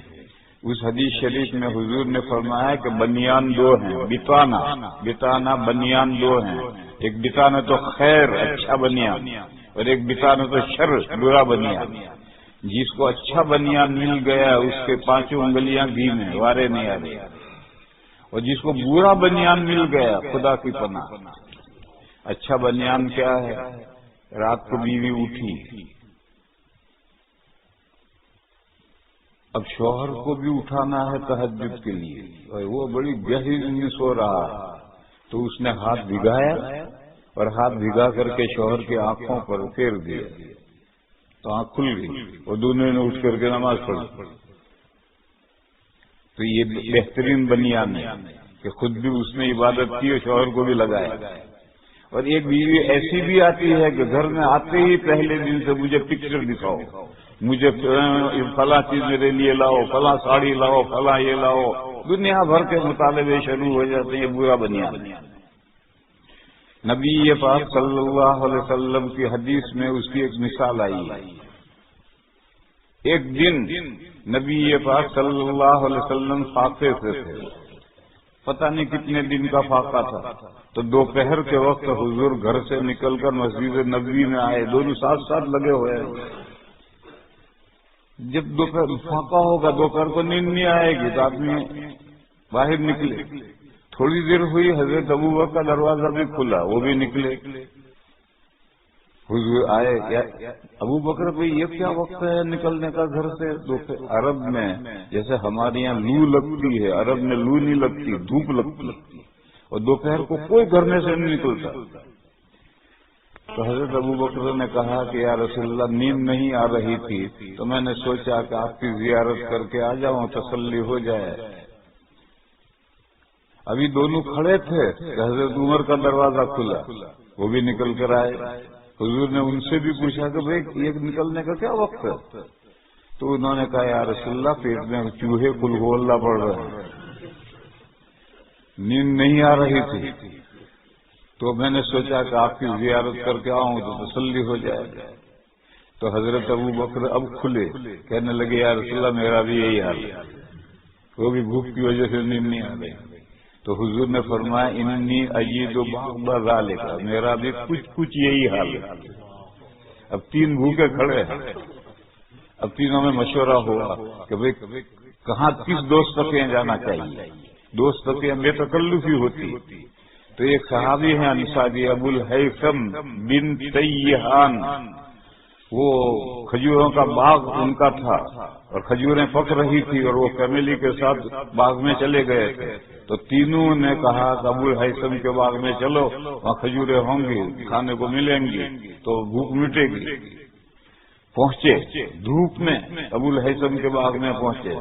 اس حدیث شریف میں حضور نے فرمایا کہ بنیان دو ہیں، بتانا بنیان دو ہیں. ایک بتانا تو خیر اچھا بنیان، اور ایک بتانا تو شر برا بنیان. جس کو اچھا بنیان مل گیا اس کے پانچوں انگلیاں گھی میں وارے نہیں آ رہے، اور جس کو برا بنیان مل گیا خدا کی پناہ. اچھا بنیان کیا ہے؟ رات کو بیوی اٹھی، اب شوہر کو بھی اٹھانا ہے تہجد کے لیے، اور وہ بڑی گہری نیند سو رہا، تو اس نے ہاتھ بھگایا، اور ہاتھ بھگا کر کے شوہر کی آنکھوں پر پھیر دیا، تو آنکھ کھل گئی، اور دونوں نے اٹھ کر کے نماز پڑھی. تو یہ بہترین بنیان ہے کہ خود بھی اس نے عبادت کی اور شوہر کو بھی لگایا. اور ایک بیوی ایسی بھی آتی ہے کہ گھر میں آتے ہی پہلے دن سے مجھے پکچر دکھاؤ، مجھے فلاں چیز میرے لیے لاؤ، فلاں ساڑی لاؤ، فلاں یہ لاؤ، دنیا بھر کے مطالبے شروع ہو جاتے ہیں. برا بنیان. نبی پاک صلی اللہ علیہ وسلم کی حدیث میں اس کی ایک مثال آئی ہے. ایک دن نبی پاک صلی اللہ علیہ وسلم فاقے سے تھے، پتہ نہیں کتنے دن کا فاقہ تھا. تو دوپہر کے وقت حضور گھر سے نکل کر مسجد نبوی میں آئے، دونوں ساتھ ساتھ لگے ہوئے ہیں. جب دوپہر فاقہ ہوگا، دوپہر کو نیند نہیں آئے گی، تو آدمی باہر نکلے. تھوڑی دیر ہوئی، حضرت ابوبکر کا دروازہ بھی کھلا، وہ بھی نکلے. حضور آئے، ابوبکر بھائی یہ کیا وقت ہے نکلنے کا گھر سے؟ عرب میں جیسے ہمارے یہاں لو لگتی ہے، عرب میں لو نہیں لگتی، دھوپ لگتی، اور دوپہر کو کوئی گھر میں سے نہیں نکلتا. تو حضرت ابوبکر نے کہا کہ یا رسول اللہ نیند نہیں آ رہی تھی، تو میں نے سوچا کہ آپ کی زیارت کر کے آ جاؤں، تسلی ہو جائے. ابھی دونوں کھڑے تھے کہ حضرت عمر کا دروازہ کھلا، وہ بھی نکل کر آئے. حضور نے ان سے بھی پوچھا کہ بھئی یہ نکلنے کا کیا وقت ہے؟ تو انہوں نے کہا یا رسول اللہ پیٹ میں چوہے قل ہو اللہ پڑھ رہے ہیں، نیند نہیں آ رہی تھی، تو میں نے سوچا کہ آپ کی زیارت کر کے آؤں تو تسلی ہو جائے. تو حضرت ابوبکر اب کھلے، کہنے لگے یا رسول اللہ میرا بھی یہی حال ہے، وہ بھی بھوک کی وجہ سے نیند نہیں آ رہی. تو حضور نے فرمایا انی اجید بعض ذالک، میرا بھی کچھ یہی حال ہے. اب تین بھوکے کھڑے ہیں، اب تینوں میں مشورہ ہوا کہ بھئی کہاں کس دوست تک جانا چاہیے. دوست تک بے تکلفی ہوتی. تو ایک صحابی ہیں انصاری ابو الہیثم بن تیہان، وہ کھجوروں کا باغ ان کا تھا اور کھجوریں پک رہی تھی اور وہ فیملی کے ساتھ باغ میں چلے گئے تھے، تو تینوں نے کہا کہ ابو الہیثم کے باغ میں چلو، وہاں کھجوریں ہوں گی، کھانے کو ملیں گی تو بھوک مٹے گی۔ پہنچے دھوپ میں، ابو الہیثم کے باغ میں پہنچے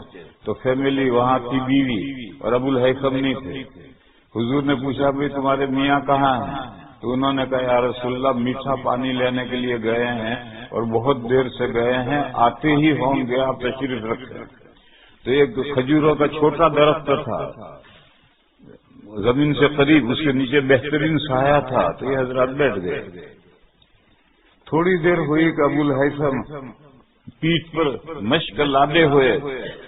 تو فیملی وہاں تھی، بیوی اور ابو الہیثم نہیں تھے۔ حضور نے پوچھا بھائی تمہارے میاں کہاں ہیں؟ تو انہوں نے کہا یا رسول اللہ میٹھا پانی لینے کے لیے گئے ہیں اور بہت دیر سے گئے ہیں، آتے ہی ہوں گے، آپ تشریف رکھیں۔ تو ایک کھجوروں کا چھوٹا درخت تھا زمین سے قریب، اس کے نیچے بہترین سایہ تھا، تو یہ حضرات بیٹھ گئے۔ تھوڑی دیر ہوئی کہ ابو الہیثم پیٹھ پر مشق لادے ہوئے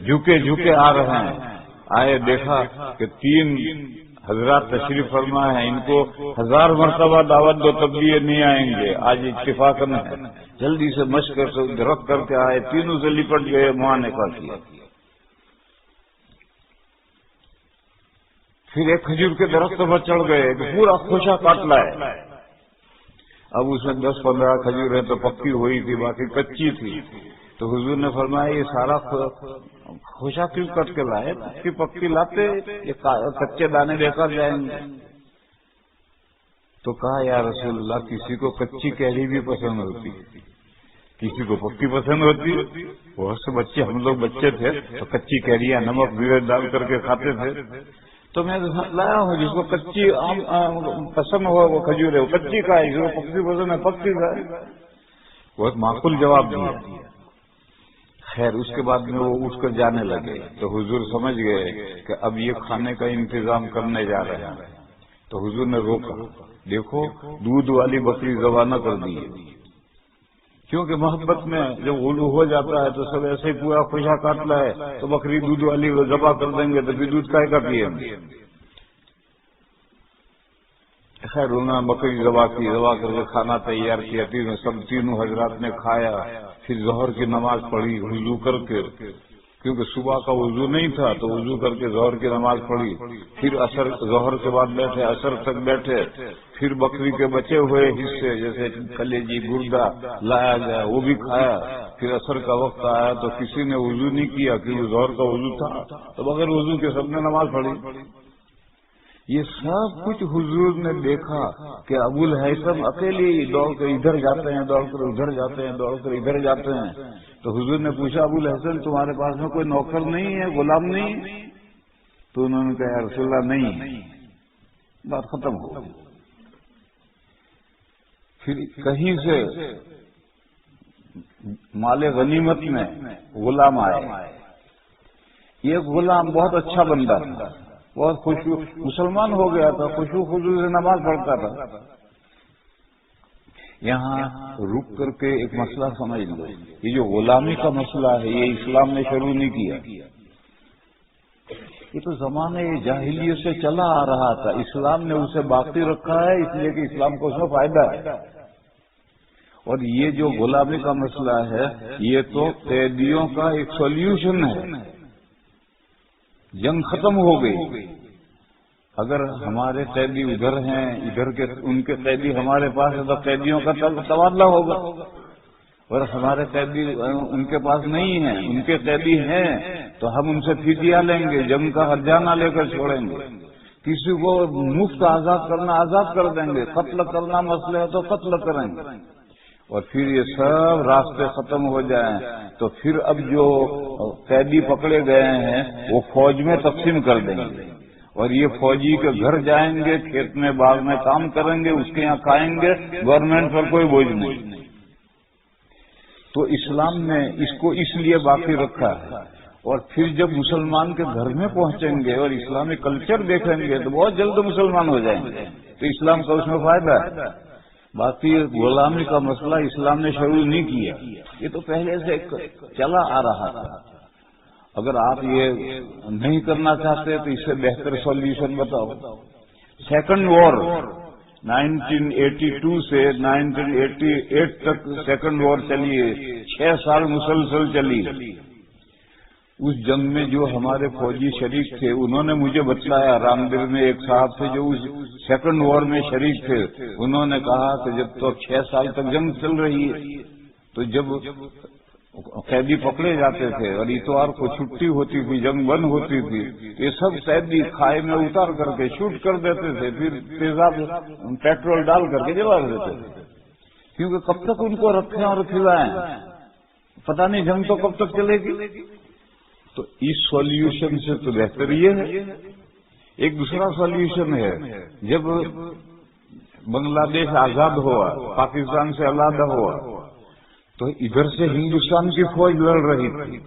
جھکے جھکے آ رہے ہیں، آئے دیکھا کہ 3 حضرات تشریف فرما ہیں، ان کو 1000 مرتبہ دعوت دو تب بھی یہ نہیں آئیں گے، آج اتفاقاً ہے۔ جلدی سے مشق رکھ کر کے آئے، تینوں سے لپٹ گئے، معانے کا کیا۔ پھر ایک کھجور کے درخت پر چڑھ گئے، پورا خوشا کاٹ لائے۔ اب اس میں 10-15 کھجوریں تو پکی ہوئی تھی، باقی کچی تھی۔ تو حضور نے فرمایا یہ سارا خوشا کیوں کٹ کے لائے؟ پکی لاتے، یہ کچے دانے دے کر جائیں گے۔ تو کہا یا رسول اللہ کسی کو کچی کیری بھی پسند ہوتی، کسی کو پکی پسند ہوتی۔ بہت سے بچے، ہم لوگ بچے تھے تو کچی کیریاں نمک مرچ ڈال کر کے کھاتے تھے، تو میں لایا ہوں جس کو کچی پسند ہو وہ کھجور ہے، وہ کچی کھائے، جس کو پکی پسند ہے پکی کھائے۔ بہت معقول جواب دیا۔ خیر اس کے بعد میں وہ اٹھ کر جانے لگے تو حضور سمجھ گئے کہ اب یہ کھانے کا انتظام کرنے جا رہے ہیں، تو حضور نے روکا، دیکھو دودھ والی بکری ذبح نہ کر دی، کیونکہ محبت میں جب غلو ہو جاتا ہے تو سب ایسے ہی پورا خوشا کاٹ لائے تو بکری دودھ والی وہ ذبح کر دیں گے تو پھر دودھ کا پیئیں گے۔ خیر انہوں نے بکری ذبح کی، ذبح کر کے کھانا تیار کیا، تینوں حضرات نے کھایا، پھر ظہر کی نماز پڑھی وضو کر کے، کیونکہ صبح کا وضو نہیں تھا تو وضو کر کے ظہر کی نماز پڑھی، پھر عصر، ظہر کے بعد بیٹھے، عصر تک بیٹھے، پھر بکری کے بچے ہوئے حصے جیسے کلیجی گردہ لایا گیا وہ بھی کھایا، پھر عصر کا وقت آیا تو کسی نے وضو نہیں کیا کیونکہ ظہر کا وضو تھا، تو بغیر وضو کے سب نے نماز پڑھی۔ یہ سب کچھ حضور نے دیکھا کہ ابو الہیثم اکیلے دوڑ کر ادھر جاتے ہیں، دوڑ کر ادھر جاتے ہیں، دوڑ کر ادھر جاتے ہیں۔ تو حضور نے پوچھا ابو الہیثم تمہارے پاس میں کوئی نوکر نہیں ہے، غلام نہیں؟ تو انہوں نے کہا یا رسول اللہ نہیں۔ بات ختم ہو۔ پھر کہیں سے مال غنیمت میں غلام آئے، یہ غلام بہت اچھا بندہ تھا، بہت خوشو مسلمان ہو گیا تھا، خوشو خضوع سے نماز پڑھتا تھا۔ یہاں رک کر کے ایک مسئلہ سمجھ لو، یہ جو غلامی کا مسئلہ ہے یہ اسلام نے شروع نہیں کیا، یہ تو زمانے جاہلیت سے چلا آ رہا تھا، اسلام نے اسے باقی رکھا ہے اس لیے کہ اسلام کو اس میں فائدہ ہے۔ اور یہ جو غلامی کا مسئلہ ہے یہ تو قیدیوں کا ایک سولوشن ہے، جنگ ختم ہو گئی، اگر ہمارے قیدی ادھر ہیں، ادھر کے ان کے قیدی ہمارے پاس ہیں تو قیدیوں کا تبادلہ ہوگا، اور ہمارے قیدی ان کے پاس نہیں ہیں، ان کے قیدی ہیں تو ہم ان سے فدیہ لیں گے، جنگ کا ہرجانہ لے کر چھوڑیں گے، کسی کو مفت آزاد کرنا آزاد کر دیں گے، قتل کرنا مسئلہ ہے تو قتل کریں گے، اور پھر یہ سب راستے ختم ہو جائیں تو پھر اب جو قیدی پکڑے گئے ہیں وہ فوج میں تقسیم کر دیں گے، اور یہ فوجی کے گھر جائیں گے، کھیت میں باغ میں کام کریں گے، اس کے یہاں کھائیں گے، گورنمنٹ پر کوئی بوجھ نہیں۔ تو اسلام نے اس کو اس لیے باقی رکھا ہے، اور پھر جب مسلمان کے گھر میں پہنچیں گے اور اسلامی کلچر دیکھیں گے تو بہت جلد مسلمان ہو جائیں گے، تو اسلام کا اس میں فائدہ ہے۔ باقی غلامی کا مسئلہ اسلام نے شروع نہیں کیا، یہ تو پہلے سے چلا آ رہا تھا۔ اگر آپ یہ نہیں کرنا چاہتے تو اس سے بہتر سولوشن بتاؤ۔ سیکنڈ وار 1982 سے 1988 تک سیکنڈ وار چلی، 6 سال مسلسل چلی۔ اس جنگ میں جو ہمارے فوجی شریک تھے انہوں نے مجھے بتلایا، رامدیر میں ایک صاحب تھے جو اس سیکنڈ وار میں شریک تھے، انہوں نے کہا کہ جب تو 6 سال تک جنگ چل رہی ہے تو جب قیدی پکڑے جاتے تھے اور اتوار کو چھٹی ہوتی تھی، جنگ بند ہوتی تھی، تو یہ سب قیدی کھائے میں اتار کر کے شوٹ کر دیتے تھے، پھر تیزاب پیٹرول ڈال کر کے جلا دیتے تھے، کیونکہ کب تک ان کو رکھیں اور کھلائیں، پتہ نہیں جنگ تو کب تک چلے گی۔ تو اس سولوشن سے تو بہتر یہ ہے۔ ایک دوسرا سولوشن ہے، جب بنگلہ دیش آزاد ہوا، پاکستان سے علیحدہ ہوا، تو ادھر سے ہندوستان کی فوج لڑ رہی تھی۔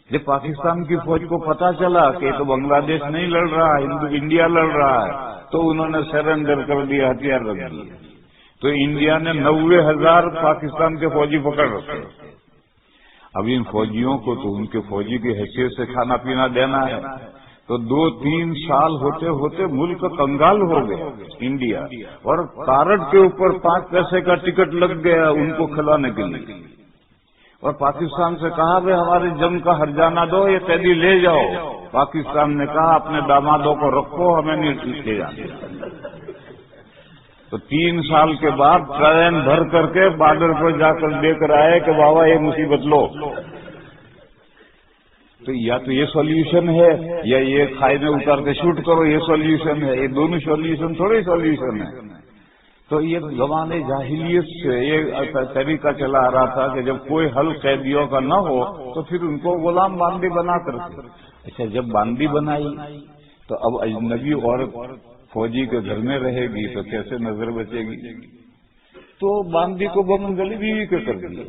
جب پاکستان کی فوج کو پتا چلا کہ تو بنگلہ دیش نہیں لڑ رہا، انڈیا لڑ رہا ہے، تو انہوں نے سرنڈر کر دیا، ہتھیار رکھ دیے۔ تو انڈیا نے 90,000 پاکستان کے فوجی پکڑ رکھے۔ اب ان فوجیوں کو تو ان کے فوجی کی حیثیت سے کھانا پینا دینا ہے، تو 2-3 سال ہوتے ہوتے ملک کنگال ہو گیا انڈیا، اور کارڈ کے اوپر 5 پیسے کا ٹکٹ لگ گیا ان کو کھلانے کے لیے۔ اور پاکستان سے کہا بھائی ہماری جنگ کا ہرجانہ دو، یہ قیدی لے جاؤ۔ پاکستان نے کہا اپنے دامادوں کو رکھو، ہمیں نہیں لے جانا۔ تو 3 سال کے بعد ٹرین بھر کر کے بارڈر پر جا کر دے کر آئے کہ بابا یہ مصیبت لو۔ تو یا تو یہ سولوشن ہے، یا یہ کھائی میں اتار کے شوٹ کرو، یہ سولوشن ہے۔ یہ دونوں سولوشن تھوڑے سولوشن ہے۔ تو یہ زمانے جاہلیت سے یہ طریقہ چلا آ رہا تھا کہ جب کوئی حل قیدیوں کا نہ ہو تو پھر ان کو غلام باندی بنا کر کے۔ اچھا، جب باندی بنائی تو اب اجنبی عورت فوجی کے گھر میں رہے گی تو کیسے نظر بچے گی؟ تو باندی کو بمنگلی بیوی کے کر دی۔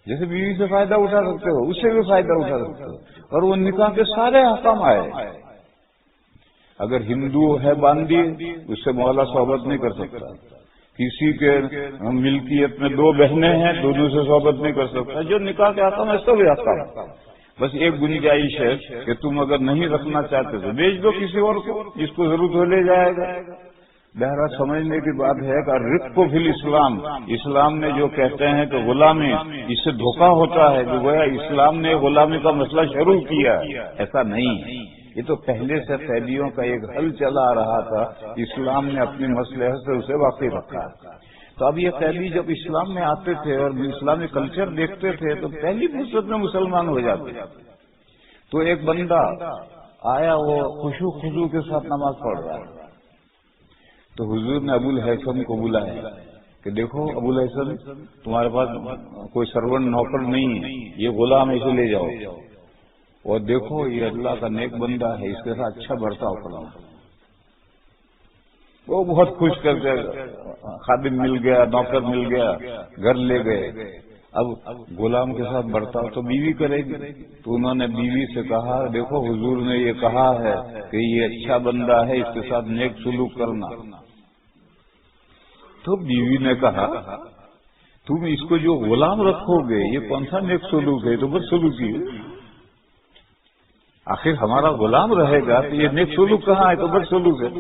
جیسے بیوی سے فائدہ اٹھا سکتے ہو، اس سے بھی فائدہ اٹھا سکتے ہو، اور وہ نکاح کے سارے احکام آئے۔ اگر ہندو ہے باندی، اس سے مولا صحبت نہیں کر سکتا۔ کسی کے ملکیت میں 2 بہنیں ہیں، دونوں سے صحبت نہیں کر سکتا۔ جو نکاح کے احکام ہے سب احکام۔ بس ایک گنجائش ہے کہ تم اگر نہیں رکھنا چاہتے تو بیچ دو کسی اور کو، جس کو ضرورت ہو لے جائے گا۔ بہرحال سمجھنے کی بات ہے کہ رق فی الاسلام، اسلام نے جو کہتے ہیں کہ غلامی، اس سے دھوکہ ہوتا ہے کہ گویا اسلام نے غلامی کا مسئلہ شروع کیا۔ ایسا نہیں ہے، یہ تو پہلے سے قیدیوں کا ایک حل چلا آ رہا تھا، اسلام نے اپنی مصلحت سے اسے واقف رکھا۔ تو اب یہ قیدی جب اسلام میں آتے تھے اور اسلامی کلچر دیکھتے تھے تو پہلی فرصت میں مسلمان ہو جاتے۔ تو ایک بندہ آیا، وہ خشوع خضوع کے ساتھ نماز پڑھ رہا ہے، تو حضور نے ابو الہیثم کو بلایا کہ دیکھو ابو الہیثم، تمہارے پاس کوئی سرونٹ نوکر نہیں ہے، یہ غلام ہے، اسے لے جاؤ، اور دیکھو یہ اللہ کا نیک بندہ ہے، اس کے ساتھ اچھا برتاؤ کرو۔ وہ بہت خوش کر کے خادم مل گیا، نوکر مل گیا، گھر لے گئے۔ اب غلام کے ساتھ برتاؤ تو بیوی کرے گی، تو انہوں نے بیوی سے کہا دیکھو حضور نے یہ کہا ہے کہ یہ اچھا بندہ ہے، اس کے ساتھ نیک سلوک کرنا۔ تو بیوی نے کہا تم اس کو جو غلام رکھو گے یہ کون سا نیک سلوک ہے، تو بد سلوکی ہے۔ آخر ہمارا غلام رہے گا تو یہ نیک سلوک کہاں ہے، تو بد سلوک ہے۔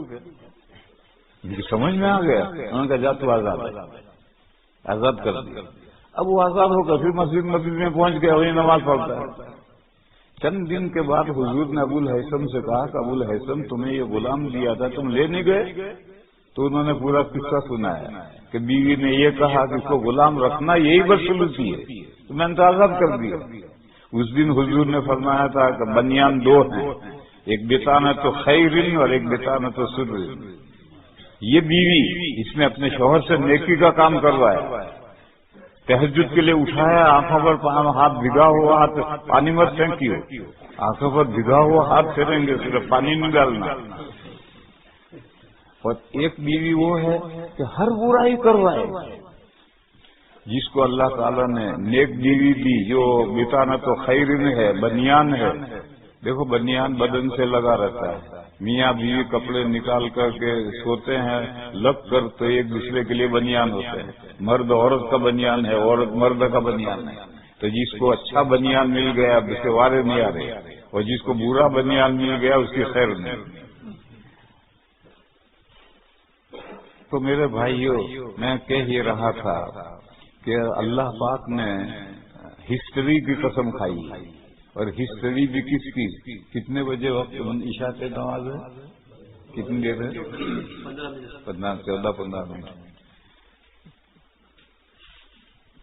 سمجھ میں آ گیا، انہوں نے کہا جا تو آزاد کر دیا۔ اب وہ آزاد ہو کر پھر مسجد میں پہنچ گیا، وہی نماز پڑھتا ہے۔ چند دن کے بعد حضور نے ابو الہیثم سے کہا کہ ابو الہیثم تمہیں یہ غلام دیا تھا، تم لے نہیں گئے؟ تو انہوں نے پورا قصہ سنایا کہ بیوی نے یہ کہا کہ اس کو غلام رکھنا یہی بدسلوکی ہے، تو میں نے تو آزاد کر دیا۔ اس دن حضور نے فرمایا تھا کہ بنیان 2 ہیں، ایک بطانۃ خیر اور ایک بطانۃ سر۔ یہ بیوی اس نے اپنے شوہر سے نیکی کا کام کروایا، تہجد کے لیے اٹھایا، آنکھوں پر ہاتھ بھگا ہوا، ہاتھ پانی مت پھینکی ہو، آنکھوں پر بھگا ہوا ہاتھ پھیریں گے، صرف پانی نہیں ڈالنا۔ اور ایک بیوی وہ ہے کہ ہر برائی کروائے، جس کو اللہ تعالیٰ نے نیک بیوی دی جو بطانۃ خیر ہے، بنیان ہے۔ دیکھو بنیان بدن سے لگا رہتا ہے، میاں بیوی کپڑے نکال کر کے سوتے ہیں لگ کر تو ایک دوسرے کے لیے بنیان ہوتے ہیں، مرد عورت کا بنیان ہے، عورت مرد کا بنیان ہے۔ تو جس کو اچھا بنیان مل گیا اب اسے وارے نہیں آ رہے، اور جس کو برا بنیان مل گیا اس کی خیر نہیں۔ تو میرے بھائیوں، میں کہہ یہ رہا تھا کہ اللہ پاک نے ہسٹری کی قسم کھائی، اور ہسٹری بھی کس کی؟ کتنے بجے وقت عشاء سے نماز ہے؟ کتنی دیر ہے؟ 14-15 منٹ۔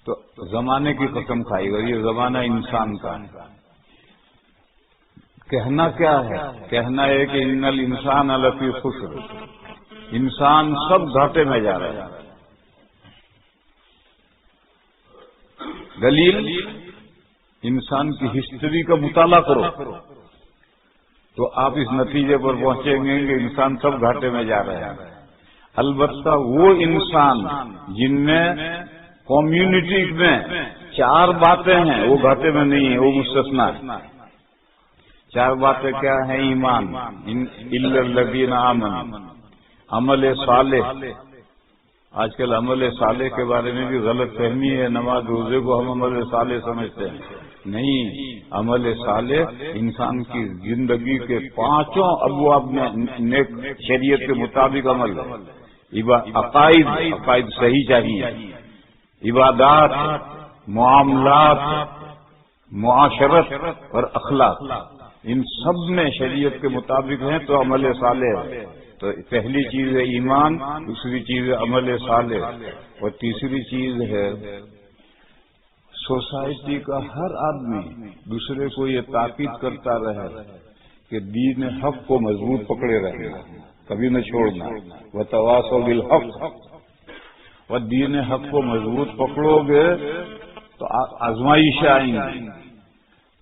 تو زمانے کی قسم کھائی گئی، یہ زمانہ انسان کا ہے۔ کہنا کیا ہے؟ کہنا ہے کہ ان الانسان لفی خسر، انسان سب گھاٹے میں جا رہا ہے۔ دلیل، انسان کی ہسٹری کا مطالعہ کرو تو آپ اس نتیجے پر پہنچیں گے کہ انسان سب گھاٹے میں جا رہے ہیں۔ البتہ وہ انسان جن میں کمیونٹی میں 4 باتیں ہیں وہ گھاٹے میں نہیں ہیں، وہ مستثنا ہے۔ 4 باتیں کیا ہیں؟ ایمان، الا الذین آمنوا، عمل صالح۔ آج کل عمل صالح کے بارے میں بھی غلط فہمی ہے، نماز روزے کو ہم عمل صالح سمجھتے ہیں، نہیں، عمل صالح انسان کی زندگی کے 5 ابواب میں نیک شریعت کے مطابق عمل ہے۔ عقائد صحیح چاہیے، عبادات، معاملات، معاشرت اور اخلاق، ان سب میں شریعت کے مطابق ہیں تو عمل صالح ہے۔ تو پہلی چیز ہے ایمان، دوسری چیز ہے عمل صالح، اور تیسری چیز ہے سوسائٹی کا ہر آدمی دوسرے کو یہ تاکید کرتا رہے کہ دین حق کو مضبوط پکڑے رہے، کبھی نہ چھوڑنا۔ وتواصوا بالحق، اور دین حق کو مضبوط پکڑو گے تو آزمائشیں آئیں گی،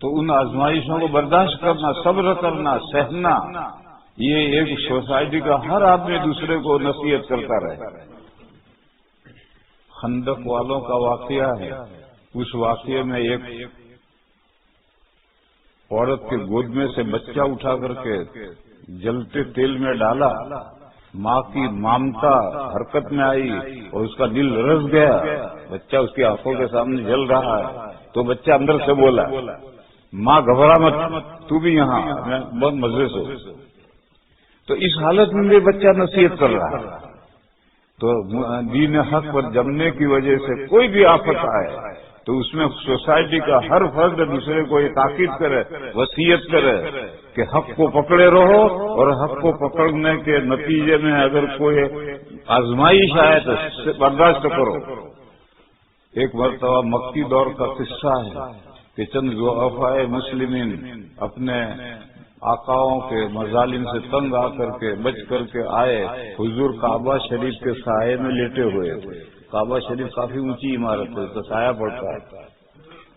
تو ان آزمائشوں کو برداشت کرنا، صبر کرنا، سہنا، یہ ایک سوسائٹی کا ہر آدمی دوسرے کو نصیحت کرتا رہے۔ خندق والوں کا واقعہ ہے، اس واقعے میں ایک عورت کے گود میں سے بچہ اٹھا کر کے جلتے تیل میں ڈالا، ماں کی مامتا حرکت میں آئی اور اس کا دل رس گیا، بچہ اس کی آنکھوں کے سامنے جل رہا ہے، تو بچہ اندر سے بولا، ماں گھبرا مت، تو بھی یہاں، میں بہت مزے سے۔ تو اس حالت میں بچہ نصیحت کر رہا ہے۔ تو دین حق پر جمنے کی وجہ سے کوئی بھی آفت آئے تو اس میں سوسائٹی کا ہر فرد دوسرے کو یہ تاکید کرے، وصیت کرے کہ حق کو پکڑے رہو، اور حق کو پکڑنے کے نتیجے میں اگر کوئی آزمائش آئے تو برداشت کرو۔ ایک مرتبہ مکی دور کا قصہ ہے کہ چند ضعفاء مسلمین اپنے آقاؤں کے مظالم سے تنگ آ کر کے بچ کر کے آئے، حضور کعبہ شریف کے سائے میں لیٹے ہوئے تھے۔ کعبہ شریف کافی اونچی عمارت ہے تو سایہ پڑتا ہے،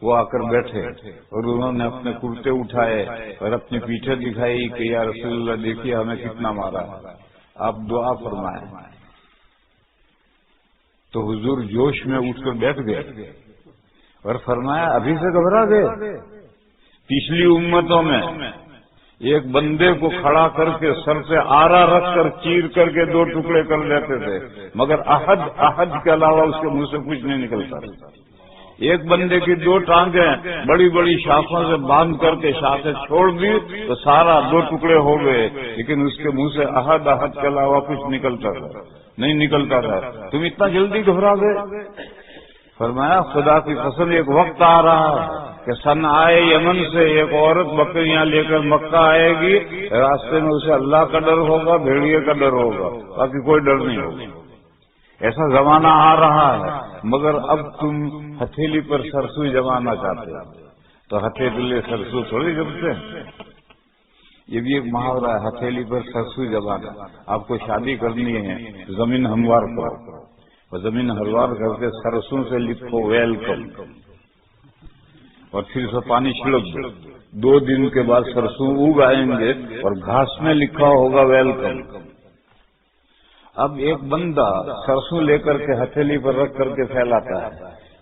وہ آ کر بیٹھے اور انہوں نے اپنے کرتے اٹھائے اور اپنی پیٹھیں دکھائی کہ یا رسول اللہ دیکھیے ہمیں کتنا مارا، آپ دعا فرمائیں۔ تو حضور جوش میں اٹھ کر بیٹھ گئے اور فرمایا ابھی سے گھبرا گئے؟ پچھلی امتوں میں ایک بندے کو کھڑا کر کے سر سے آرا رکھ کر چیر کر کے 2 ٹکڑے کر لیتے تھے، مگر احد کے علاوہ اس کے منہ سے کچھ نہیں نکلتا۔ ایک بندے کی 2 ٹانگیں بڑی بڑی شاخوں سے باندھ کر کے شاخیں چھوڑ دی تو سارا 2 ٹکڑے ہو گئے، لیکن اس کے منہ سے احد کے علاوہ کچھ نہیں نکلتا تھا۔ تم اتنا جلدی گھبرا گئے؟ فرمایا خدا کی قسم ایک وقت آ رہا ہے کہ صنعائے یمن سے ایک عورت بکریاں لے کر مکہ آئے گی، راستے میں اسے اللہ کا ڈر ہوگا، بھیڑیے کا ڈر ہوگا، باقی کوئی ڈر نہیں ہوگا۔ ایسا زمانہ آ رہا ہے، مگر اب تم ہتھیلی پر سرسو جمانا چاہتے ہو، تو ہتھیلی سرسو تھوڑی جمتے ہیں۔ یہ بھی ایک محاورہ ہے، ہتھیلی پر سرسو جمانا۔ آپ کو شادی کرنی ہے، زمین ہموار کرو، اور زمین ہموار کر کے سرسوں سے لکھو ویلکم، اور پھر اسے پانی چھڑک دو۔ 2 دن کے بعد سرسوں اگ آئیں گے اور گھاس میں لکھا ہوگا ویلکم۔ اب ایک بندہ سرسوں لے کر کے ہتھیلی پر رکھ کر کے پھیلاتا ہے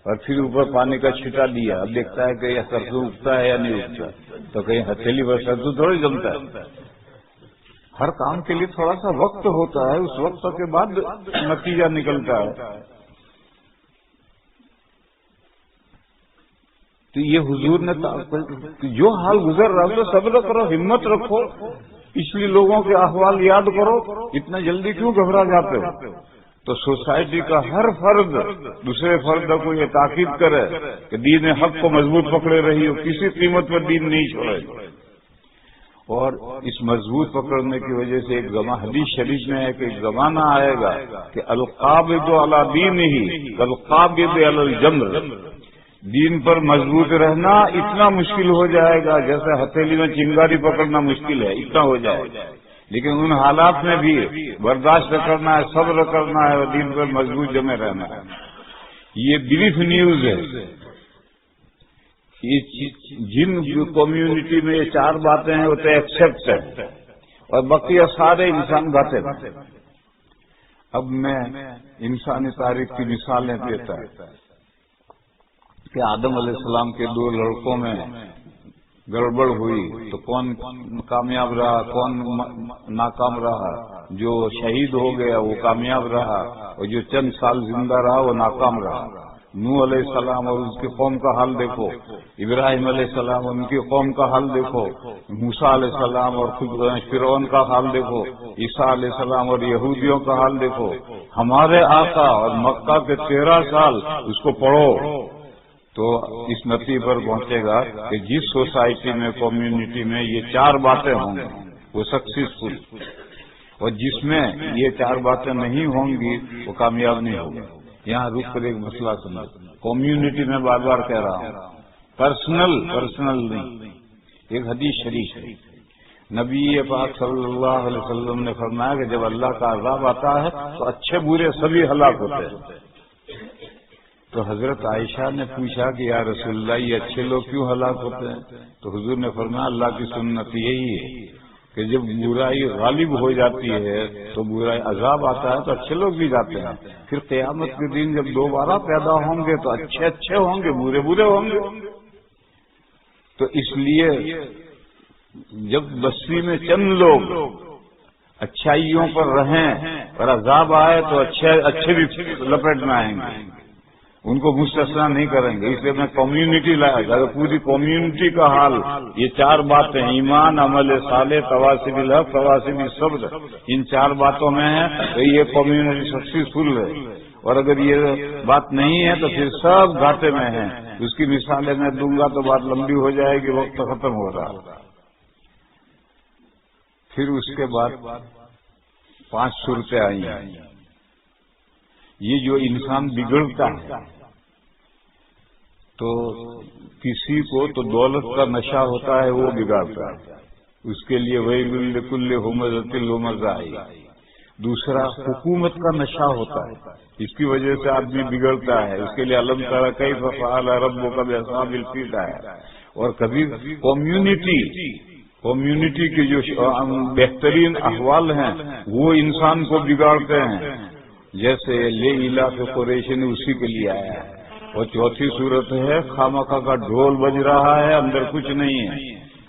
اور پھر اوپر پانی کا چھٹا دیا، اب دیکھتا ہے کہ یہ سرسوں اگتا ہے یا نہیں اگتا، تو کہیں ہتھیلی پر سرسوں تھوڑی جمتا ہے۔ ہر کام کے لیے تھوڑا سا وقت ہوتا ہے، اس وقت کے بعد نتیجہ نکلتا ہے۔ تو یہ حضور نے جو حال گزر رہا ہے صبر کرو، ہمت رکھو، پچھلی لوگوں کے احوال یاد کرو، اتنا جلدی کیوں گھبرا جاتے ہو؟ تو سوسائٹی کا ہر فرد دوسرے فرد کو یہ تاکید کرے کہ دین حق کو مضبوط پکڑے رہی ہو، کسی قیمت پر دین نہیں چھوڑے۔ اور اس مضبوط پکڑنے کی وجہ سے ایک حدیث شریف میں ہے کہ ایک زمانہ آئے گا کہ القابض علی دینہ کالقابض علی الجمر، دین پر مضبوط رہنا اتنا مشکل ہو جائے گا جیسے ہتھیلی میں چنگاری پکڑنا مشکل ہے، اتنا ہو جائے گا۔ لیکن ان حالات میں بھی برداشت کرنا ہے، صبر کرنا ہے اور دین پر مضبوط جمے رہنا ہے۔ یہ بریف نیوز ہے۔ جن کمیونٹی میں یہ چار باتیں ہیں وہ تو ایکسپٹ ہے اور بقیہ سارے انسان باتیں۔ اب میں انسانی تاریخ کی مثالیں دیتا ہے کہ آدم علیہ السلام کے دو لڑکوں میں گڑبڑ ہوئی تو کون کامیاب رہا، کون ناکام رہا؟ جو شہید ہو گیا وہ کامیاب رہا اور جو چند سال زندہ رہا وہ ناکام رہا۔ نوح علیہ السلام اور اس کی قوم کا حال دیکھو، ابراہیم علیہ السلام اور ان کی قوم کا حال دیکھو، موسیٰ علیہ السلام اور فرعون کا حال دیکھو، عیسیٰ علیہ السلام اور یہودیوں کا حال دیکھو۔ ہمارے آقا اور مکہ کے 13 سال اس کو پڑھو تو اس نتیجے پر پہنچے گا کہ جس سوسائٹی میں، کمیونٹی میں یہ چار باتیں ہوں گی وہ سکسیسفل، اور جس میں یہ چار باتیں نہیں ہوں گی وہ کامیاب نہیں ہوگی۔ یہاں رک کر ایک مسئلہ سمجھو، کمیونٹی میں بار بار کہہ رہا ہوں، پرسنل نہیں۔ ایک حدیث شریف ہے، نبی پاک صلی اللہ علیہ وسلم نے فرمایا کہ جب اللہ کا عذاب آتا ہے تو اچھے برے سبھی ہلاک ہوتے ہیں۔ تو حضرت عائشہ نے پوچھا کہ یا رسول اللہ یہ اچھے لوگ کیوں ہلاک ہوتے ہیں؟ تو حضور نے فرمایا اللہ کی سنت یہی ہے کہ جب برائی غالب ہو جاتی ہے تو برائی عذاب آتا ہے تو اچھے لوگ بھی جاتے ہیں، پھر قیامت کے دن جب دوبارہ پیدا ہوں گے تو اچھے اچھے ہوں گے، برے برے ہوں گے۔ تو اس لیے جب بستی میں چند لوگ اچھائیوں پر رہیں اور عذاب آئے تو اچھے بھی لپیٹ میں آئیں گے، ان کو مستثنا نہیں کریں گے۔ اس لیے میں کمیونٹی لایا، اگر پوری کمیونٹی کا حال یہ چار باتیں ایمان، عمل صالح، تواصی بالحق، تواصی بالصبر، ان چار باتوں میں ہے تو یہ کمیونٹی سکسیسفل ہے، اور اگر یہ بات نہیں ہے تو پھر سب گھاٹے میں ہیں۔ اس کی مثالیں میں دوں گا تو بات لمبی ہو جائے گی، وقت ختم ہو رہا۔ پھر اس کے بعد 5 صورتیں آئی ہیں۔ یہ جو انسان بگڑتا ہے تو کسی کو تو دولت کا نشہ ہوتا ہے، وہ بگاڑتا ہے، اس کے لیے ویل لکل ہمزۃ لمزہ۔ دوسرا حکومت کا نشہ ہوتا ہے، اس کی وجہ سے آدمی بگڑتا ہے، اس کے لیے علم تری کیف فعل ربک باصحاب الفیل ہے۔ اور کبھی کمیونٹی کے جو بہترین احوال ہیں وہ انسان کو بگاڑتے ہیں، جیسے لے علاقے قریش نے اسی کے لیے آیا ہے۔ اور چوتھی صورت ہے خامخواہ کا ڈھول بج رہا ہے، اندر کچھ نہیں ہے،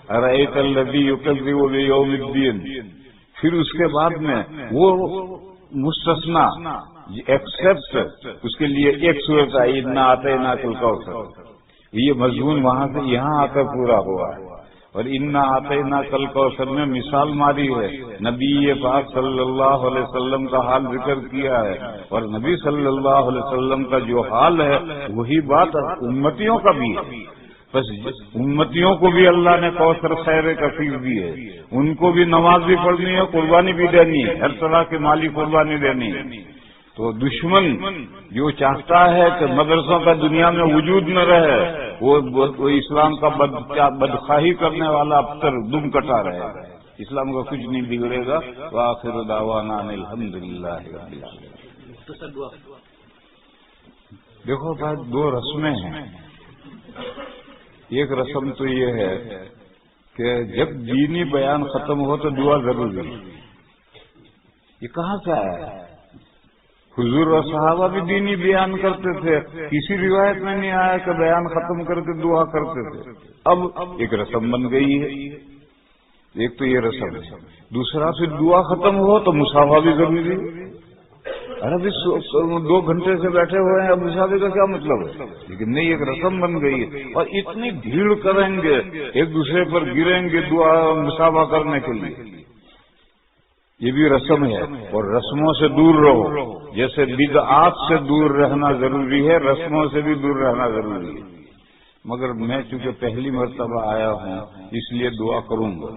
ارأیت الذی یکذب بیوم الدین۔ پھر اس کے بعد میں وہ مستثنا ایکسپٹ، اس کے لیے ایک صورت آئی انا اعطیناک الکوثر۔ یہ مضمون وہاں سے یہاں آ کر پورا ہوا ہے، اور انا اعطیناک الکوثر میں مثال ماری ہے، نبی پاک صلی اللہ علیہ وسلم کا حال ذکر کیا ہے، اور نبی صلی اللہ علیہ وسلم کا جو حال ہے وہی بات امتیوں کا بھی ہے۔ بس امتیوں کو بھی اللہ نے کوثر خیر کثیر دی ہے، ان کو بھی نماز بھی پڑھنی ہے، قربانی بھی دینی ہے، ہر طرح کی مالی قربانی دینی ہے۔ تو دشمن جو چاہتا ہے کہ مدرسوں کا دنیا میں وجود نہ رہے، وہ اسلام کا بدخواہی کرنے والا اب تک دم کٹا رہے گا، اسلام کا کچھ نہیں بگڑے گا۔ وآخر دعوانا ان الحمدللہ رب العالمین۔ دیکھو بھائی، 2 رسمیں ہیں۔ ایک رسم تو یہ ہے کہ جب دینی بیان ختم ہو تو دعا ضروری ہے۔ یہ کہاں سے آیا ہے؟ حضور اور صحابہ بھی دینی بیان کرتے تھے، کسی روایت میں نہیں آیا کہ بیان ختم کر کے دعا کرتے تھے۔ اب ایک رسم بن گئی ہے، ایک تو یہ رسم ہے، دوسرا پھر دعا ختم ہو تو مصافحہ بھی ضروری ہے۔ ارے 2 گھنٹے سے بیٹھے ہوئے ہیں، اب مصافحے کا کیا مطلب ہے؟ لیکن نہیں، ایک رسم بن گئی ہے، اور اتنی بھیڑ کریں گے، ایک دوسرے پر گریں گے دعا مصافحہ کرنے کے لیے، یہ بھی رسم ہے۔ اور رسموں سے دور رہو، جیسے بدعات سے دور رہنا ضروری ہے، رسموں سے بھی دور رہنا ضروری ہے۔ مگر میں چونکہ پہلی مرتبہ آیا ہوں اس لیے دعا کروں گا،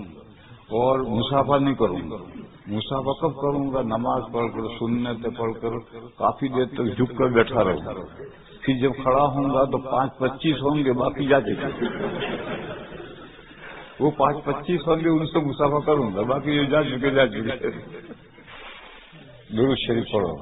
اور مسافہ نہیں کروں گا. مسافہ کب کروں گا؟ نماز پڑھ کر، سنت پڑھ کر کافی دیر تک جھک کر بیٹھا رہوں گا. پھر جب کھڑا ہوں گا تو 5-25 ہوں گے، باقی جا چکے. وہ 5-25 ہوں گے، ان سے مسافہ کروں گا، باقی جو جا چکے. درود شریف پڑھو.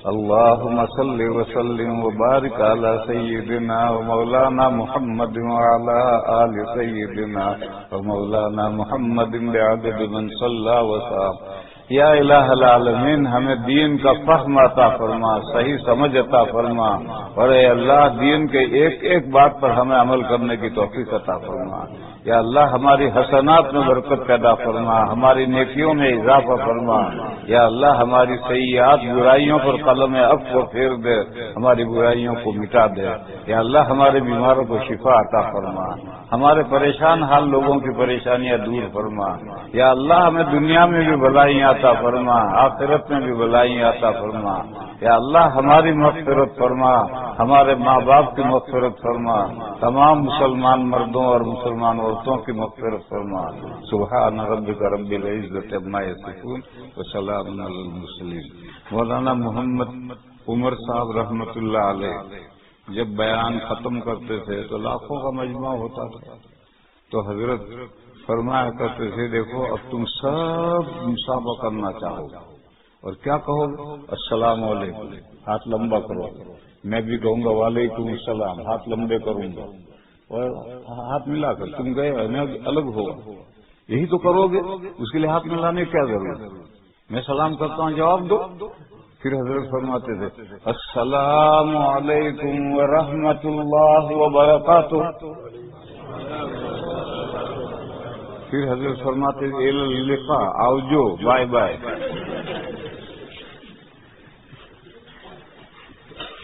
اللهم صل وسلم وبارك على سيدنا ومولانا محمد وعلى آل سيدنا ومولانا محمد بعدد من صلى وسلم. یا الہ العالمین، ہمیں دین کا فہم عطا فرما، صحیح سمجھ عطا فرما، اور اے اللہ دین کے ایک ایک بات پر ہمیں عمل کرنے کی توفیق عطا فرما. یا اللہ ہماری حسنات میں برکت پیدا فرما، ہماری نیکیوں میں اضافہ فرما. یا اللہ ہماری سیئات برائیوں پر قلم عفو پھیر دے، ہماری برائیوں کو مٹا دے. یا اللہ ہمارے بیماروں کو شفا عطا فرما، ہمارے پریشان حال لوگوں کی پریشانیاں دور فرما. یا اللہ ہمیں دنیا میں بھی بھلائیاں عطا فرما، آخرت میں بھی بھلائیاں عطا فرما. یا اللہ ہماری مغفرت فرما، ہمارے ماں باپ کی مغفرت فرما، تمام مسلمان مردوں اور مسلمان عورتوں کی مغفرت فرما. سبحان ربک رب العزت عما یصفون وسلام علی المرسلین. مولانا محمد عمر صاحب رحمۃ اللہ علیہ جب بیان ختم کرتے تھے تو لاکھوں کا مجمع ہوتا تھا، تو حضرت فرمایا کرتے تھے دیکھو اب تم سب مسافہ کرنا چاہو اور کیا کہو گے؟ السلام علیکم، ہاتھ لمبا کرو. میں بھی کہوں گا وعلیکم السلام، ہاتھ لمبے کروں گا، اور ہاتھ ملا کر تم گئے میں الگ ہوگا. یہی تو کرو گے، اس کے لیے ہاتھ ملانے کی کیا ضرورت ہے؟ میں سلام کرتا ہوں، جواب دو. پھر حضرت فرماتے تھے السلام علیکم ورحمۃ اللہ وبرکاتہ. پھر حضرت فرماتے تھے الی اللقاء، آؤ جو، بائے بائے.